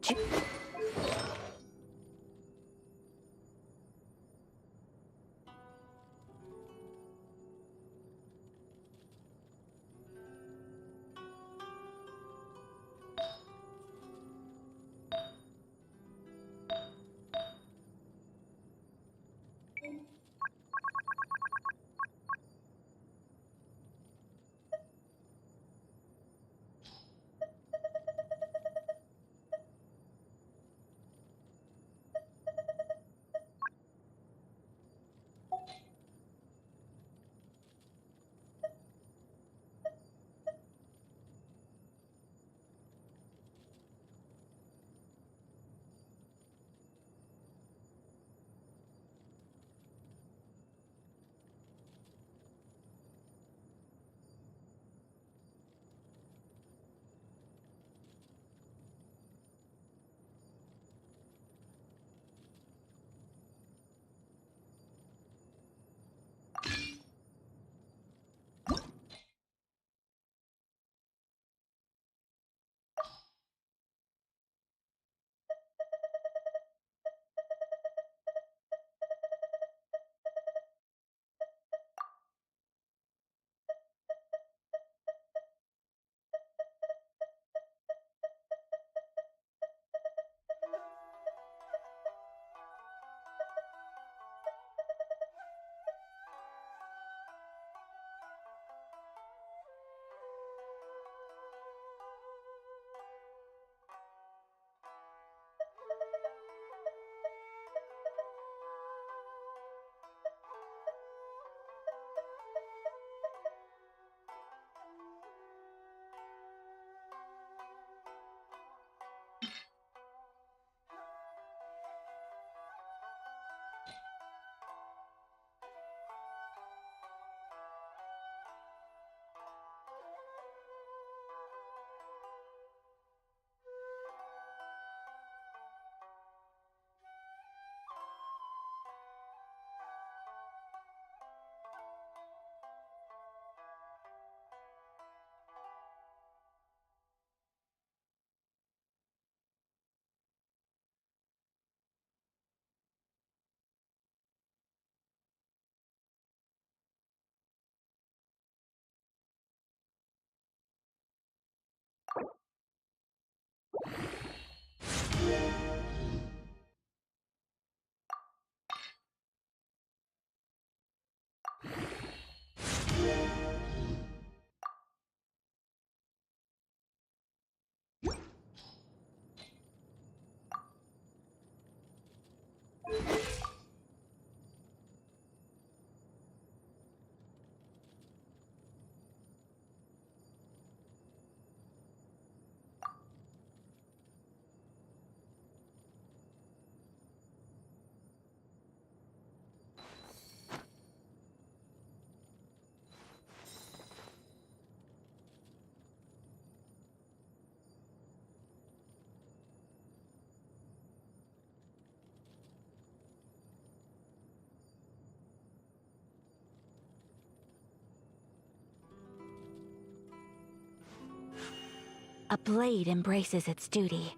blade embraces its duty,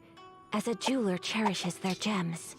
as a jeweler cherishes their gems.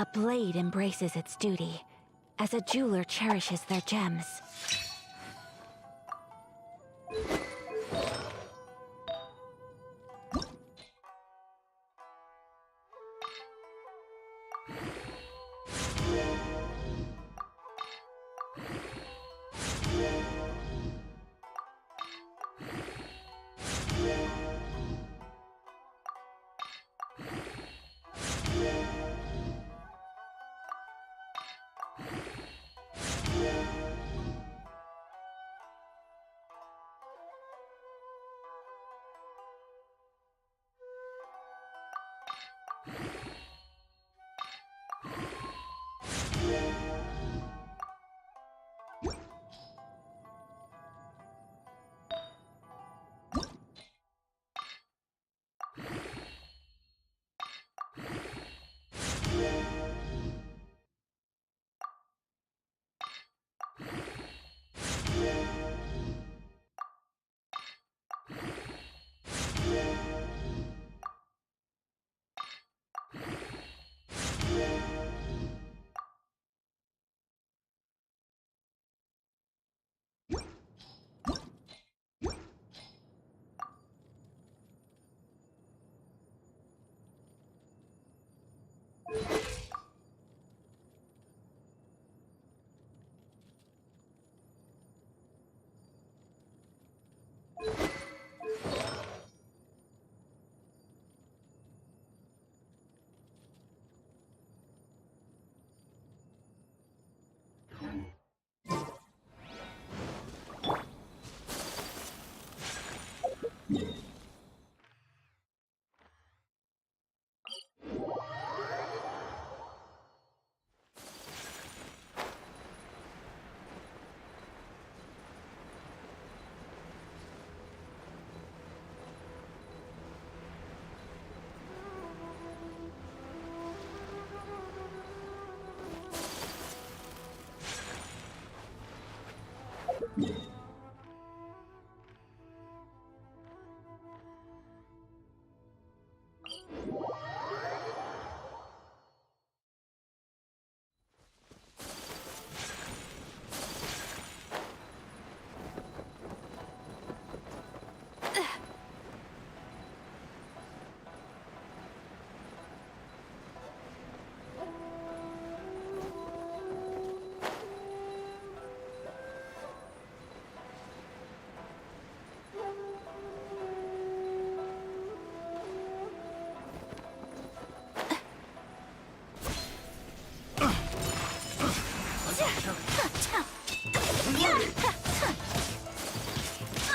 A blade embraces its duty, as a jeweler cherishes their gems.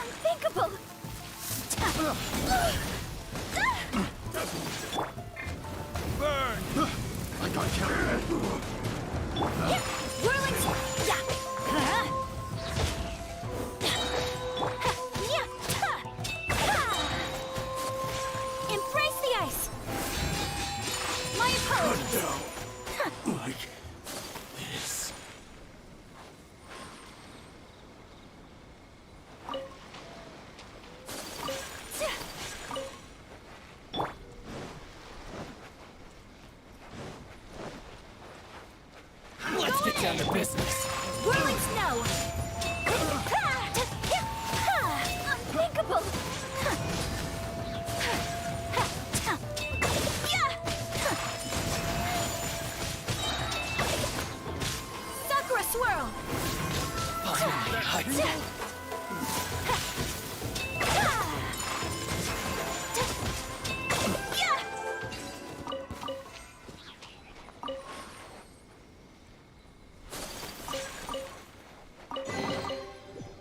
Unthinkable! Burn! I got counted. Whirling... Embrace the ice! My apologies! Like this. Let's get down to business. Whirling snow! Unthinkable! Sakura swirl!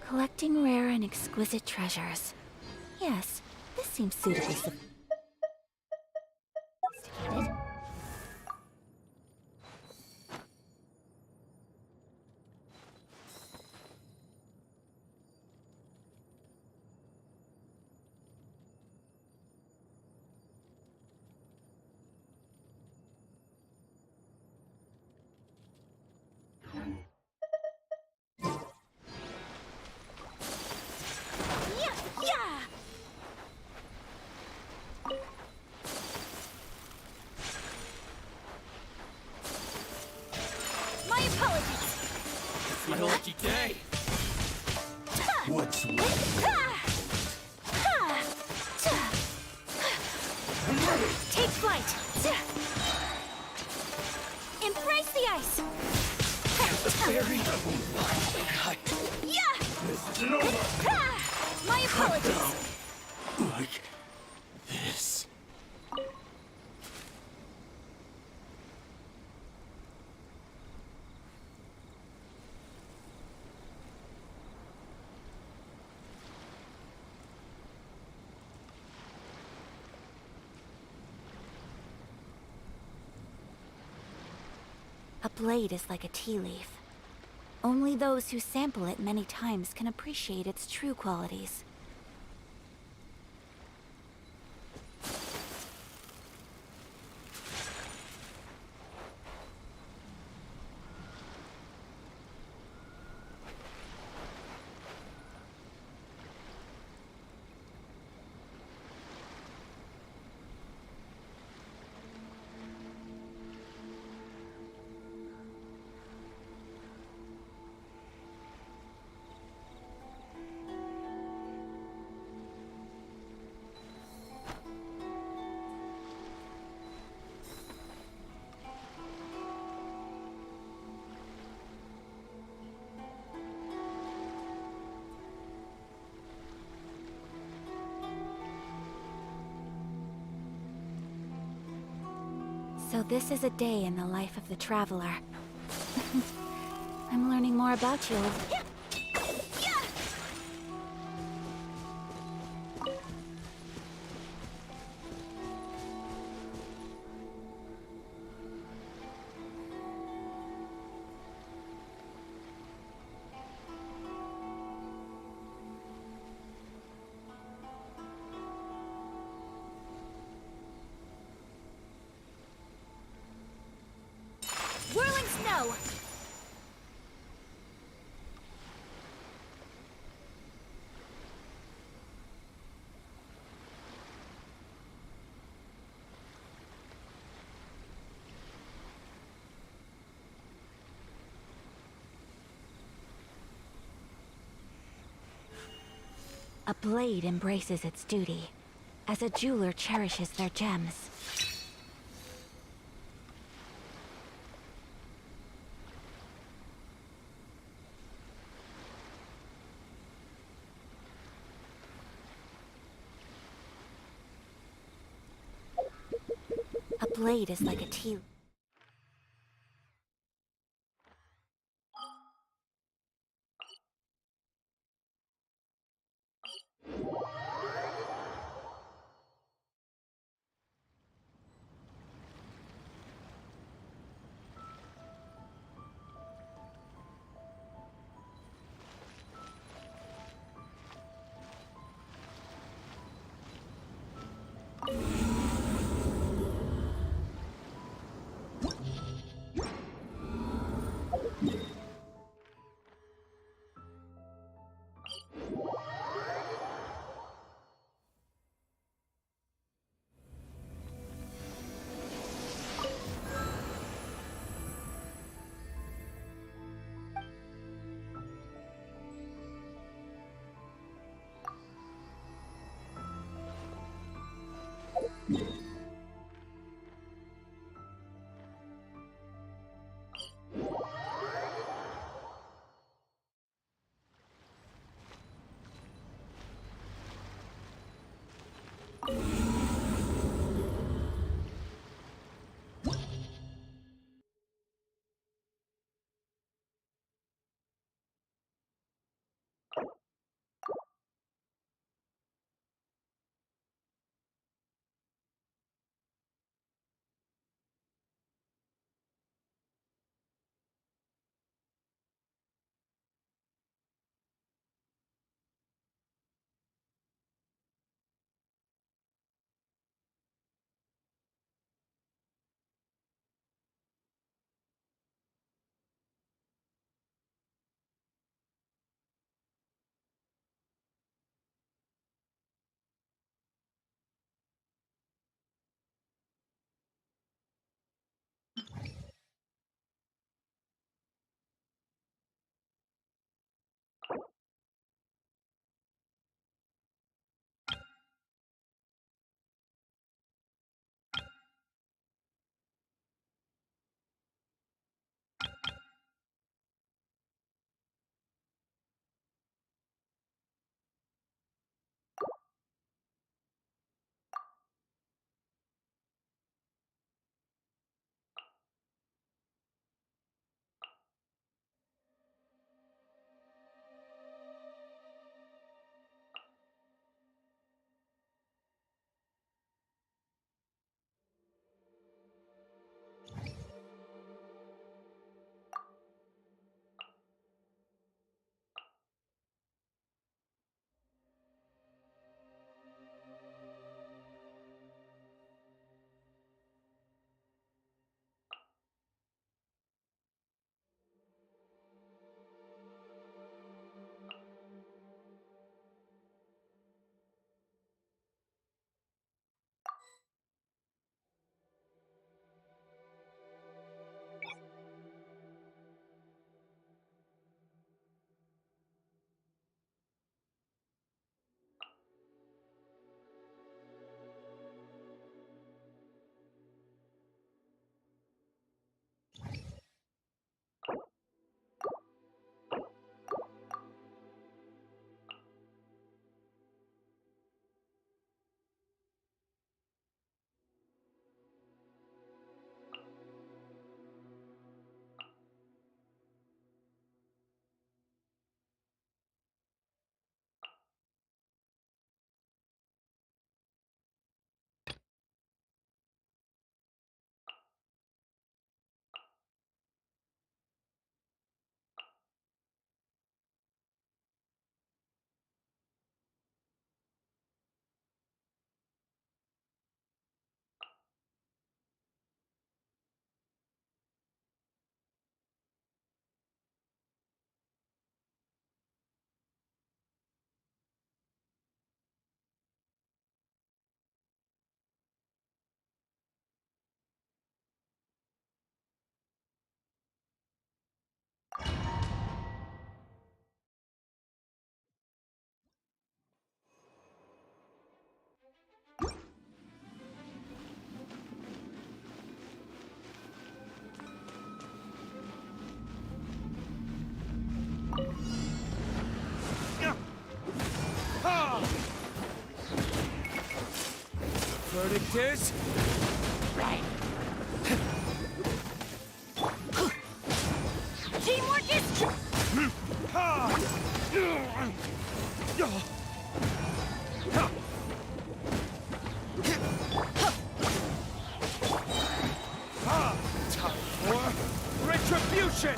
Collecting rare and exquisite treasures. Yes, this seems suitably sophisticated. Take flight! Embrace the ice! Yeah! My apologies! Like this. A blade is like a tea leaf. Only those who sample it many times can appreciate its true qualities. So this is a day in the life of the Traveler. I'm learning more about you. Whirling snow! A blade embraces its duty, as a jeweler cherishes their gems. A blade is like a tea. Verdict is... Teamwork is Time for retribution!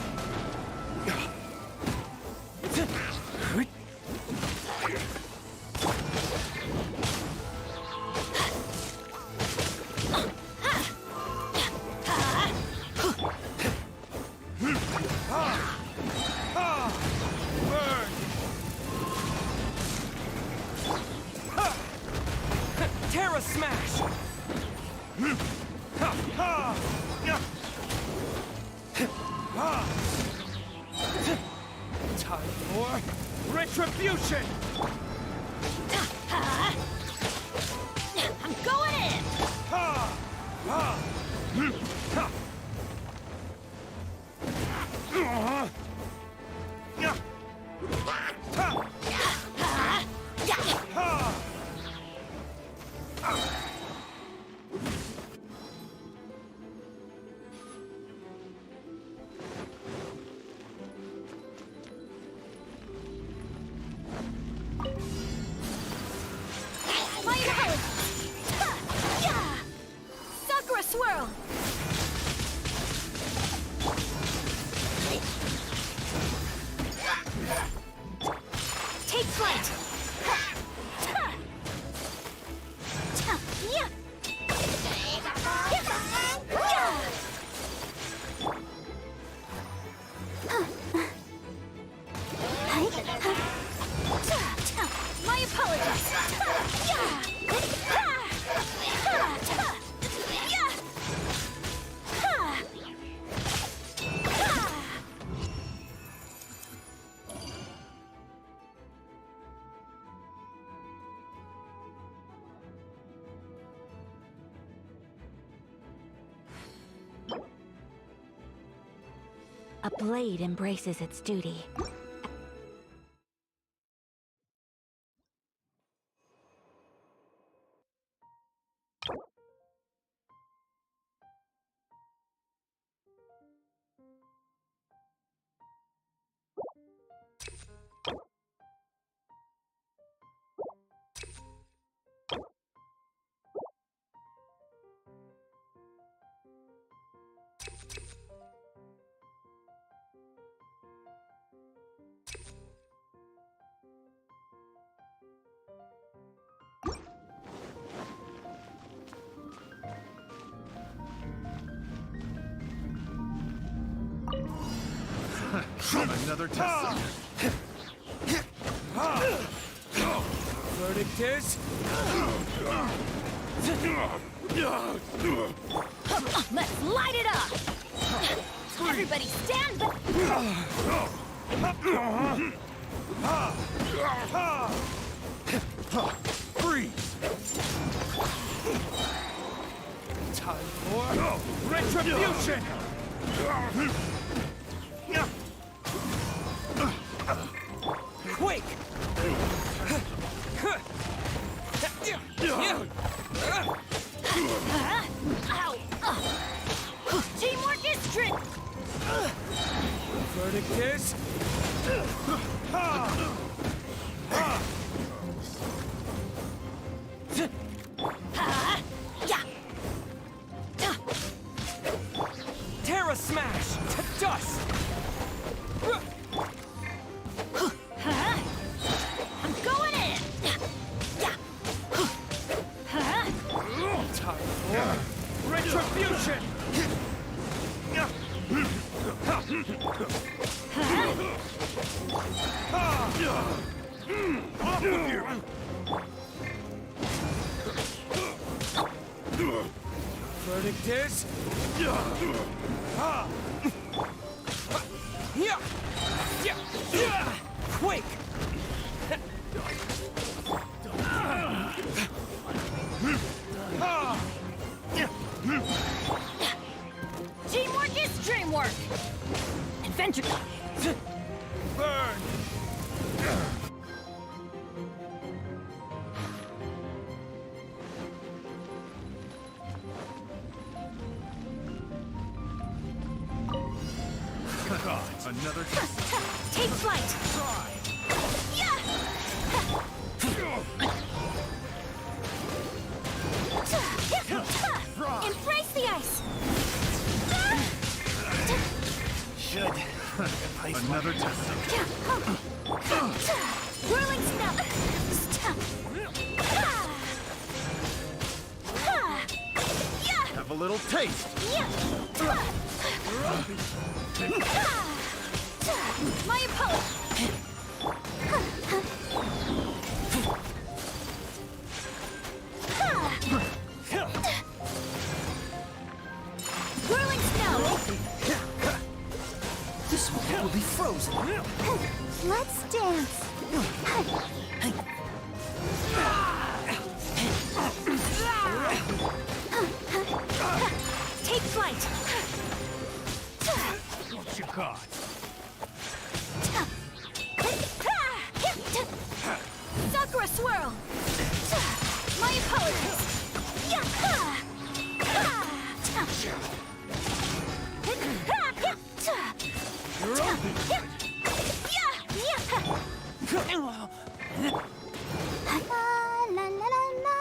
Burn! Terra Smash! Time for retribution! I'm going in! My apologies! Sakura Swirl! Take flight! My apologies! A blade embraces its duty. Another test. Verdict is... Let's light it up! Everybody stand back! Freeze! Time for retribution! Quake! Ow! Teamwork is strength! Verdict is... Terra Smash to dust! I'm going in! Time for retribution! Off with you! Verdict is... Quake! Teamwork is dreamwork! Adventure! Burn! Another Take flight! Embrace the ice! should. Another test. Whirling snow! Have a little taste. My opponent! Whirling snow! This one will be frozen. Let's dance. Take flight! What you got? Sakura swirl! My apologies! La la la la.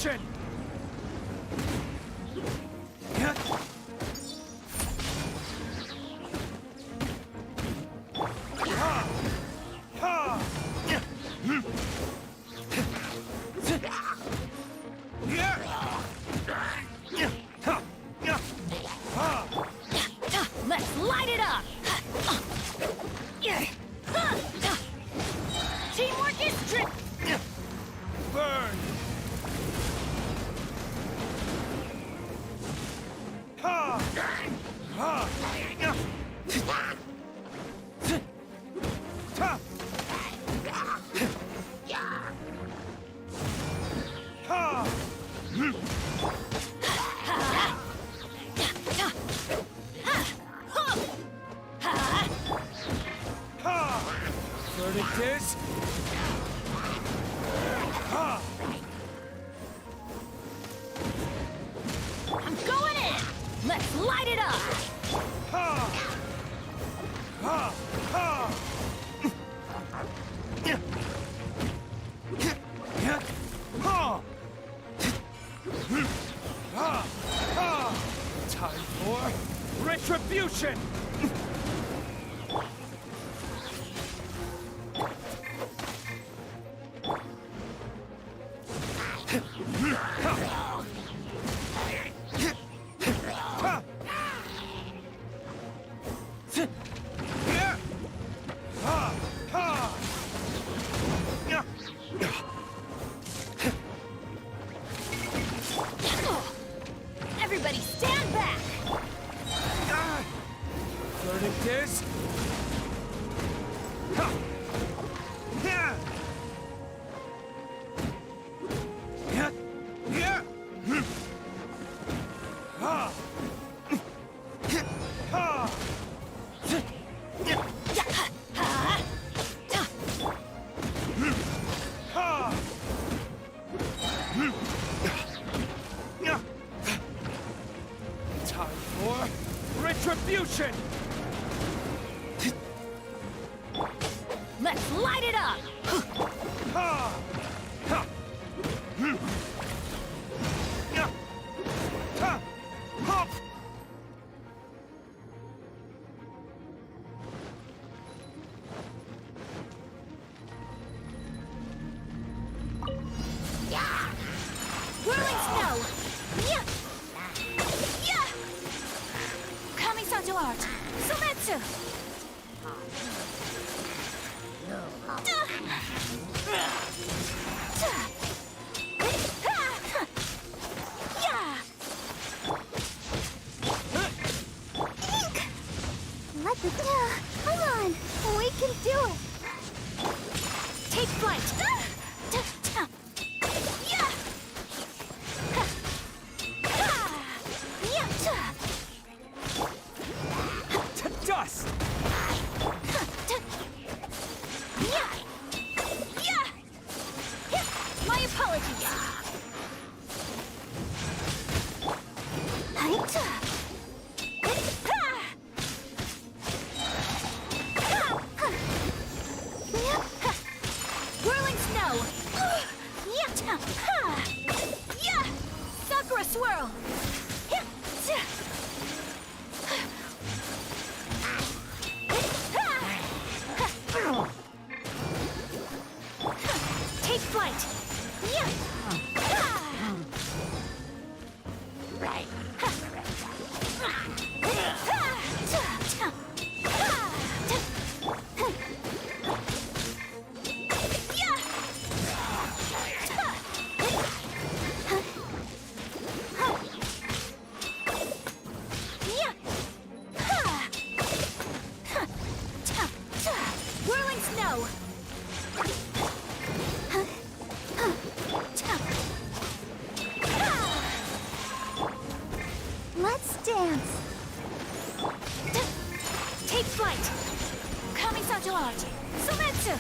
Retribution! Let's light it up! Teamwork is Burn! Verdict is... I'm going in! Let's light it up! Time for retribution! Everybody stand back! Verdict is... Time for retribution! Let's light it up! Whirling snow! Yeah! Yeah! Kamisato art! Sumetsu! Let the come on, we can do it. Take flight! To dust! My apologies! Whirling snow! Sakura swirl! Take flight! Right. Whirling snow! Let's dance. Take flight! Kamisato art! Sumetsu!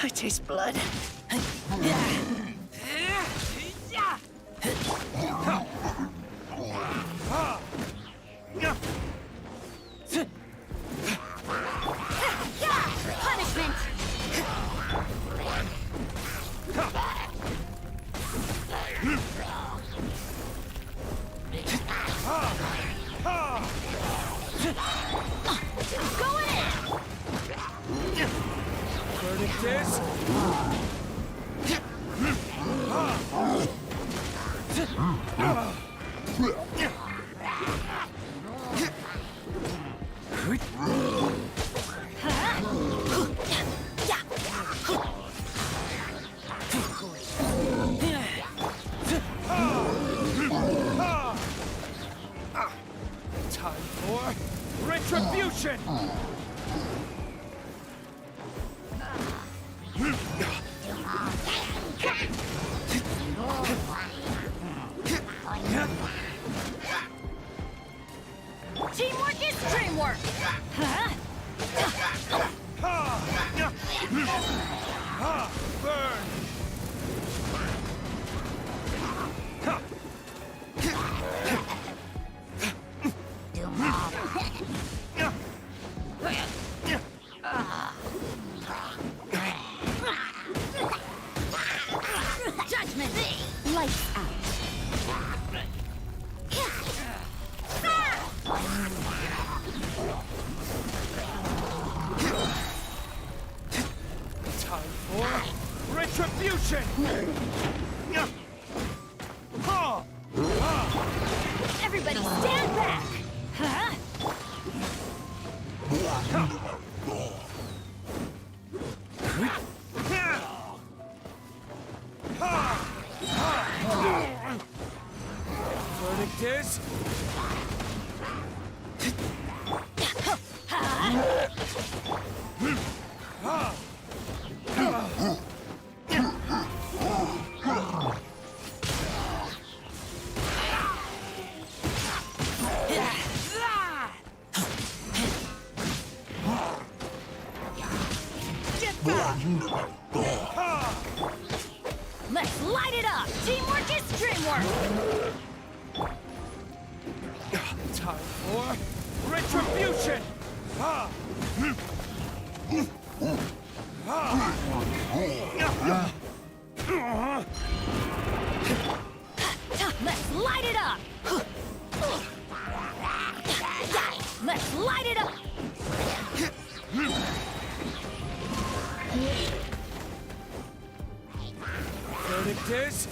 I taste blood. Punishment! Going in! Verdict is... Time for retribution! Teamwork is dreamwork! Burn! Judgment! Lights out! Time for retribution! Everybody stand back! Huh? Verdict is... Get back! Let's light it up! Teamwork is dreamwork! Time for retribution! Let's light it up! Let's light it up! Verdict is...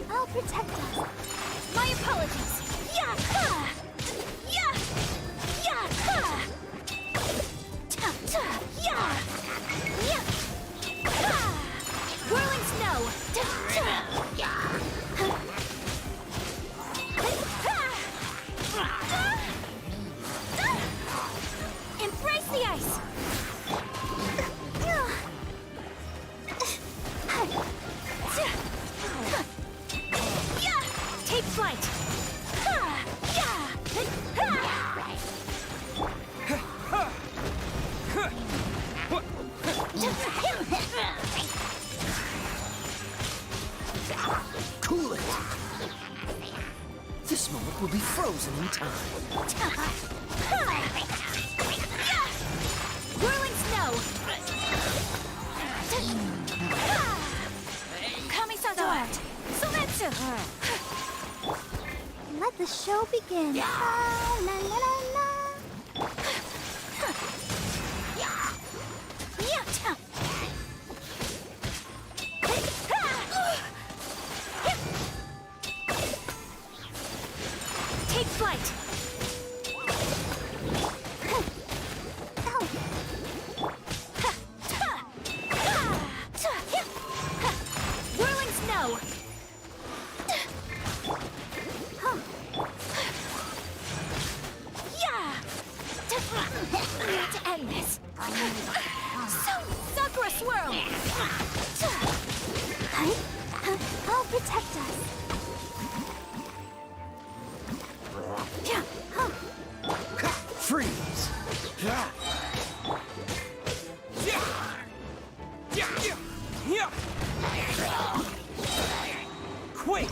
I'll protect us. My apologies! Yeah! Ha! Yeah! Yeah! Ha! Ta! Ta! Yeah! Yeah! Ha! Whirling snow! Ta! Ta! Yeah! Embrace the ice! Take flight! Cool it! This moment will be frozen in time. Whirling snow! Kamisato out! Sometsu! Let the show begin. Ah, la la la la. Take flight! Whirling snow! I'll protect us. Freeze! Quake!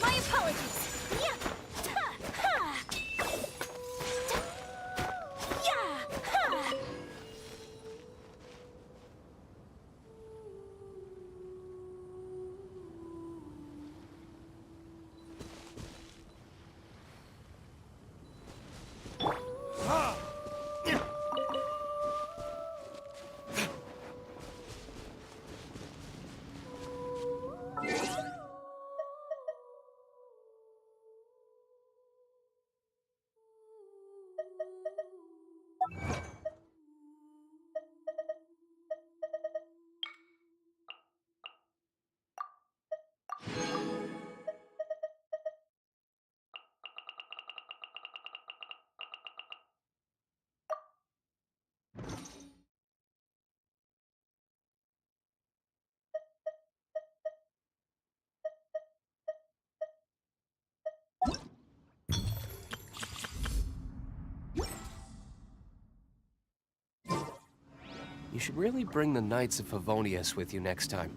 My apologies. You should really bring the Knights of Favonius with you next time.